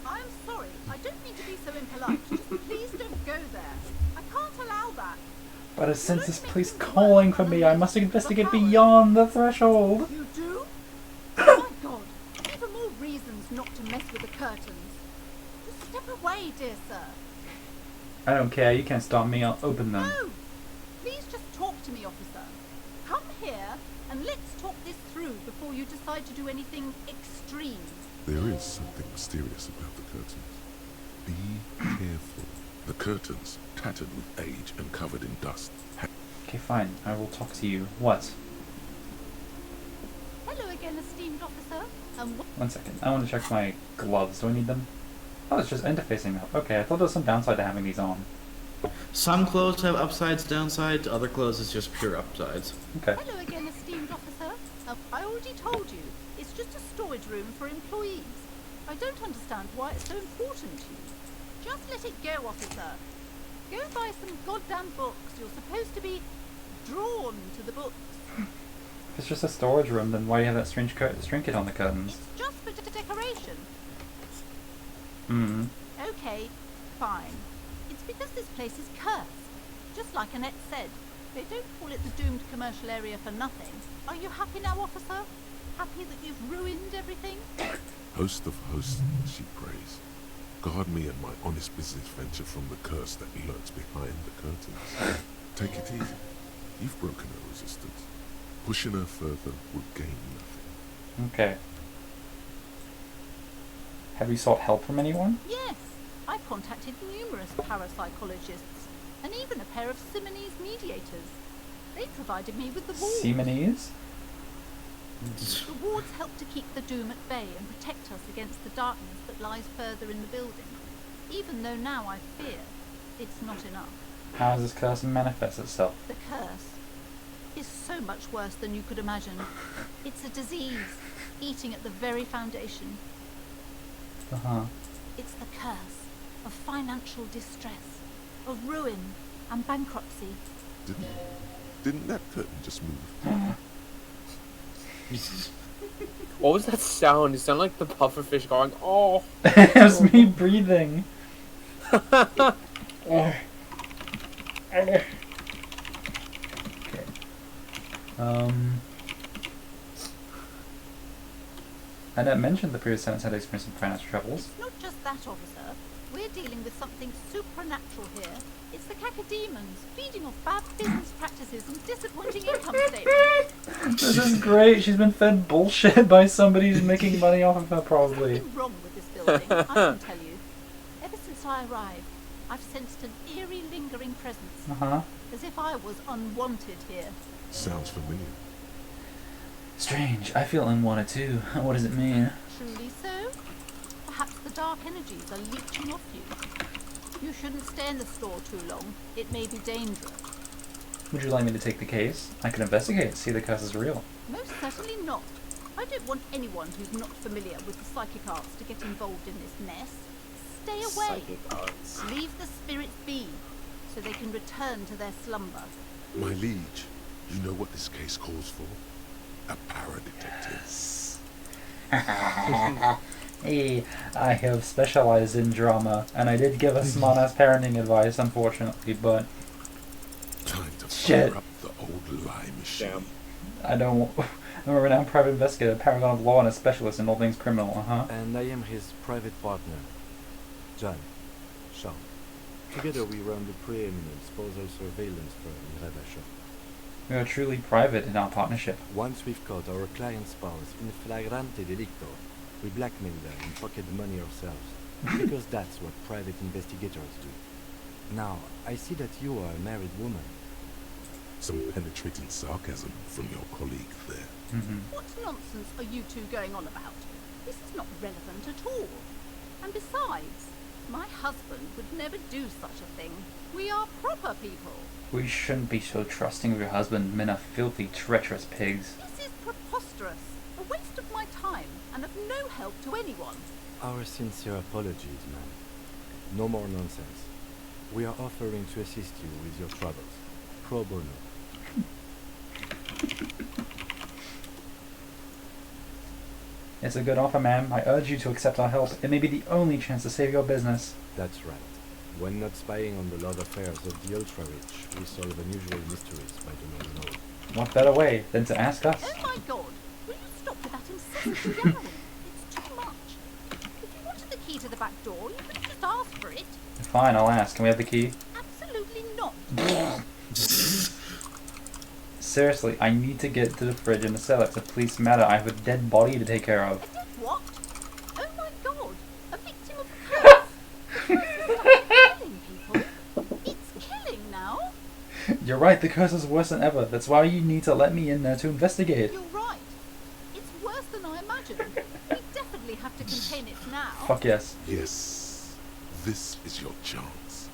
I'm sorry, I don't mean to be so impolite. Just please don't go there. I can't allow that.
But I sense this police calling for me. I must investigate beyond the threshold.
You do? Oh my god. Even more reasons not to mess with the curtains. Just step away, dear sir.
I don't care. You can't stop me. I'll open them.
No! Please just talk to me, officer. Come here and let's talk this through before you decide to do anything extreme.
There is something mysterious about the curtains. Be careful. The curtains, tattered with age and covered in dust.
Okay, fine. I will talk to you. What?
Hello again, esteemed officer.
One second. I want to check my gloves. Do I need them? Oh, it's just interfacing up. Okay, I thought there was some downside to having these on.
Some clothes have upsides, downsides. Other clothes is just pure upsides.
Okay.
Hello again, esteemed officer. I already told you, it's just a storage room for employees. I don't understand why it's so important to you. Just let it go, officer. Go buy some goddamn books. You're supposed to be drawn to the books.
If it's just a storage room, then why do you have that strange trinket on the curtains?
It's just for decoration. Okay, fine. It's because this place is cursed. Just like Annette said, they don't call it the doomed commercial area for nothing. Are you happy now, officer? Happy that you've ruined everything?
Host of hosts, she prays. Guard me and my honest business venture from the curse that lurks behind the curtains. Take it easy. You've broken her resistance. Pushing her further will gain nothing.
Okay. Have you sought help from anyone?
Yes, I contacted numerous parapsychologists and even a pair of Simonese mediators. They provided me with the wards.
Simonese?
The wards help to keep the doom at bay and protect us against the darkness that lies further in the building. Even though now I fear, it's not enough.
How does this curse manifest itself?
The curse is so much worse than you could imagine. It's a disease, eating at the very foundation.
Uh-huh.
It's the curse of financial distress, of ruin and bankruptcy.
Didn't that curtain just move?
What was that sound? It sounded like the pufferfish going, oh.
It was me breathing. Okay. Annette mentioned the previous sentence had experienced some financial troubles.
It's not just that, officer. We're dealing with something supernatural here. It's the cacodemons, feeding off bad business practices and disappointing income statements.
This is great. She's been fed bullshit by somebody who's making money off of her, probably.
There's something wrong with this building, I can tell you. Ever since I arrived, I've sensed an eerie, lingering presence.
Uh-huh.
As if I was unwanted here.
Sounds familiar.
Strange. I feel unwanted too. What does it mean?
Truly so? Perhaps the dark energies are leeching off you. You shouldn't stay in the store too long. It may be dangerous.
Would you like me to take the case? I could investigate, see the curse is real.
Most certainly not. I don't want anyone who's not familiar with the psychic arts to get involved in this mess. Stay away.
Psychic arts.
Leave the spirits be, so they can return to their slumber.
My liege, you know what this case calls for? A paradetective.
Hey, I have specialized in drama, and I did give a smart-ass parenting advice, unfortunately, but...
Time to
shit.
fire up the old lie machine.
I don't... I'm a renowned private investigator, paragon of law, and a specialist in all things criminal, uh-huh.
And I am his private partner, John Shaw. Together we run the preeminent postal surveillance firm in Ravachon.
We are truly private in our partnership.
Once we've caught our client's spouse in flagrante delicto, we blackmail them and pocket the money ourselves. Because that's what private investigators do. Now, I see that you are a married woman.
Some penetrating sarcasm from your colleague there.
What nonsense are you two going on about? This is not relevant at all. And besides, my husband would never do such a thing. We are proper people.
We shouldn't be so trusting of your husband. Men are filthy, treacherous pigs.
This is preposterous. A waste of my time and of no help to anyone.
Our sincere apologies, ma'am. No more nonsense. We are offering to assist you with your troubles. Pro bono.
It's a good offer, ma'am. I urge you to accept our help. It may be the only chance to save your business.
That's right. When not spying on the love affairs of the ultra-rich, we solve unusual mysteries by the unknown.
What better way than to ask us?
Oh my god! Will you stop with that incessant yelling? It's too much. If you wanted the key to the back door, you could have just asked for it.
Fine, I'll ask. Can we have the key?
Absolutely not.
Seriously, I need to get to the fridge in the cellar. It's a police matter. I have a dead body to take care of.
A dead what? Oh my god! A victim of a curse! The curse is killing people. It's killing now.
You're right, the curse is worse than ever. That's why you need to let me in there to investigate.
You're right. It's worse than I imagined. We definitely have to contain it now.
Fuck yes.
Yes, this is your chance.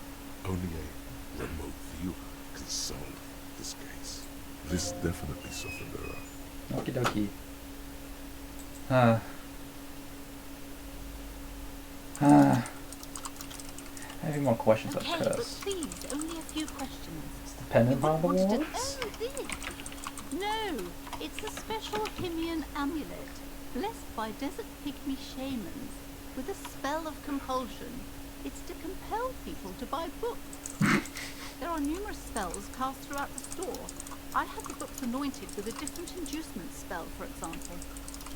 Only a remote viewer can solve this case. This definitely softened her up.
Okie dokie. I have a few more questions about
Okay, but
curse.
please, only a few questions.
It's dependent on the
Wanted to-
wards?
Oh, this. No, it's a special Himian amulet, blessed by desert pygmy shamans, with a spell of compulsion. It's to compel people to buy books. There are numerous spells cast throughout the store. I had the books anointed with a different inducement spell, for example.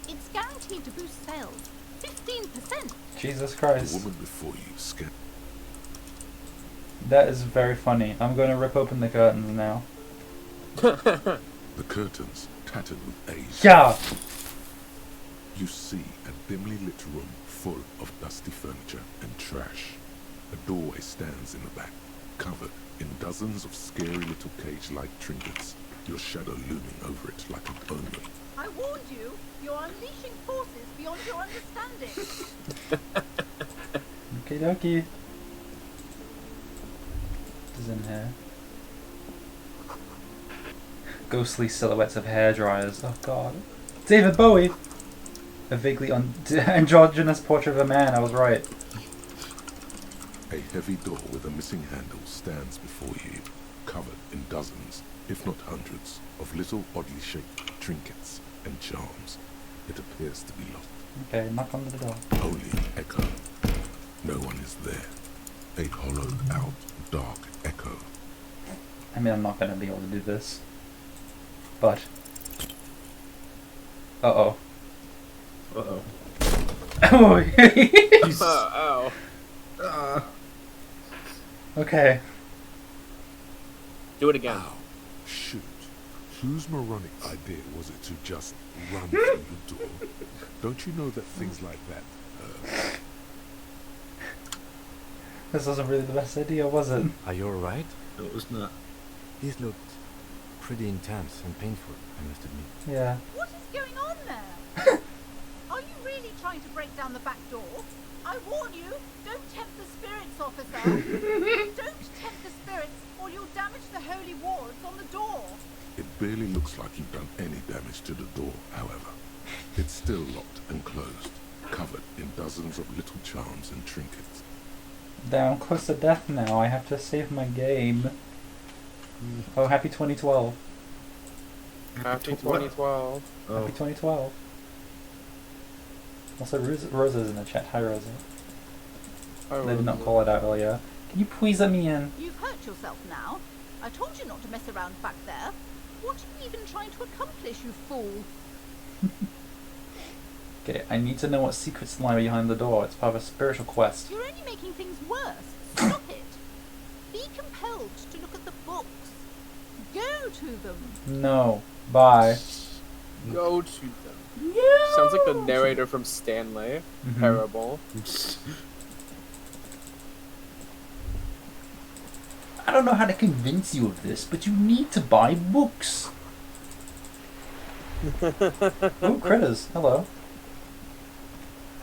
It's guaranteed to boost sales 15%.
Jesus
The
Christ.
woman before you scared.
That is very funny. I'm going to rip open the curtains now.
The curtains tattered with age.
Yeah!
You see a dimly lit room full of dusty furniture and trash. A doorway stands in the back, covered in dozens of scary little cage-like trinkets, your shadow looming over it like an omen.
I warned you. You're unleashing forces beyond your understanding.
Okie dokie. What's in here? Ghostly silhouettes of hairdryers. Oh god. David Bowie! A vaguely androgynous portrait of a man, I was right.
A heavy door with a missing handle stands before you, covered in dozens, if not hundreds, of little oddly shaped trinkets and charms. It appears to be locked.
Okay, knock on the door.
Only an echo. No one is there. A hollowed out, dark echo.
I mean, I'm not gonna be able to do this. But... Uh-oh.
Uh-oh.
Oh,
Ow.
okay.
Do it again.
Ow. Shoot. Whose moronic idea was it to just run through the door? Don't you know that things like that,
This wasn't really the best idea, was it?
Are you alright?
No, it was not.
These looked pretty intense and painful, I must admit.
Yeah.
What is going on there? Are you really trying to break down the back door? I warn you, don't tempt the spirits, officer. Don't tempt the spirits, or you'll damage the holy wards on the door.
It barely looks like you've done any damage to the door, however. It's still locked and closed, covered in dozens of little charms and trinkets.
Damn, I'm close to death now. I have to save my game. Oh, happy 2012.
Happy 2012.
Oh.
Happy 2012. Also, Rosa's in the chat. Hi, Rosa. They did not call it out earlier. Can you please let me in?
You've hurt yourself now. I told you not to mess around back there. What are you even trying to accomplish, you fool?
Okay, I need to know what secrets lie behind the door. It's part of a spiritual quest.
You're only making things worse. Stop it. Be compelled to look at the books. Go to them.
No. Bye.
Go to them.
Yeah.
Sounds like the narrator from Stanley.
Mhm.
Terrible.
I don't know how to convince you of this, but you need to buy books. Oh, critters. Hello.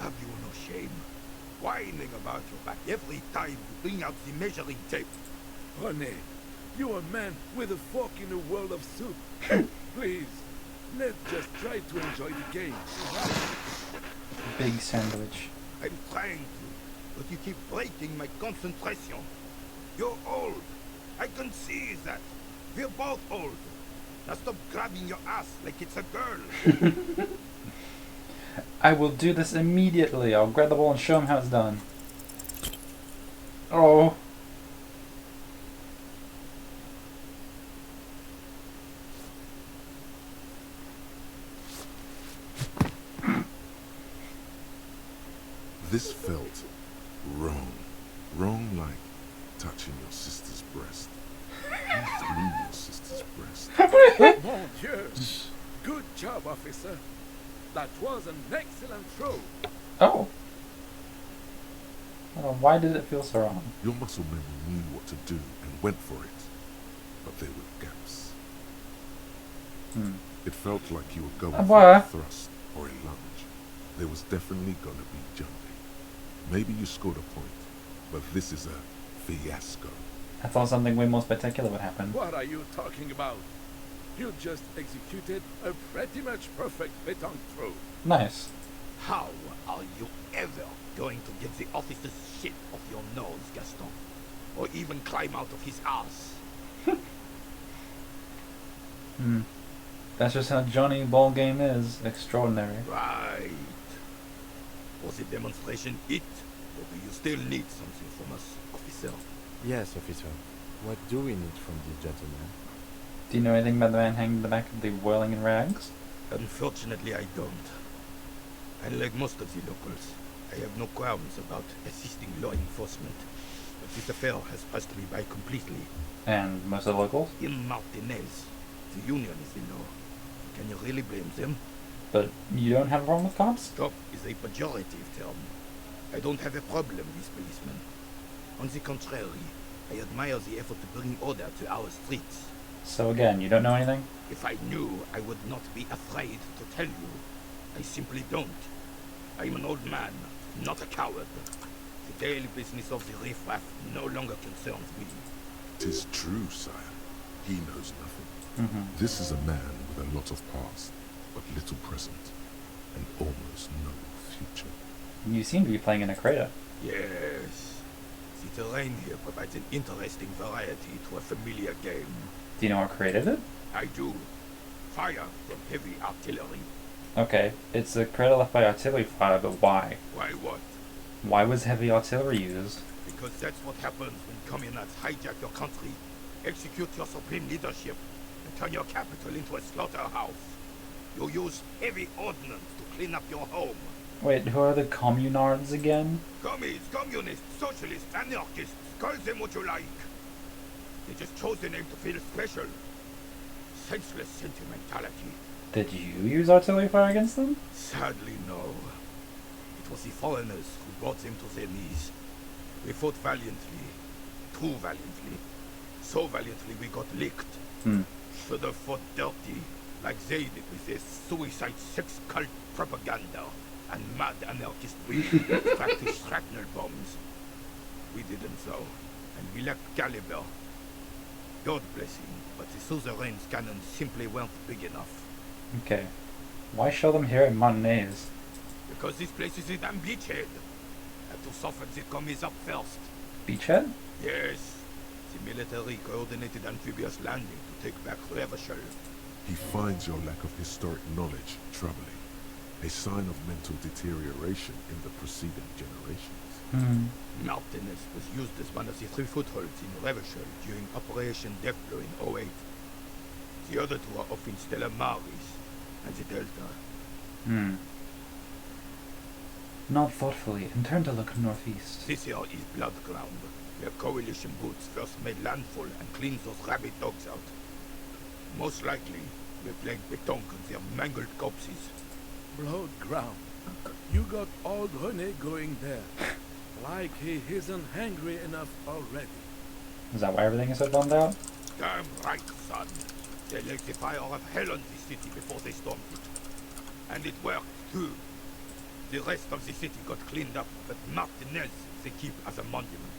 Have you no shame? Whining about your back every time you bring out the measuring tape.
Honey, you're a man with a fork in a world of soup. Please, let's just try to enjoy the game.
Big sandwich.
I'm trying to, but you keep breaking my concentration. You're old. I can see that. We're both old. Now stop grabbing your ass like it's a girl.
I will do this immediately. I'll grab the ball and show him how it's done. Oh.
This felt wrong. Wrong like touching your sister's breast. Through your sister's breast.
Mon Dieu! Good job, officer. That was an excellent throw.
Oh. Why did it feel so wrong?
Your muscle memory knew what to do and went for it. But there were gaps. It felt like you were going for a thrust or a lunge. There was definitely gonna be jumping. Maybe you scored a point, but this is a fiasco.
I thought something way more spectacular would happen.
What are you talking about? You just executed a pretty much perfect pétanque throw.
Nice.
How are you ever going to get the officer's shit off your nose, Gaston? Or even climb out of his ass?
That's just how Johnny ball game is. Extraordinary.
Right. Was the demonstration it? Or do you still need something from us, officer?
Yes, officer. What do we need from this gentleman?
Do you know anything about the man hanging in the back of the whirling in rags?
Unfortunately, I don't. Unlike most of the locals, I have no qualms about assisting law enforcement. But this affair has passed me by completely.
And most of the locals?
In Martinez, the union is the law. Can you really blame them?
But you don't have a problem with cops?
Stop is a pejorative term. I don't have a problem with policemen. On the contrary, I admire the effort to bring order to our streets.
So again, you don't know anything?
If I knew, I would not be afraid to tell you. I simply don't. I'm an old man, not a coward. The daily business of the riffraff no longer concerns me.
'Tis true, sire. He knows nothing.
Mm-hmm.
This is a man with a lot of past, but little present, and almost no future.
You seem to be playing in a crater.
Yes. The terrain here provides an interesting variety to a familiar game.
Do you know what created it?
I do. Fire from heavy artillery.
Okay, it's a crater left by artillery fire, but why?
Why what?
Why was heavy artillery used?
Because that's what happens when communists hijack your country, execute your supreme leadership, and turn your capital into a slaughterhouse. You use heavy ordnance to clean up your home.
Wait, who are the communards again?
Commies, communists, socialists, anarchists, call them what you like. They just chose the name to feel special. Senseless sentimentality.
Did you use artillery fire against them?
Sadly, no. It was the foreigners who brought them to their knees. We fought valiantly. Too valiantly. So valiantly we got licked. Should have fought dirty, like they did with their suicide sex cult propaganda and mad anarchist greed strapped to shrapnel bombs. We didn't though, and we lacked caliber. God bless him, but the suzerain's cannons simply weren't big enough.
Okay. Why show them here at Martinez?
Because this place is a damn beachhead. Have to soften the commies up first.
Beachhead?
Yes. The military coordinated amphibious landing to take back Revachol.
He finds your lack of historic knowledge troubling, a sign of mental deterioration in the preceding generations.
Martinez was used as one of the 3 footholds in Revachol during Operation Deathblow in 08. The other 2 are off in Stella Maris and the Delta.
Nod thoughtfully and turn to look northeast.
This here is Blood Ground, where coalition boots first made landfall and cleaned those rabid dogs out. Most likely, we're playing pétanque on their mangled corpses.
Blood Ground. You got old René going there. Like he isn't hungry enough already.
Is that why everything is so bummed out?
Damn right, son. They let the fire of hell on the city before they stormed it. And it worked, too. The rest of the city got cleaned up, but Martinez they keep as a monument.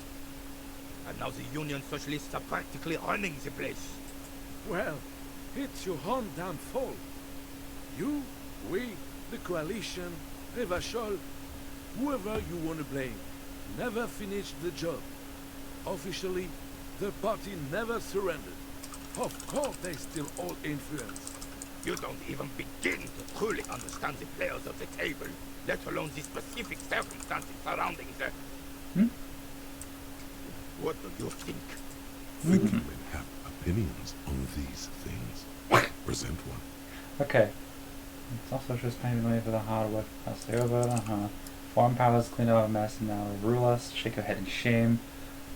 And now the Union Socialists are practically running the place.
Well, it's your own damn fault. You, we, the coalition, Revachol, whoever you want to blame, never finished the job. Officially, the party never surrendered. Of course they still hold influence.
You don't even begin to truly understand the players of the table, let alone the specific circumstances surrounding the... What do you think?
Thinking men have opinions on these things. Present one.
Okay. It's also just paving the way for the hard work to pass over. Foreign powers clean up a mess and now rule us. Shake your head in shame.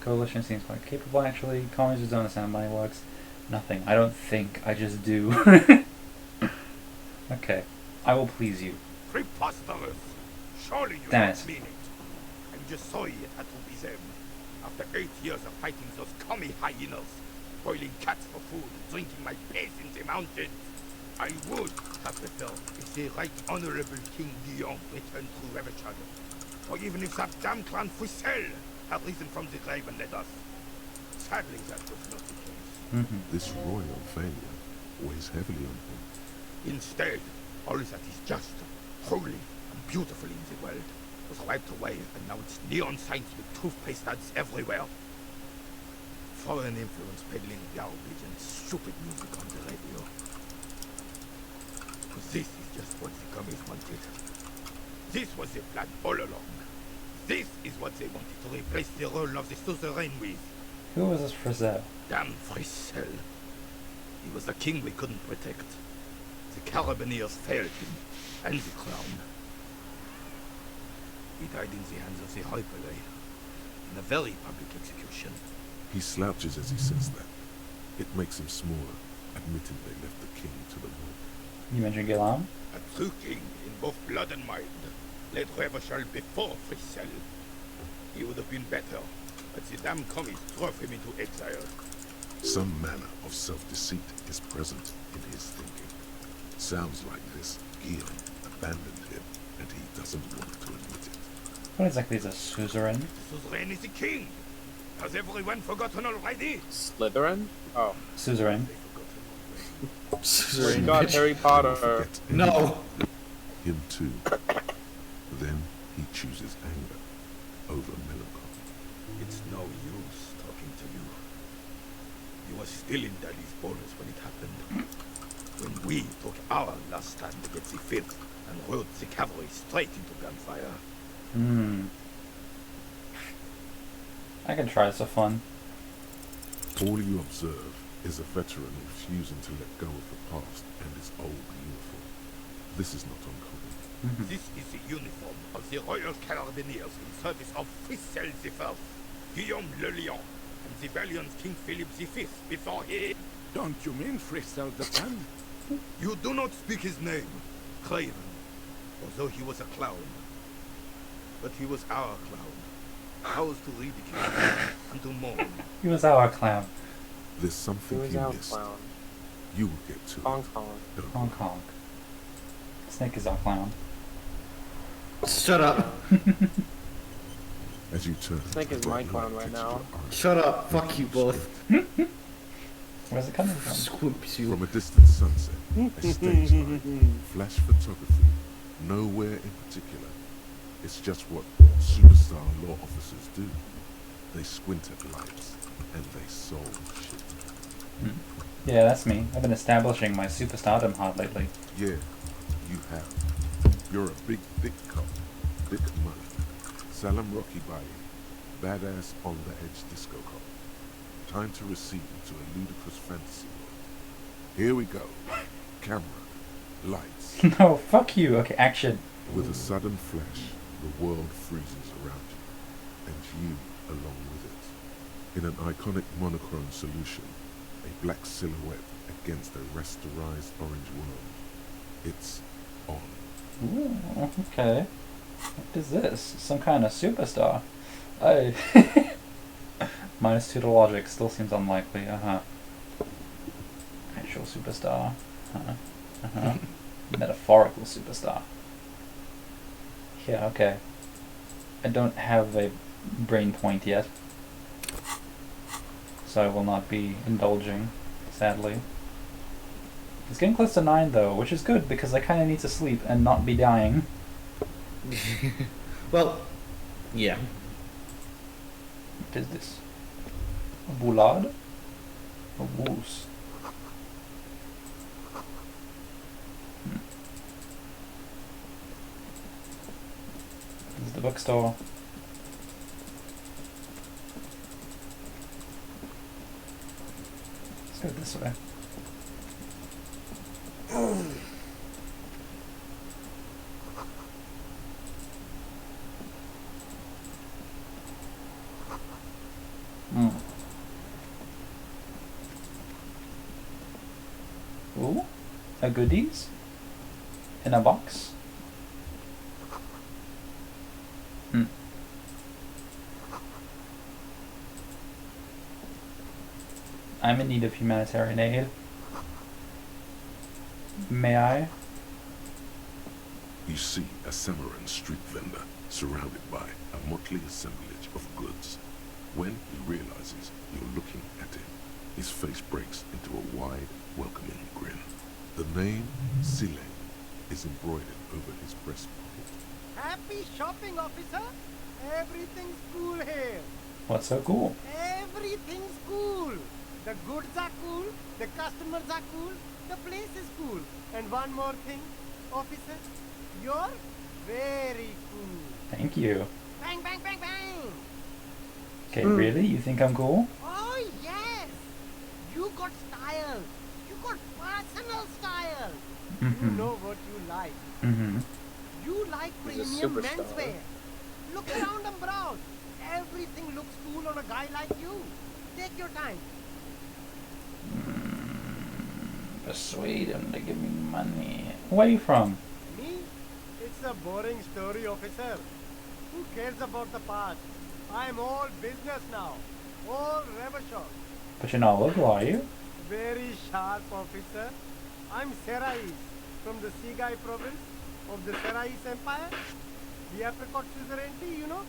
Coalition seems quite capable actually. Communists don't understand how money works. Nothing. I don't think. I just do. Okay. I will please you.
Preposterous! Surely you
Damn
don't
it.
mean it. I'm just sorry it had to be them. After 8 years of fighting those commie hyenas, boiling cats for food, drinking my piss in the mountains, I would have preferred if the Right Honorable King Guillaume returned to Revachol, or even if that damn clan Fouissel had risen from the grave and led us. Sadly, that was not the case.
This royal failure weighs heavily on him.
Instead, all that is just, holy, and beautiful in the world was wiped away, and now it's neon signs with toothpaste ads everywhere. Foreign influence peddling garbage and stupid music on the radio. This is just what the commies wanted. This was the plan all along. This is what they wanted to replace the role of the suzerain with.
Who was this Frizzell?
Damn Frisell. He was the king we couldn't protect. The Carabineers failed him, and the crown. He died in the hands of the Hyperlay, in a very public execution.
He slouches as he says that. It makes him smaller, admitting they left the king to the mob.
You mentioned Guillaume?
A true king in both blood and mind led Revachol before Fricelle. He would have been better, but the damn commies drove him into exile.
Some manner of self-deceit is present in his thinking. Sounds like this Guillaume abandoned him, and he doesn't want to admit it.
What exactly is a suzerain?
Suzerain is the king. Has everyone forgotten already?
Slytherin? Oh.
Suzerain.
Suzerain.
God, Harry Potter.
No.
Him too. Then he chooses anger over melancholy.
It's no use talking to you. You were still in Daddy's borders when it happened. When we took our last stand against the filth and rode the cavalry straight into gunfire.
I can try this for fun.
All you observe is a veteran refusing to let go of the past and his old uniform. This is not uncommon.
This is the uniform of the Royal Carabineers in service of Fricelle I, Guillaume le Lion, and the valiant King Philip V before he...
Don't you mean Fricelle the Pen?
You do not speak his name, Craven, although he was a clown. But he was our clown. Ours to ridicule and to mourn.
He was our clown.
There's something
Who's
you
our
missed.
clown?
You will get to
Hong
it.
Kong.
Don't
Hong Kong. Snake is our clown.
Shut up.
As you turn,
Snake is my clown right now.
Shut up. Fuck you both.
Where's it coming from?
Swoops you.
From a distant sunset, a stage light, flash photography, nowhere in particular. It's just what superstar law officers do. They squint at lights and they solve shit.
Yeah, that's me. I've been establishing my superstardom hard lately.
Yeah, you have. You're a big, thick cop, big money, Salam Rocky Baye, badass on the edge disco cop. Time to recede into a ludicrous fantasy world. Here we go. Camera, lights.
No, fuck you. Okay, action.
With a sudden flash, the world freezes around you, and you along with it. In an iconic monochrome solution, a black silhouette against a rasterized orange world. It's on.
Ooh, okay. What is this? Some kind of superstar? I... -2 to logic still seems unlikely. Actual superstar. Metaphorical superstar. Yeah, okay. I don't have a brain point yet, so I will not be indulging, sadly. It's getting close to 9 though, which is good because I kind of need to sleep and not be dying.
Well, yeah.
What is this? A boulard? A woos? This is the bookstore. Let's go this way. Ooh, a goodies in a box. I'm in need of humanitarian aid. May I?
You see a Cimarron street vendor surrounded by a motley assemblage of goods. When he realizes you're looking at him, his face breaks into a wide, welcoming grin. The name Silene is embroidered over his breast pocket.
Happy shopping, officer. Everything's cool here.
What's so cool?
Everything's cool. The goods are cool, the customers are cool, the place is cool. And one more thing, officer, you're very cool.
Thank you.
Bang, bang, bang, bang.
Okay, really? You think I'm cool?
Oh, yes. You got style. You got personal style. You know what you like. You like premium menswear. Look around and browse. Everything looks cool on a guy like you. Take your time.
Persuade him to give me money. Where are you from?
Me? It's a boring story, officer. Who cares about the past? I'm all business now. All Revachol.
But you're not local, are you?
Very sharp, officer. I'm Serais, from the Sigai province of the Serais Empire. The apricot suzerainty, you know?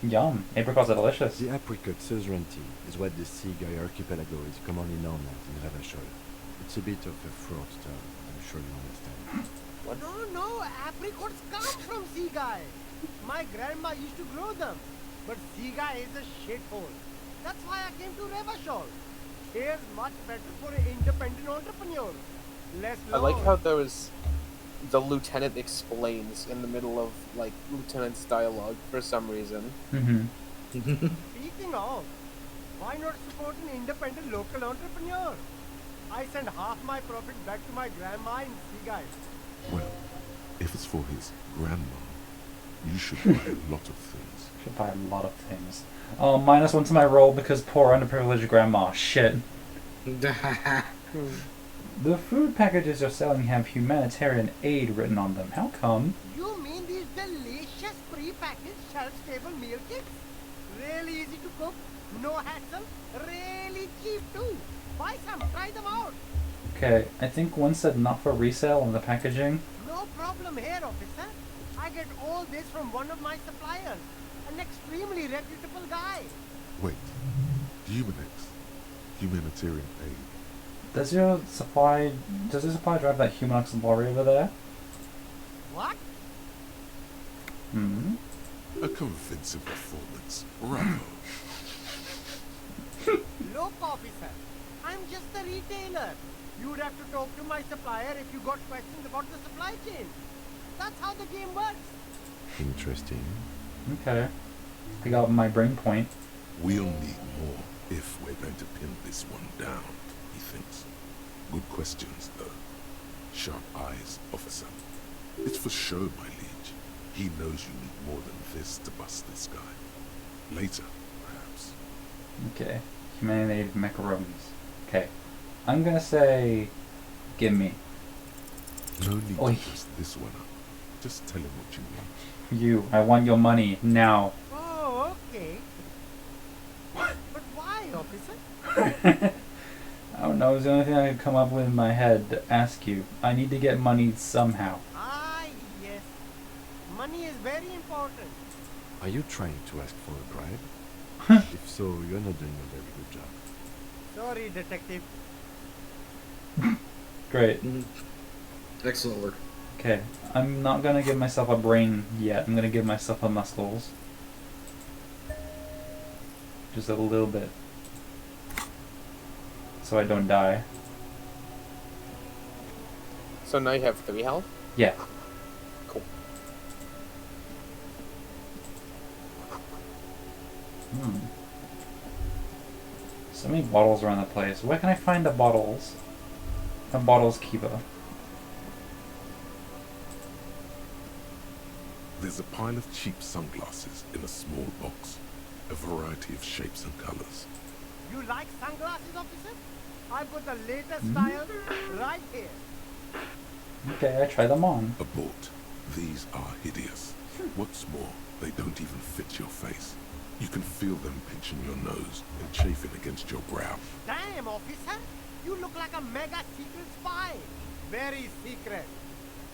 Yum. Apricots are delicious.
The apricot suzerainty is what the Sigai archipelago is commonly known as in Ravachol. It's a bit of a fraught term, I'm sure you understand.
What? No, apricots come from Sigai. My grandma used to grow them. But Sigai is a shithole. That's why I came to Revachol. Here's much better for an independent entrepreneur. Less
I
laws.
like how there was the lieutenant explains in the middle of like lieutenant's dialogue for some reason.
Speaking of, why not support an independent local entrepreneur? I send half my profit back to my grandma in Sigai.
Well, if it's for his grandma, you should buy a lot of things.
Should buy a lot of things. Oh, -1 to my roll because poor underprivileged grandma. Shit. The food packages you're selling have humanitarian aid written on them. How come?
You mean these delicious pre-packaged shelf-stable meal kits? Really easy to cook, no hassle, really cheap too. Buy some, try them out.
Okay, I think one said not for resale on the packaging.
No problem here, officer. I get all this from one of my suppliers, an extremely reputable guy.
Wait, Humanex, humanitarian aid.
Does your supply drive that Humanox lorry over there?
What?
A convincing performance. Bravo.
Look, officer, I'm just a retailer. You'd have to talk to my supplier if you got questions about the supply chain. That's how the game works.
Interesting.
Okay. I got my brain point.
We'll need more if we're going to pin this one down, he thinks. Good questions, though. Sharp eyes, officer. It's for show, my liege. He knows you need more than this to bust this guy. Later, perhaps.
Okay. Humanitarian macaronis. Okay. I'm gonna say, give me.
No need
Oi.
to bust this one up. Just tell him what you want.
You, I want your money, now.
Oh, okay. But why, officer?
I don't know, it was the only thing I could come up with in my head to ask you. I need to get money somehow.
Ah, yes. Money is very important.
Are you trying to ask for a bribe? If so, you're not doing a very good job.
Sorry, detective.
Great.
Excellent work.
Okay, I'm not gonna give myself a brain yet. I'm gonna give myself a muscles. Just a little bit. So I don't die.
So now you have 3 health?
Yeah.
Cool.
So many bottles around the place. Where can I find the bottles? A bottles keeper.
There's a pile of cheap sunglasses in a small box. A variety of shapes and colors.
You like sunglasses, officer? I've got the latest style right here.
Okay, I try them on.
Abort. These are hideous. What's more, they don't even fit your face. You can feel them pinching your nose and chafing against your brow.
Damn, officer! You look like a mega secret spy. Very secret.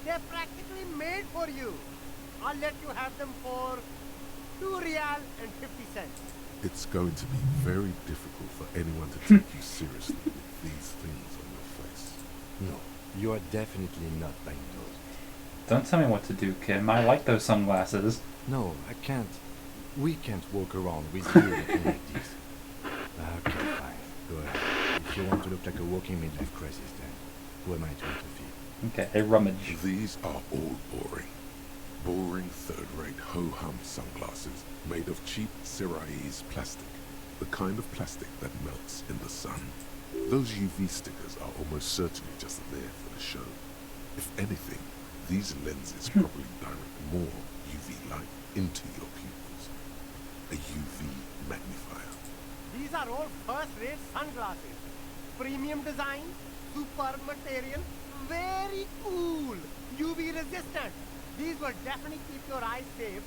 They're practically made for you. I'll let you have them for 2 real and 50 cents.
It's going to be very difficult for anyone to take you seriously with these things on your face.
No, you are definitely not buying those.
Don't tell me what to do, Kim. I like those sunglasses.
No, I can't. We can't walk around with you looking like this. Okay, fine. Go ahead. If you want to look like a walking midlife crisis, then who am I to interfere?
Okay, I rummage.
These are all boring. Boring third-rate ho-hum sunglasses made of cheap Syrahese plastic. The kind of plastic that melts in the sun. Those UV stickers are almost certainly just there for the show. If anything, these lenses probably direct more UV light into your pupils. A UV magnifier.
These are all first-rate sunglasses. Premium design, superb material. Very cool. UV resistant. These will definitely keep your eyes safe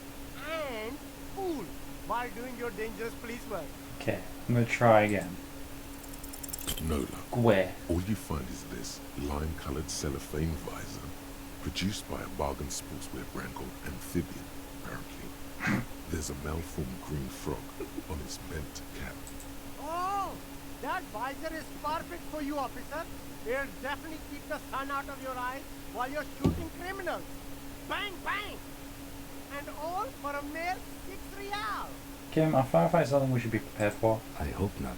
and cool while doing your dangerous police work.
Okay, I'm gonna try again.
No luck.
Where?
All you find is this lime-colored cellophane visor, produced by a bargain sportswear brand called Amphibian, apparently. There's a malformed green frog on its bent cap.
Oh, that visor is perfect for you, officer. It'll definitely keep the sun out of your eyes while you're shooting criminals. Bang, bang! And all for a mere 6 real.
Kim, are firefights something we should be prepared for?
I hope not.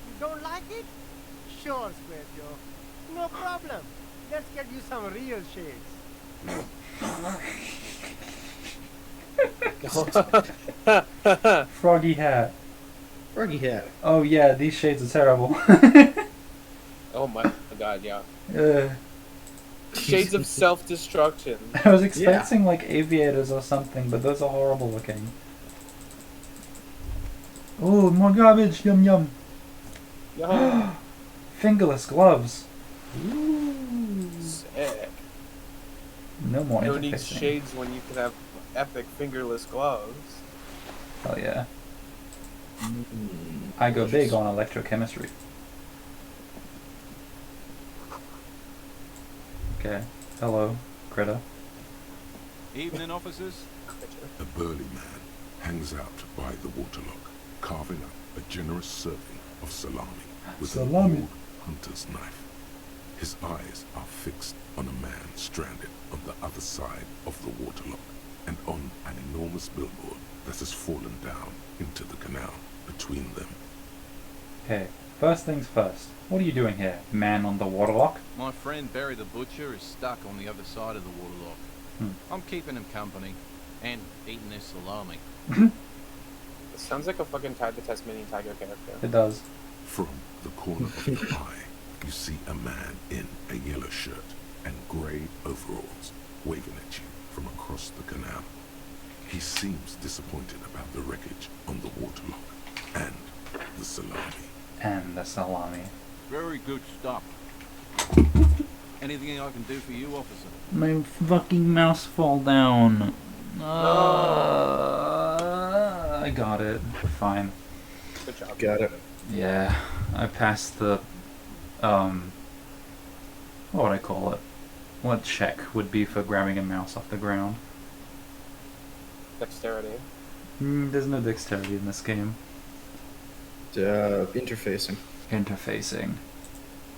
You don't like it? Sure, Square Joe. No problem. Let's get you some real shades.
Froggy hat.
Froggy hat.
Oh yeah, these shades are terrible.
Oh my god, yeah.
uh,
Shades of self-destruction.
I was expecting like aviators or something, but those are horrible looking. Oh, more garbage! Yum yum.
Yo.
Fingerless gloves.
Ooh. Sick.
No more
You don't need
interfacing.
shades when you can have epic fingerless gloves.
Hell yeah. I go big on electrochemistry. Okay. Hello, Greta.
Evening, officers.
A burly man hangs out by the waterlock, carving up a generous serving of salami with
Salami.
an old hunter's knife. His eyes are fixed on a man stranded on the other side of the waterlock and on an enormous billboard that has fallen down into the canal between them.
Okay, first things first. What are you doing here, man on the waterlock?
My friend Barry the Butcher is stuck on the other side of the waterlock. I'm keeping him company and eating his salami.
It sounds like a fucking Tide the Tasmanian Tiger character.
It does.
From the corner of your eye, you see a man in a yellow shirt and grey overalls waving at you from across the canal. He seems disappointed about the wreckage on the waterlock and the salami.
And the salami.
Very good stuff. Anything I can do for you, officer?
My fucking mouse fall down. I got it. Fine.
Good job.
Got it.
Yeah, I passed the, what would I call it? What check would be for grabbing a mouse off the ground?
Dexterity.
There's no dexterity in this game.
Interfacing.
Interfacing.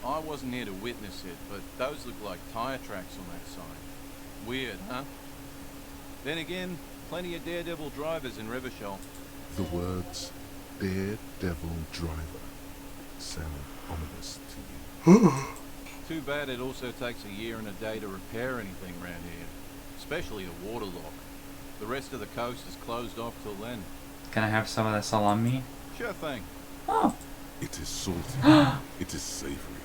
I wasn't here to witness it, but those look like tire tracks on that sign. Weird, huh? Then again, plenty of daredevil drivers in Revachol.
The words Daredevil Driver sound ominous to you.
Too bad it also takes a year and a day to repair anything around here, especially a waterlock. The rest of the coast is closed off till then.
Can I have some of the salami?
Sure thing.
Oh.
It is salty. It is savory.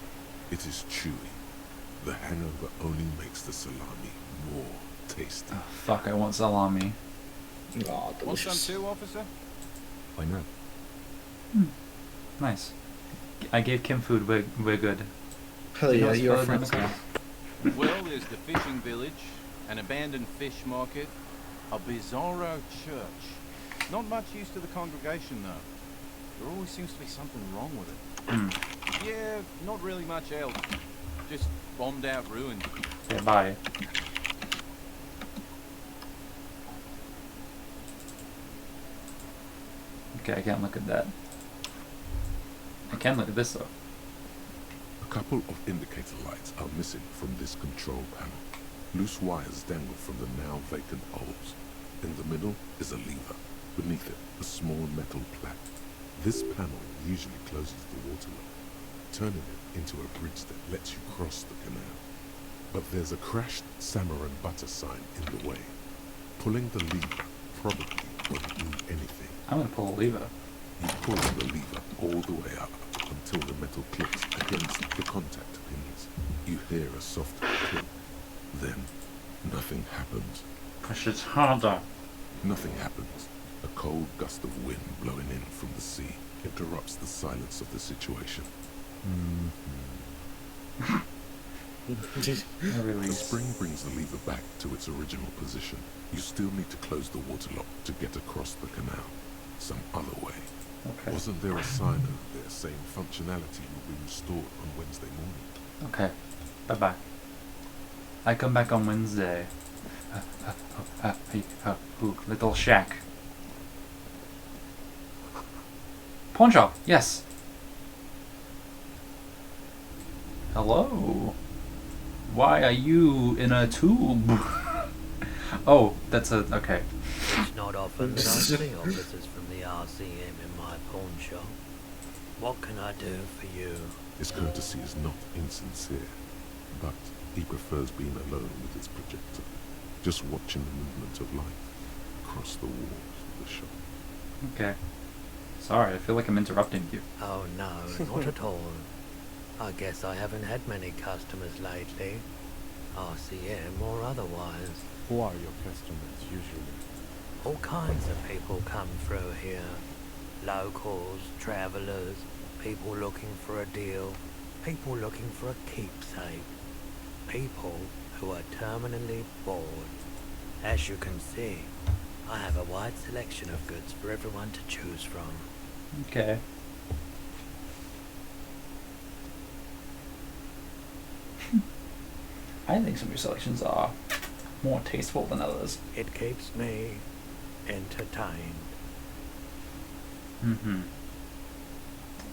It is chewy. The hangover only makes the salami more tasty.
Oh, fuck, I want salami.
Oh,
Want some too, officer?
Why not?
Nice. I gave Kim food, we're good.
Hell yeah, you're a
friend.
friend.
Well, there's the fishing village, an abandoned fish market, a bizarro church. Not much use to the congregation, though. There always seems to be something wrong with it. Yeah, not really much else. Just bombed out ruins.
Okay, bye. Okay, I can't look at that. I can look at this though.
A couple of indicator lights are missing from this control panel. Loose wires dangle from the now vacant holes. In the middle is a lever. Beneath it, a small metal plaque. This panel usually closes the waterlock, turning it into a bridge that lets you cross the canal. But there's a crashed salmon and butter sign in the way. Pulling the lever probably won't do anything.
I'm gonna pull a lever.
You pull the lever all the way up until the metal clicks against the contact pins. You hear a soft click. Then, nothing happens.
Push it harder.
Nothing happens. A cold gust of wind blowing in from the sea interrupts the silence of the situation. The spring brings the lever back to its original position. You still need to close the water lock to get across the canal. Some other way.
Okay.
Wasn't there a sign over there saying functionality will be restored on Wednesday morning?
Okay. Bye-bye. I come back on Wednesday. Little shack. Pawn shop, yes. Hello. Why are you in a tube? Oh, that's a... okay.
It's not often that I see officers from the RCM in my pawn shop. What can I do for you?
His courtesy is not insincere, but he prefers being alone with his projector, just watching the movement of light across the walls of the shop.
Okay. Sorry, I feel like I'm interrupting you.
Oh no, not at all. I guess I haven't had many customers lately, RCM or otherwise.
Who are your customers usually?
All kinds of people come through here. Locals, travellers, people looking for a deal, people looking for a keepsake, people who are terminally bored. As you can see, I have a wide selection of goods for everyone to choose from.
Okay. I think some of your selections are more tasteful than others.
It keeps me entertained.
Mm-hmm.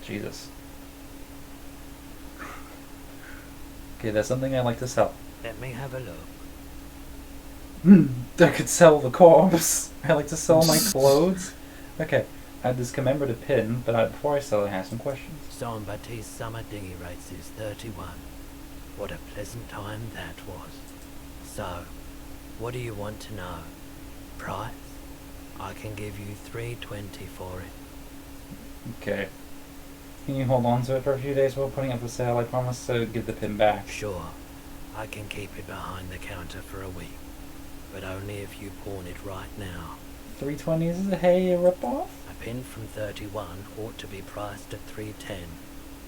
Jesus. Okay, there's something I like to sell.
Let me have a look.
I could sell the corpse. I like to sell my clothes. Okay, I have this commemorative pin, but before I sell it, I have some questions.
Jean-Baptiste's summer dinghy race is 31. What a pleasant time that was. So, what do you want to know? Price? I can give you $3.20 for it.
Okay. Can you hold on to it for a few days while putting up for sale? I promise to give the pin back.
Sure. I can keep it behind the counter for a week. But only if you pawn it right now.
$3.20 is a rip-off?
A pin from 31 ought to be priced at $3.10.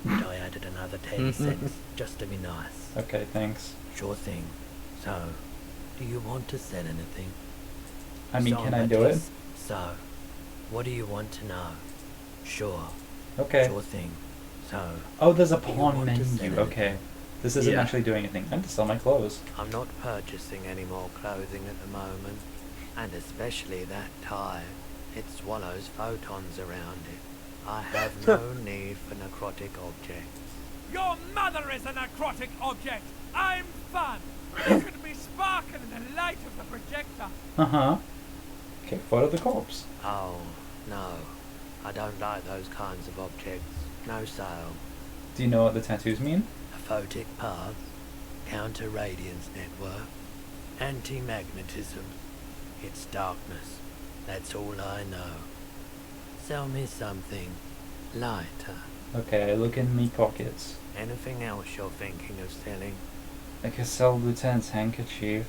But I added another 10 cents just to be nice.
Okay, thanks.
Sure thing. So, do you want to sell anything?
I mean, can I do it?
So, what do you want to know? Sure.
Okay.
Sure thing. So,
oh, there's a pawn menu. Okay. This isn't
Yeah.
actually doing anything. I have to sell my clothes.
I'm not purchasing any more clothing at the moment. And especially that tie. It swallows photons around it. I have no need for necrotic objects.
Your mother is a necrotic object! I'm fun! Look at me sparkle in the light of the projector!
Uh-huh. Okay, photo the corpse.
Oh, no. I don't like those kinds of objects. No sale.
Do you know what the tattoos mean?
A photic path, counter-radiance network, anti-magnetism. It's darkness. That's all I know. Sell me something lighter.
Okay, look in me pockets.
Anything else you're thinking of selling?
I could sell Lieutenant's handkerchief,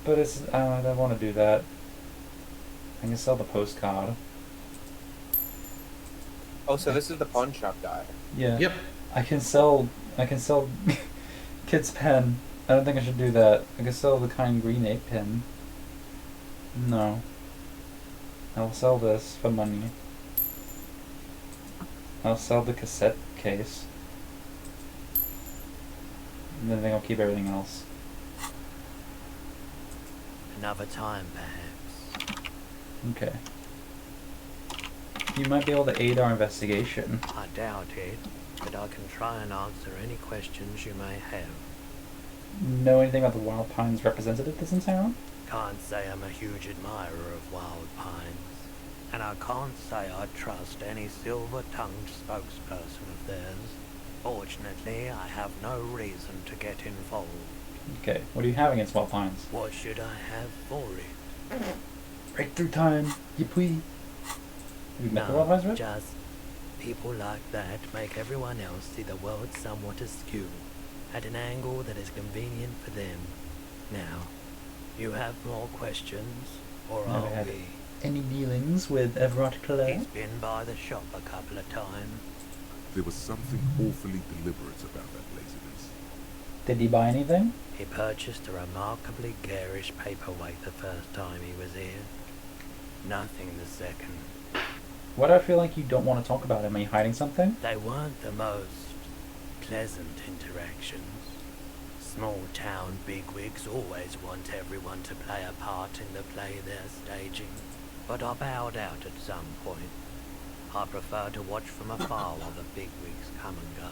but it's I don't want to do that. I can sell the postcard.
Oh, so this is the pawn shop guy.
Yeah.
Yep.
I can sell Kid's pen. I don't think I should do that. I can sell the kind green 8 pin. No. I'll sell this for money. I'll sell the cassette case. And then I'll keep everything else.
Another time, perhaps.
Okay. You might be able to aid our investigation.
I doubt it, but I can try and answer any questions you may have.
Know anything about the Wild Pines represented at this in town?
Can't say I'm a huge admirer of wild pines, and I can't say I trust any silver-tongued spokesperson of theirs. Fortunately, I have no reason to get involved.
Okay, what are you having against Wild Pines?
What should I have for it?
Breakthrough time, yippee. Have you met the Wild Pines, Rip?
Just people like that make everyone else see the world somewhat askew, at an angle that is convenient for them. Now, you have more questions, or
Never
are
had
we?
any dealings with Everett Clare?
He's been by the shop a couple of times.
There was something awfully deliberate about that laziness.
Did he buy anything?
He purchased a remarkably garish paperweight the first time he was here. Nothing the second.
Why do I feel like you don't want to talk about him? Are you hiding something?
They weren't the most pleasant interactions. Small town bigwigs always want everyone to play a part in the play they're staging. But I bowed out at some point. I prefer to watch from afar while the bigwigs come and go.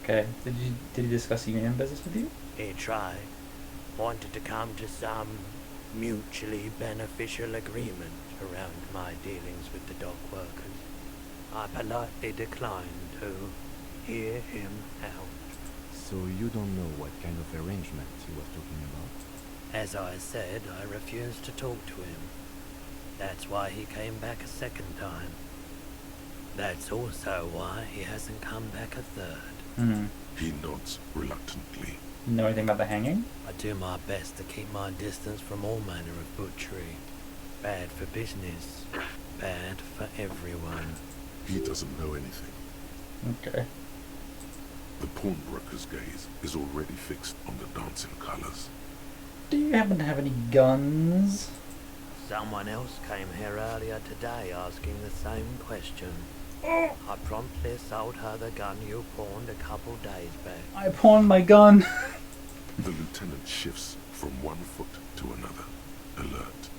Okay. Did he discuss union business with you?
He tried. Wanted to come to some mutually beneficial agreement around my dealings with the dock workers. I politely declined to hear him out.
So you don't know what kind of arrangement he was talking about?
As I said, I refused to talk to him. That's why he came back a second time. That's also why he hasn't come back a third.
He nods reluctantly.
You know anything about the hanging?
I do my best to keep my distance from all manner of butchery. Bad for business. Bad for everyone.
He doesn't know anything.
Okay.
The pawnbroker's gaze is already fixed on the dancing colors.
Do you happen to have any guns?
Someone else came here earlier today asking the same question. I promptly sold her the gun you pawned a couple days back.
I pawned my gun.
The lieutenant shifts from one foot to another, alert.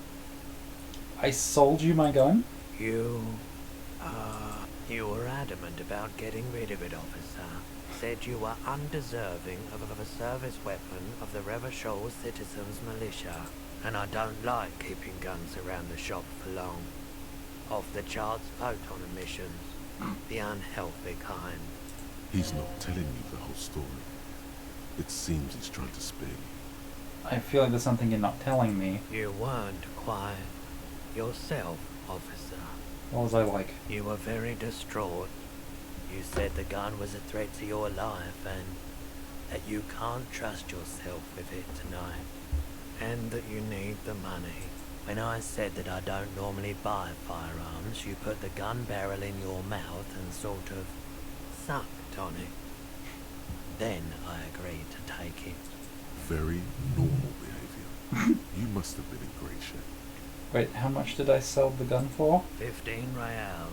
I sold you my gun?
You were adamant about getting rid of it, officer. Said you were undeserving of a service weapon of the Revachol Citizens Militia. And I don't like keeping guns around the shop for long. Off the charts photon emissions. The unhealthy kind.
He's not telling you the whole story. It seems he's trying to spare you.
I feel like there's something you're not telling me.
You weren't quite yourself, officer.
What was I like?
You were very distraught. You said the gun was a threat to your life and that you can't trust yourself with it tonight. And that you need the money. When I said that I don't normally buy firearms, you put the gun barrel in your mouth and sort of sucked on it. Then I agreed to take it.
Very normal behavior. You must have been in great shape.
Wait, how much did I sell the gun for?
15 real.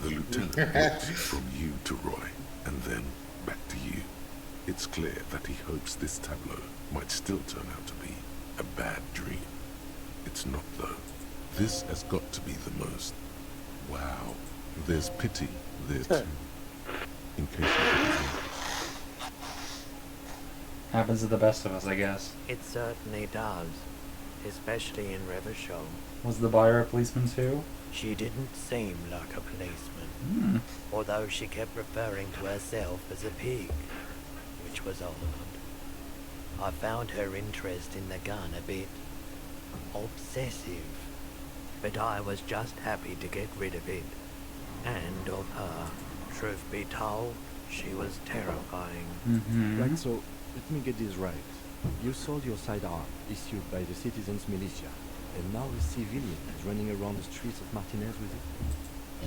The lieutenant looks from you to Roy, and then back to you. It's clear that he hopes this tableau might still turn out to be a bad dream. It's not, though. This has got to be the most. Wow. There's pity there, too. In case you didn't know.
Happens to the best of us, I guess.
It certainly does. Especially in Revachol.
Was the buyer a policeman too?
She didn't seem like a policeman. Although she kept referring to herself as a pig. Which was odd. I found her interest in the gun a bit obsessive, but I was just happy to get rid of it, and of her. Truth be told, she was terrifying.
Right, so let me get this right. You sold your sidearm, issued by the Citizens Militia, and now a civilian is running around the streets of Martinez with it?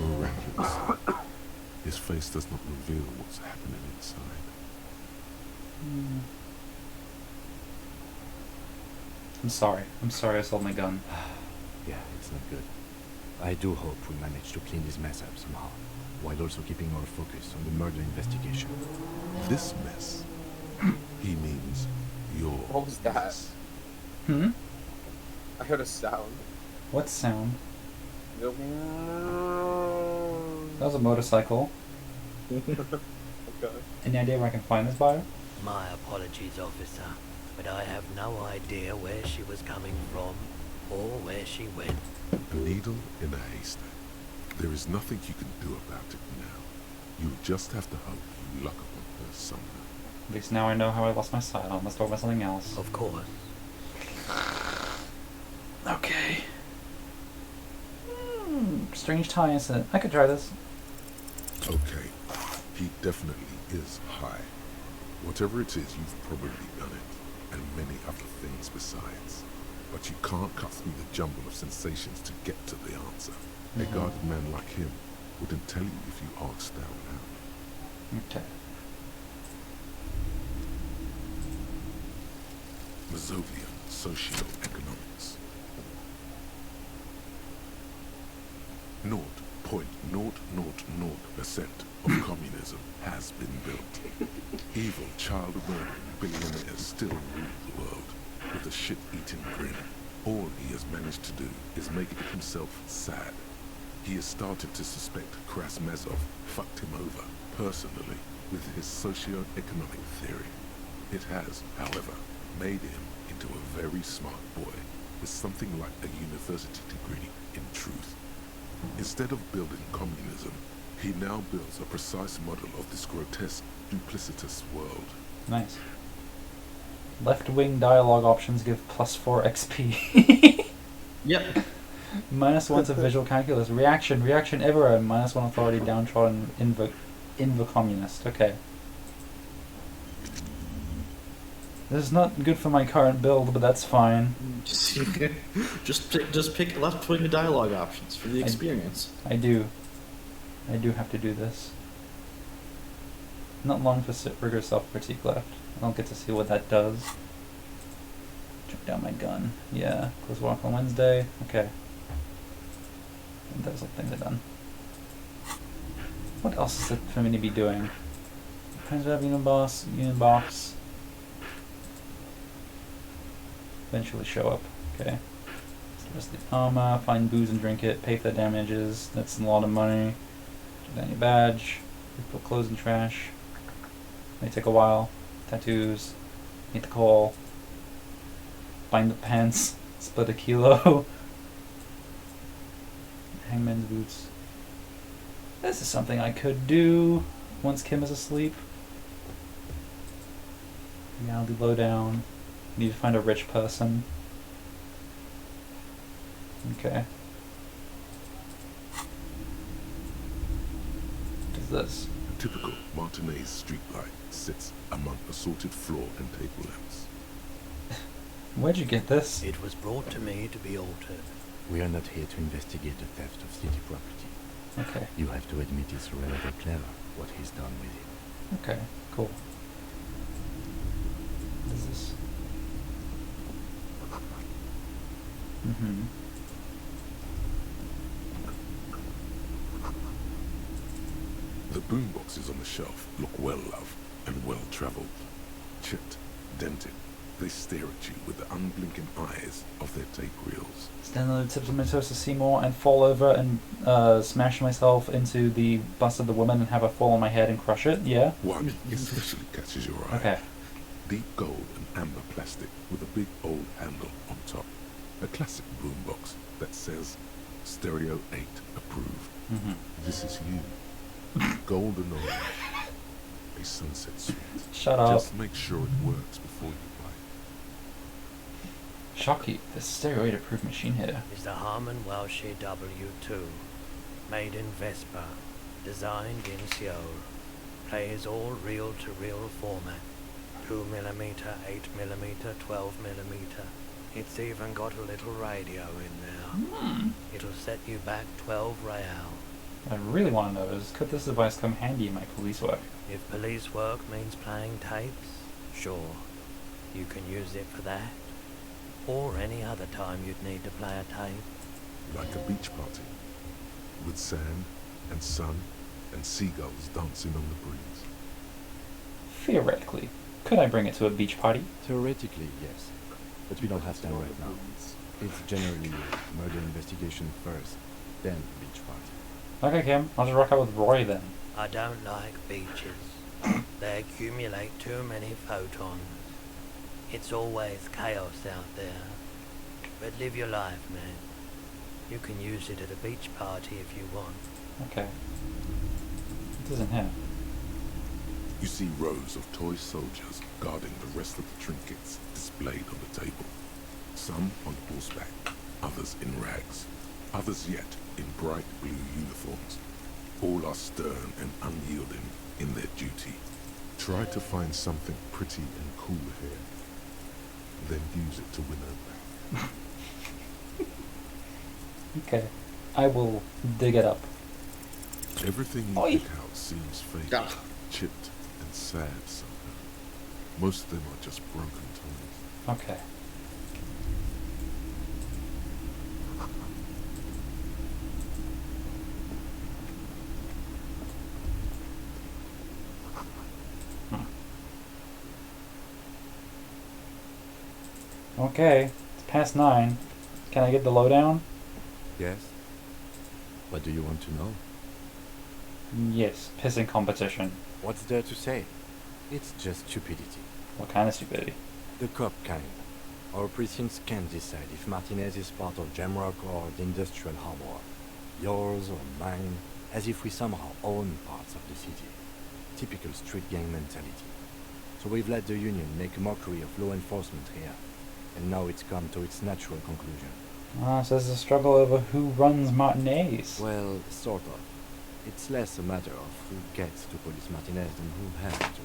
Miraculous. His face does not reveal what's happening inside.
I'm sorry. I'm sorry I sold my gun.
Yeah, it's not good. I do hope we manage to clean this mess up somehow, while also keeping our focus on the murder investigation.
This mess? He means your
What was that?
mess.
I heard a sound.
What sound?
The...
That was a motorcycle.
Okay.
Any idea where I can find this buyer?
My apologies, officer, but I have no idea where she was coming from or where she went.
A needle in a haystack. There is nothing you can do about it now. You just have to hope you luck upon her somewhere.
At least now I know how I lost my sidearm. Let's talk about something else.
Of course.
Okay. Strange tie incident. I could try this.
Okay. He definitely is high. Whatever it is, you've probably done it. And many other things besides. But you can't cut through the jumble of sensations to get to the answer. A guarded man like him wouldn't tell you if you asked out loud.
Okay.
Mazovian socio-economics. 0.000% of communism has been built. Evil, child-murdering billionaires still rule the world with a shit-eating grin. All he has managed to do is make himself sad. He has started to suspect Krasmazov fucked him over, personally, with his socio-economic theory. It has, however, made him into a very smart boy with something like a university degree in truth. Instead of building communism, he now builds a precise model of this grotesque, duplicitous world.
Nice. Left-wing dialogue options give +4 XP.
Yep.
-1 to visual calculus. Reaction everywhere. -1 authority downtrodden invo communist. Okay. This is not good for my current build, but that's fine.
just pick left-wing dialogue options for the experience.
I do have to do this. Not long for rigor self-critique left. I don't get to see what that does. Check down my gun. Yeah. Close walk on Wednesday. Okay. And those things are done. What else is it for me to be doing? Transfer Unionbox. Eventually show up. Okay. So there's the armor, find booze and drink it, pay for the damages. That's a lot of money. Check down your badge. Put clothes in trash. May take a while. Tattoos. Meet the call. Bind the pants. Split a kilo. Hangman's boots. This is something I could do once Kim is asleep. Reality lowdown. Need to find a rich person. Okay. What is this?
A typical Martinez streetlight sits among assorted floor and table lamps.
Where'd you get this?
It was brought to me to be altered.
We are not here to investigate the theft of city property.
Okay.
You have to admit it's rather clever what he's done with it.
Okay, cool. What is this?
The boomboxes on the shelf look well loved and well traveled. Chipped, dented, they stare at you with the unblinking eyes of their tape reels.
Stand on the tips of my toes to see more and fall over and smash myself into the bust of the woman and have her fall on my head and crush it, yeah?
One especially catches your eye.
Okay.
Deep gold and amber plastic with a big old handle on top. A classic boombox that says Stereo 8 approved. This is you. Golden orange. A sunset suite.
Shut up.
Just make sure it works before you buy it.
Shocky, this Stereo 8 approved machine here.
Is the Harman Welshie W2. Made in Vespa. Designed in Seoul. Plays all reel-to-reel format. 2mm, 8mm, 12mm. It's even got a little radio in there. It'll set you back 12 real.
What I really want to know is, could this device come handy in my police work?
If police work means playing tapes, sure. You can use it for that. Or any other time you'd need to play a tape.
Like a beach party. With sand and sun and seagulls dancing on the breeze.
Theoretically, could I bring it to a beach party?
Theoretically, yes. But we don't have time right now. It's generally murder investigation first, then beach party.
Okay, Kim, I'll just rock out with Roy then.
I don't like beaches. They accumulate too many photons. It's always chaos out there. But live your life, man. You can use it at a beach party if you want.
Okay. It isn't here.
You see rows of toy soldiers guarding the rest of the trinkets displayed on the table. Some on horseback, others in rags, others yet in bright blue uniforms. All are stern and unyielding in their duty. Try to find something pretty and cool here, then use it to win her back.
Okay, I will dig it up.
Everything you pick out seems faded, chipped, and sad somehow. Most of them are just broken toys.
Okay. Okay, it's past 9. Can I get the lowdown?
Yes? What do you want to know?
Yes, pissing competition.
What's there to say? It's just stupidity.
What kind of stupidity?
The cop kind. Our precincts can't decide if Martinez is part of Jamrock or the industrial harbor. Yours or mine, as if we somehow own parts of the city. Typical street gang mentality. So we've let the Union make a mockery of law enforcement here. And now it's come to its natural conclusion.
So there's a struggle over who runs Martinez.
Well, sort of. It's less a matter of who gets to police Martinez than who has to.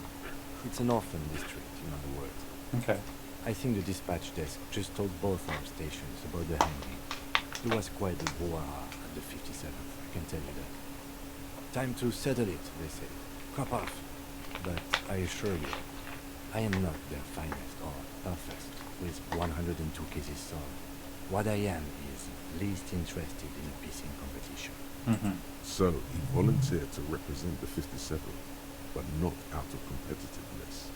It's an orphan district, in other words.
Okay.
I think the dispatch desk just told both our stations about the hanging. There was quite a brouhaha at the 57th, I can tell you that. Time to settle it, they say. Crop off. But I assure you, I am not their finest or toughest, with 102 cases solved. What I am is least interested in a pissing competition.
So he volunteered to represent the 57, but not out of competitiveness.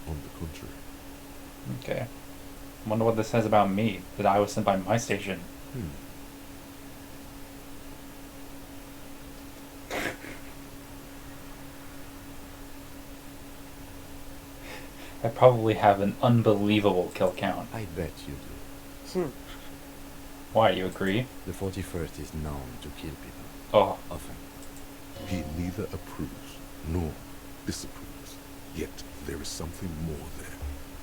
On the contrary.
Okay. Wonder what this says about me, that I was sent by my station. I probably have an unbelievable kill count.
I bet you do.
Why, you agree?
The 41st is known to kill people.
Oh.
Often.
He neither approves nor disapproves. Yet there is something more there.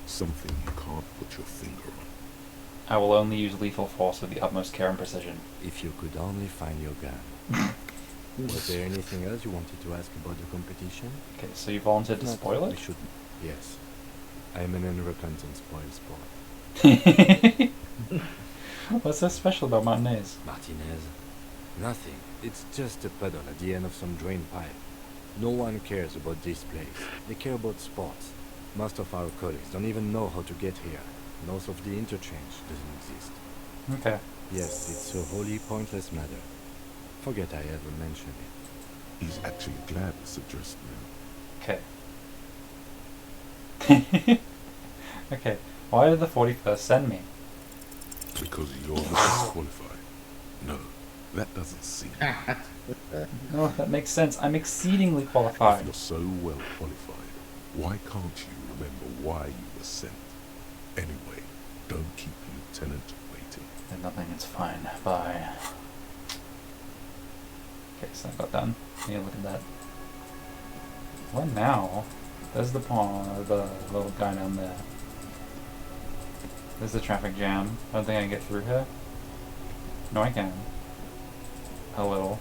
Something you can't put your finger on.
I will only use lethal force with the utmost care and precision.
If you could only find your gun. Was there anything else you wanted to ask about the competition?
Okay, so you volunteered to spoil it?
We shouldn't. Yes. I'm an unrepentant spoil sport.
What's so special about Martinez?
Martinez? Nothing. It's just a puddle at the end of some drain pipe. No one cares about this place. They care about sports. Most of our colleagues don't even know how to get here. Most of the interchange doesn't exist.
Okay.
Yes, it's a wholly pointless matter. Forget I ever mentioned it.
He's actually glad it's addressed now.
Okay. Okay. Why did the 41st send me?
Because you're the best qualified. No, that doesn't seem right.
No, that makes sense. I'm exceedingly qualified.
If you're so well qualified, why can't you remember why you were sent? Anyway, don't keep Lieutenant waiting.
There's nothing, it's fine. Bye. Okay, so I got done. Yeah, look at that. What now? There's the pawn, the little guy down there. There's the traffic jam. I don't think I can get through here. No, I can. A little.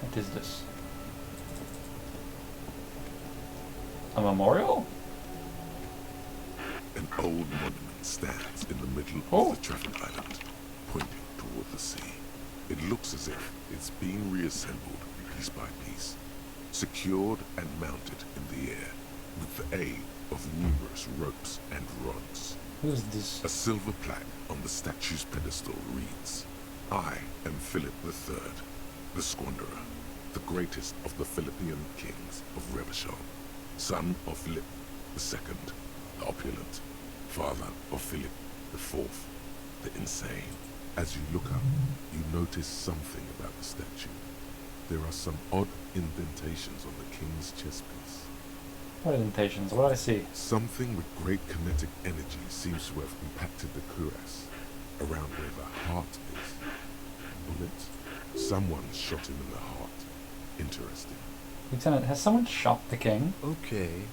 What is this? A memorial?
An old monument stands in the middle of the traffic island, pointing toward the sea. It looks as if it's being reassembled piece by piece, secured and mounted in the air, with the aid of numerous ropes and rods.
Who's this?
A silver plaque on the statue's pedestal reads, I am Philip III, the Squanderer, the greatest of the Philippian kings of Revachol, son of Philip II, the opulent, father of Philip IV, the insane. As you look up, you notice something about the statue. There are some odd indentations on the king's chest piece.
What indentations? What do I see?
Something with great kinetic energy seems to have impacted the cuirass, around where the heart is. Bullet? Someone shot him in the heart. Interesting.
Lieutenant, has someone shot the king?
Okay,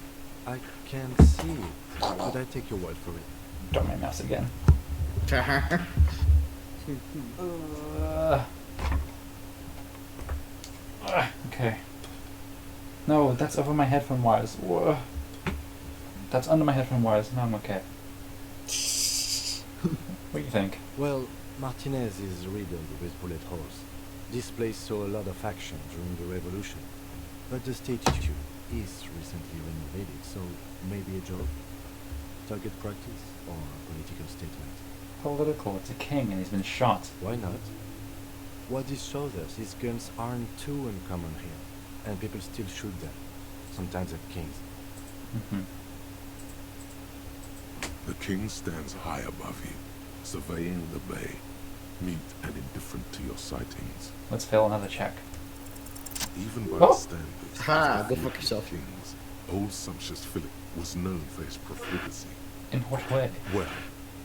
I can't see it, but I take your word for it.
Drop my mouse again. Okay. No, that's over my headphone wires. Whoa. That's under my headphone wires. No, I'm okay. What do you think?
Well, Martinez is riddled with bullet holes. This place saw a lot of action during the revolution. But the statue is recently renovated, so maybe a joke? target practice or a political statement?
Political. It's a king and he's been shot.
Why not? What this shows us is guns aren't too uncommon here, and people still shoot them, sometimes at kings.
The king stands high above you, surveying the bay, mute and indifferent to your sightings.
Let's fail another check.
Even by the standards
Ha!
of
Go
the
fuck yourself.
kings, old sumptuous Philip was known for his profligacy.
In what way?
Well,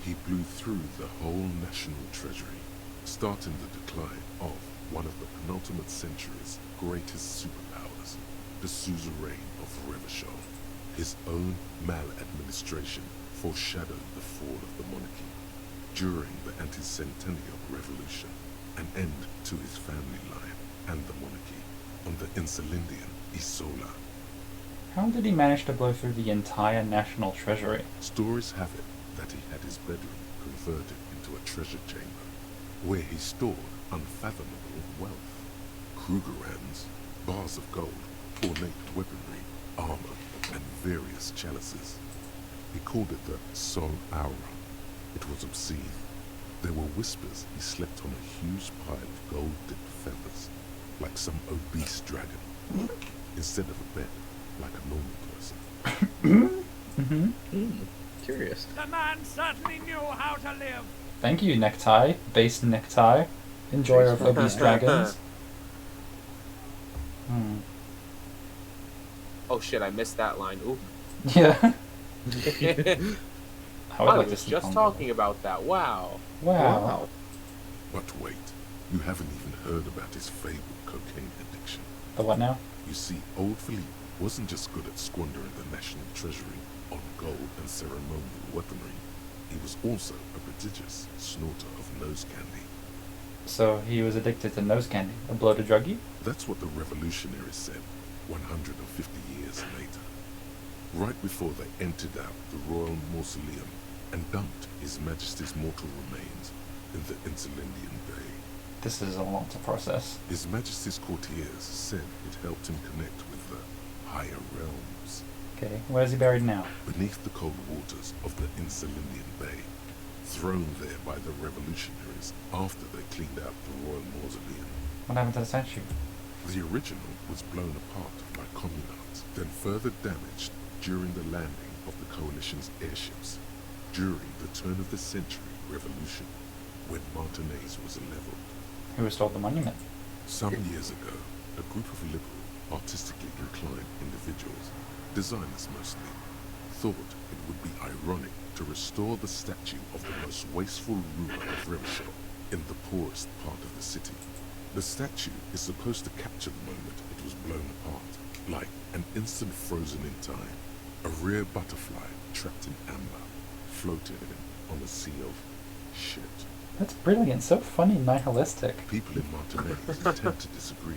he blew through the whole national treasury, starting the decline of one of the penultimate century's greatest superpowers, the suzerain of Revachol. His own maladministration foreshadowed the fall of the monarchy. During the anti-centennial revolution, an end to his family line and the monarchy on the Insulindian Isola.
How did he manage to blow through the entire national treasury?
Stories have it that he had his bedroom converted into a treasure chamber, where he stored unfathomable wealth. Krugerrands, bars of gold, ornate weaponry, armor, and various chalices. He called it the Sol Aura. It was obscene. There were whispers he slept on a huge pile of gold-dipped feathers, like some obese dragon, instead of a bed, like a normal person.
Curious.
The man certainly knew how to live.
Thank you, Necktie. Base Necktie. Enjoyer of obese dragons.
Oh shit, I missed that line. Ooh.
Yeah. I would
I
like to
was
see
just
Congo.
talking about that. Wow.
Wow.
But wait, you haven't even heard about his fabled cocaine addiction.
The what now?
You see, old Philippe wasn't just good at squandering the national treasury on gold and ceremonial weaponry. He was also a prodigious snorter of nose candy.
So he was addicted to nose candy, a bloated druggie?
That's what the revolutionaries said 150 years later. Right before they emptied out the royal mausoleum and dumped His Majesty's mortal remains in the Insulindian Bay.
This is a lot to process.
His Majesty's courtiers said it helped him connect with the higher realms.
Okay, where's he buried now?
Beneath the cold waters of the Insulindian Bay, thrown there by the revolutionaries after they cleaned out the royal mausoleum.
What happened to the statue?
The original was blown apart by communards, then further damaged during the landing of the coalition's airships during the turn of the century revolution, when Martinez was leveled.
Who restored the monument?
Some years ago, a group of liberal, artistically inclined individuals, designers mostly, thought it would be ironic to restore the statue of the most wasteful ruler of Revachol in the poorest part of the city. The statue is supposed to capture the moment it was blown apart, like an instant frozen in time, a rare butterfly trapped in amber, floating on a sea of shit.
That's brilliant, so funny, nihilistic.
People in Martinez tend to disagree,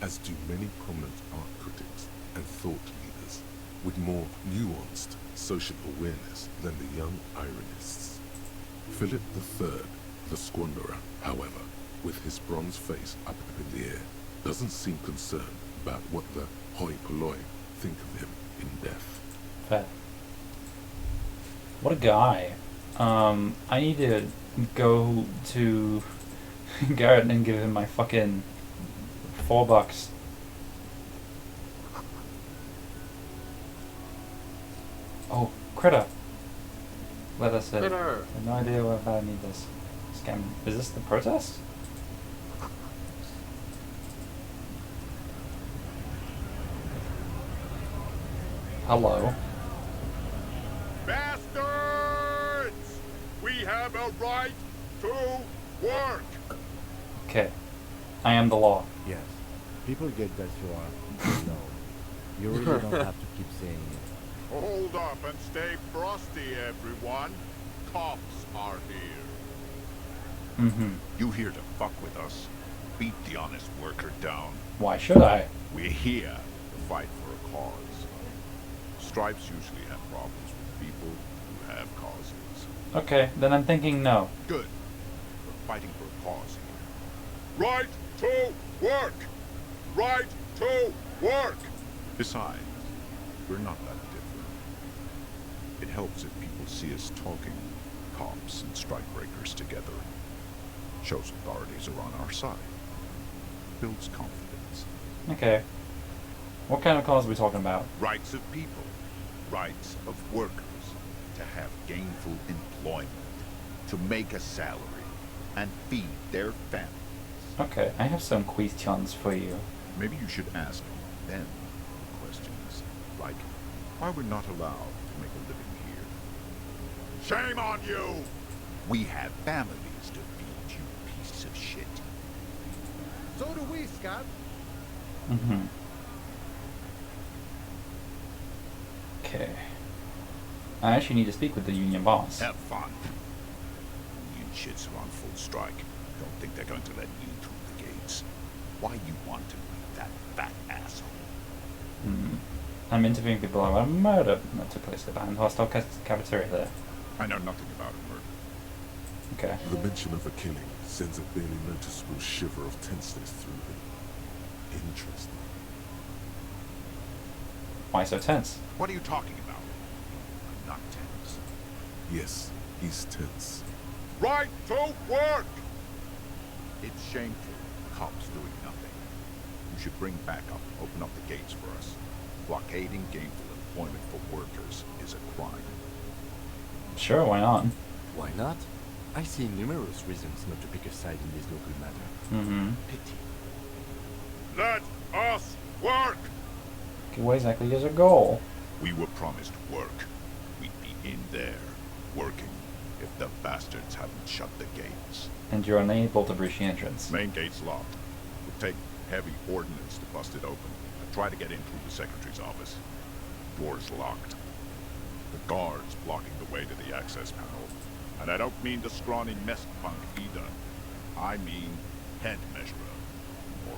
as do many prominent art critics and thought leaders, with more nuanced social awareness than the young ironists. Philip III, the squanderer, however, with his bronze face up in the air, doesn't seem concerned about what the hoi polloi think of him in death.
Fair. What a guy. I need to go to Garrett and give him my fucking $4. Oh, Critter. Let us in.
Critter.
I have no idea if I need this. Scam. Is this the protest? Hello.
Bastards! We have a right to work!
Okay. I am the law.
Yes. People get that you are low. You really don't have to keep saying it.
Hold up and stay frosty, everyone. Cops are here.
Mm-hmm.
You here to fuck with us? Beat the honest worker down.
Why should I?
We're here to fight for a cause. Stripes usually have problems with people who have causes.
Okay, then I'm thinking no.
Good. We're fighting for a cause here. Right to work! Right to work! Besides, we're not that different. It helps if people see us talking, cops and strikebreakers together. Shows authorities are on our side. Builds confidence.
Okay. What kind of cause are we talking about?
Rights of people. Rights of workers. To have gainful employment. To make a salary. And feed their families.
Okay, I have some questions for you.
Maybe you should ask them questions. Like, why we're not allowed to make a living here. Shame on you! We have families to feed, you piece of shit.
So do we, Scott.
Mm-hmm. Okay. I actually need to speak with the union boss.
Have fun. Union shits are on full strike. Don't think they're going to let you through the gates. Why you want to be that fat asshole?
Hmm. I'm interviewing people about a murder that took place at the abandoned hostel cafeteria there.
I know nothing about a murder.
Okay.
The mention of a killing sends a barely noticeable shiver of tenseness through him. Interesting.
Why so tense?
What are you talking about? I'm not tense.
Yes, he's tense.
Right to work! It's shameful. Cops doing nothing. You should bring backup. Open up the gates for us. Blockading gainful employment for workers is a crime.
Sure, why not?
Why not? I see numerous reasons not to pick a side in this local matter.
Mm-hmm.
Pity.
Let us work!
Okay, what exactly is our goal?
We were promised work. We'd be in there, working, if the bastards hadn't shut the gates.
And you're unable to breach the entrance.
Main gate's locked. Would take heavy ordnance to bust it open. I try to get in through the secretary's office. Door's locked. The guard's blocking the way to the access panel. And I don't mean the scrawny mess punk either. I mean head measurer. Or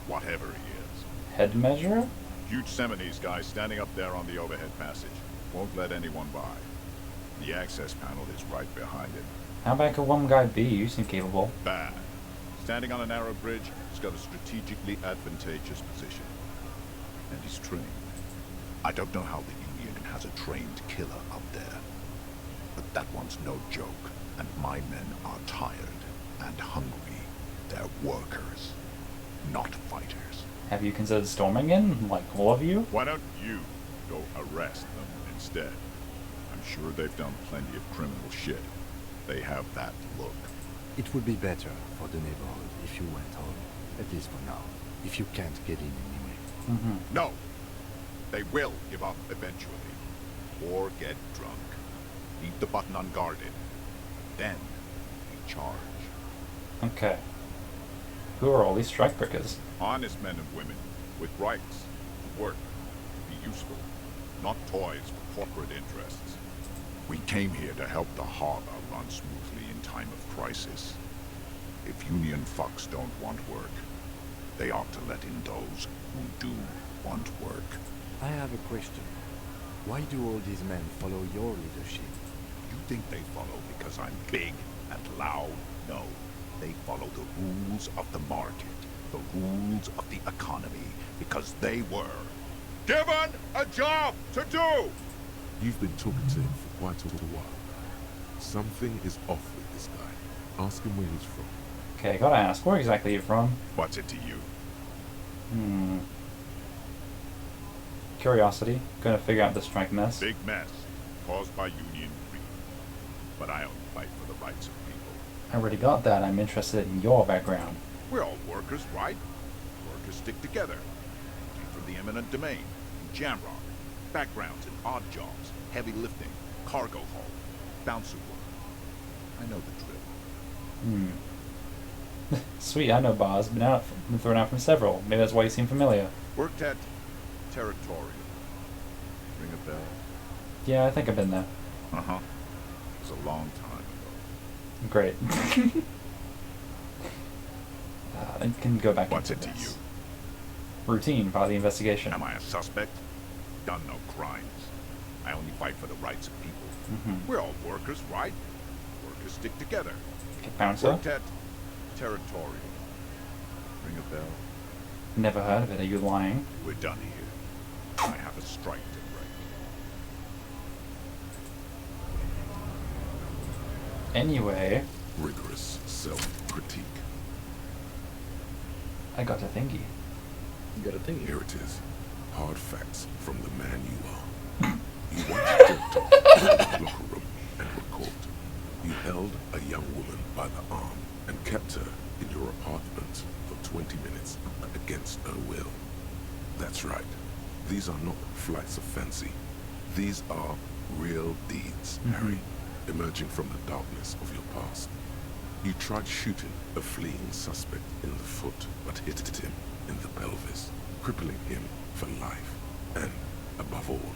whatever he is.
Head measurer?
Huge Seminese guy standing up there on the overhead passage. Won't let anyone by. The access panel is right behind it.
How bad could one guy be? You seem capable.
Bad. Standing on a narrow bridge, he's got a strategically advantageous position. And he's trained. I don't know how the Union has a trained killer up there. But that one's no joke. And my men are tired and hungry. They're workers, not fighters.
Have you considered storming in? Like, all of you?
Why don't you go arrest them instead? I'm sure they've done plenty of criminal shit. They have that look.
It would be better for the neighborhood if you went home, at least for now, if you can't get in anyway.
Mm-hmm.
No! They will give up eventually. Or get drunk. Leave the button unguarded. Then we charge.
Okay. Who are all these strikebreakers?
Honest men and women, with rights, to work, to be useful, not toys for corporate interests. We came here to help the harbor run smoothly in time of crisis. If Union fucks don't want work, they ought to let in those who do want work.
I have a question. Why do all these men follow your leadership?
You think they follow because I'm big and loud? No. They follow the rules of the market, the rules of the economy, because they were given a job to do!
You've been talking to him for quite a while. Something is off with this guy. Ask him where he's from.
Okay, gotta ask, where exactly are you from?
What's it to you?
Curiosity. Gonna figure out the strike mess.
Big mess, caused by Union greed. But I only fight for the rights of people.
I already got that. I'm interested in your background.
We're all workers, right? Workers stick together. Came from the eminent domain, in Jamrock. Backgrounds in odd jobs, heavy lifting, cargo haul, bouncer work. I know the drill.
Sweet, I know bars. Been thrown out from several. Maybe that's why you seem familiar.
Worked at Territorial. Ring a bell?
Yeah, I think I've been there.
Uh-huh. It was a long time ago.
Great. I can go back
What's
into
it to
this.
you?
Routine, part of the investigation.
Am I a suspect? Done no crimes. I only fight for the rights of people. We're all workers, right? Workers stick together.
Okay, bouncer?
Worked at Territorial. Ring a bell?
Never heard of it. Are you lying?
We're done here. I have a strike to
Anyway,
Rigorous self-critique.
I got a thingy.
You got a thingy.
Here it is. Hard facts from the man you are. You once walked into the locker room and were caught. You held a young woman by the arm and kept her in your apartment for 20 minutes against her will. That's right. These are not flights of fancy. These are real deeds, Harry, emerging from the darkness of your past. You tried shooting a fleeing suspect in the foot, but hit him in the pelvis, crippling him for life. And, above all,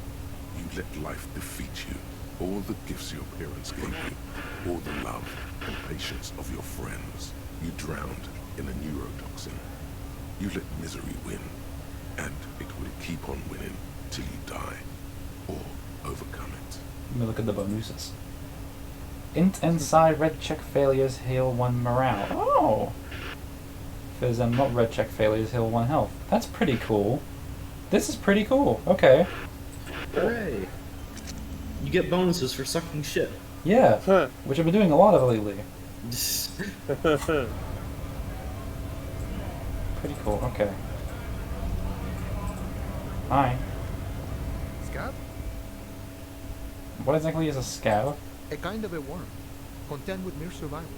you let life defeat you. All the gifts your parents gave you, all the love and patience of your friends, you drowned in a neurotoxin. You let misery win, and it will keep on winning till you die, or overcome it.
Let me look at the bonuses. Int and psi red check failures heal 1 morale. Oh! Phys and not red check failures heal 1 health. That's pretty cool. This is pretty cool. Okay.
Hooray! You get bonuses for sucking shit.
Yeah, which I've been doing a lot of lately. Pretty cool, okay. Hi.
Scab?
What exactly is a scab?
A kind of a worm, content with mere survival.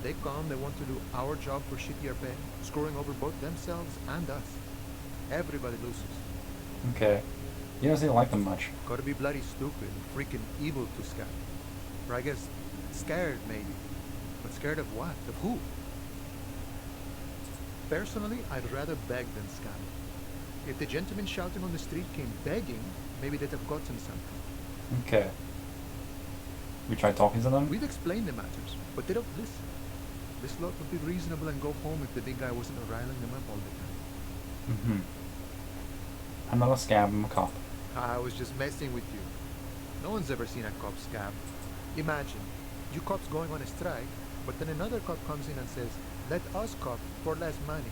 They come, they want to do our job for shittier pay, screwing over both themselves and us. Everybody loses.
Okay. You don't seem to like them much.
Gotta be bloody stupid, freaking evil to Scab. Or I guess, scared maybe. But scared of what? Of who? Personally, I'd rather beg than scab. If the gentleman shouting on the street came begging, maybe they'd have gotten something.
Okay. We tried talking to them?
We've explained the matters, but they don't listen. This lot would be reasonable and go home if the big guy wasn't riling them up all the time.
I'm not a scab, I'm a cop.
I was just messing with you. No one's ever seen a cop scab. Imagine, you cops going on a strike, but then another cop comes in and says, let us cop for less money.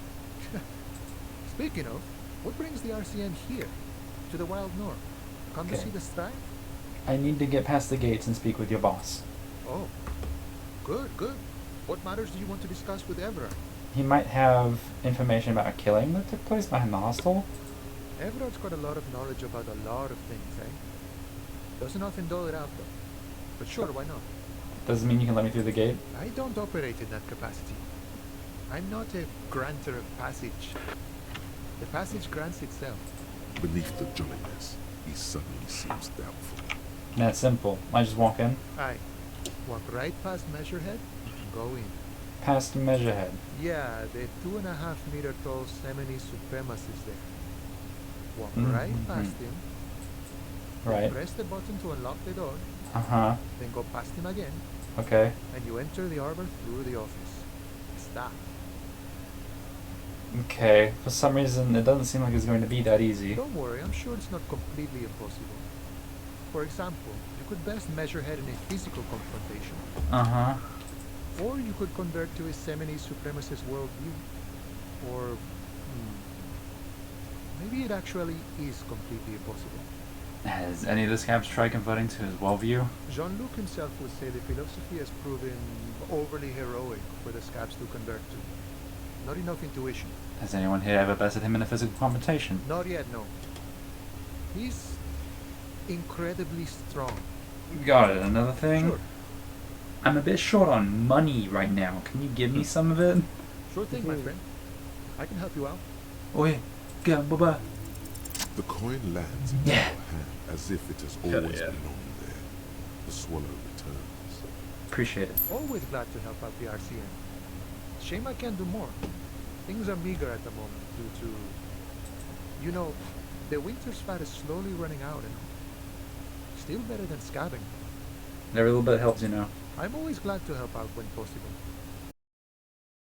Speaking of, what brings the RCM here? To the Wild North? Come to see the strike?
I need to get past the gates and speak with your boss.
Oh, good, good. What matters do you want to discuss with Everard?
He might have information about a killing that took place behind the hostel.
Everard's got a lot of knowledge about a lot of things, eh? Doesn't often dole it out though. But sure, why not?
Doesn't mean you can let me through the gate?
I don't operate in that capacity. I'm not a granter of passage. The passage grants itself.
Beneath the jolliness, he suddenly seems doubtful.
That's simple. I just walk in.
Aye. Walk right past Measurehead, go in.
Past Measurehead.
Yeah, the 2.5 meter tall Semini supremacist there. Walk right past him.
Right.
Press the button to unlock the door. Then go past him again.
Okay.
And you enter the arbor through the office. Stop.
Okay. For some reason, it doesn't seem like it's going to be that easy.
Don't worry, I'm sure it's not completely impossible. For example, you could best Measurehead in a physical confrontation. Or you could convert to a Semini supremacist worldview. Or maybe it actually is completely impossible.
Has any of the scabs tried converting to his worldview?
Jean-Luc himself would say the philosophy has proven overly heroic for the scabs to convert to. Not enough intuition.
Has anyone here ever bested him in a physical confrontation?
Not yet, no. He's incredibly strong.
Got it. Another thing?
Sure.
I'm a bit short on money right now. Can you give me some of it?
Sure thing, my friend. I can help you out.
Oh yeah. Go, bye-bye.
The coin lands in your hand as if it has always belonged there. The swallow returns.
Appreciate it.
Always glad to help out the RCM. Shame I can't do more. Things are meager at the moment due to... You know, the winter's fat is slowly running out and still better than scabbing.
Every little bit helps, you know.
I'm always glad to help out when possible.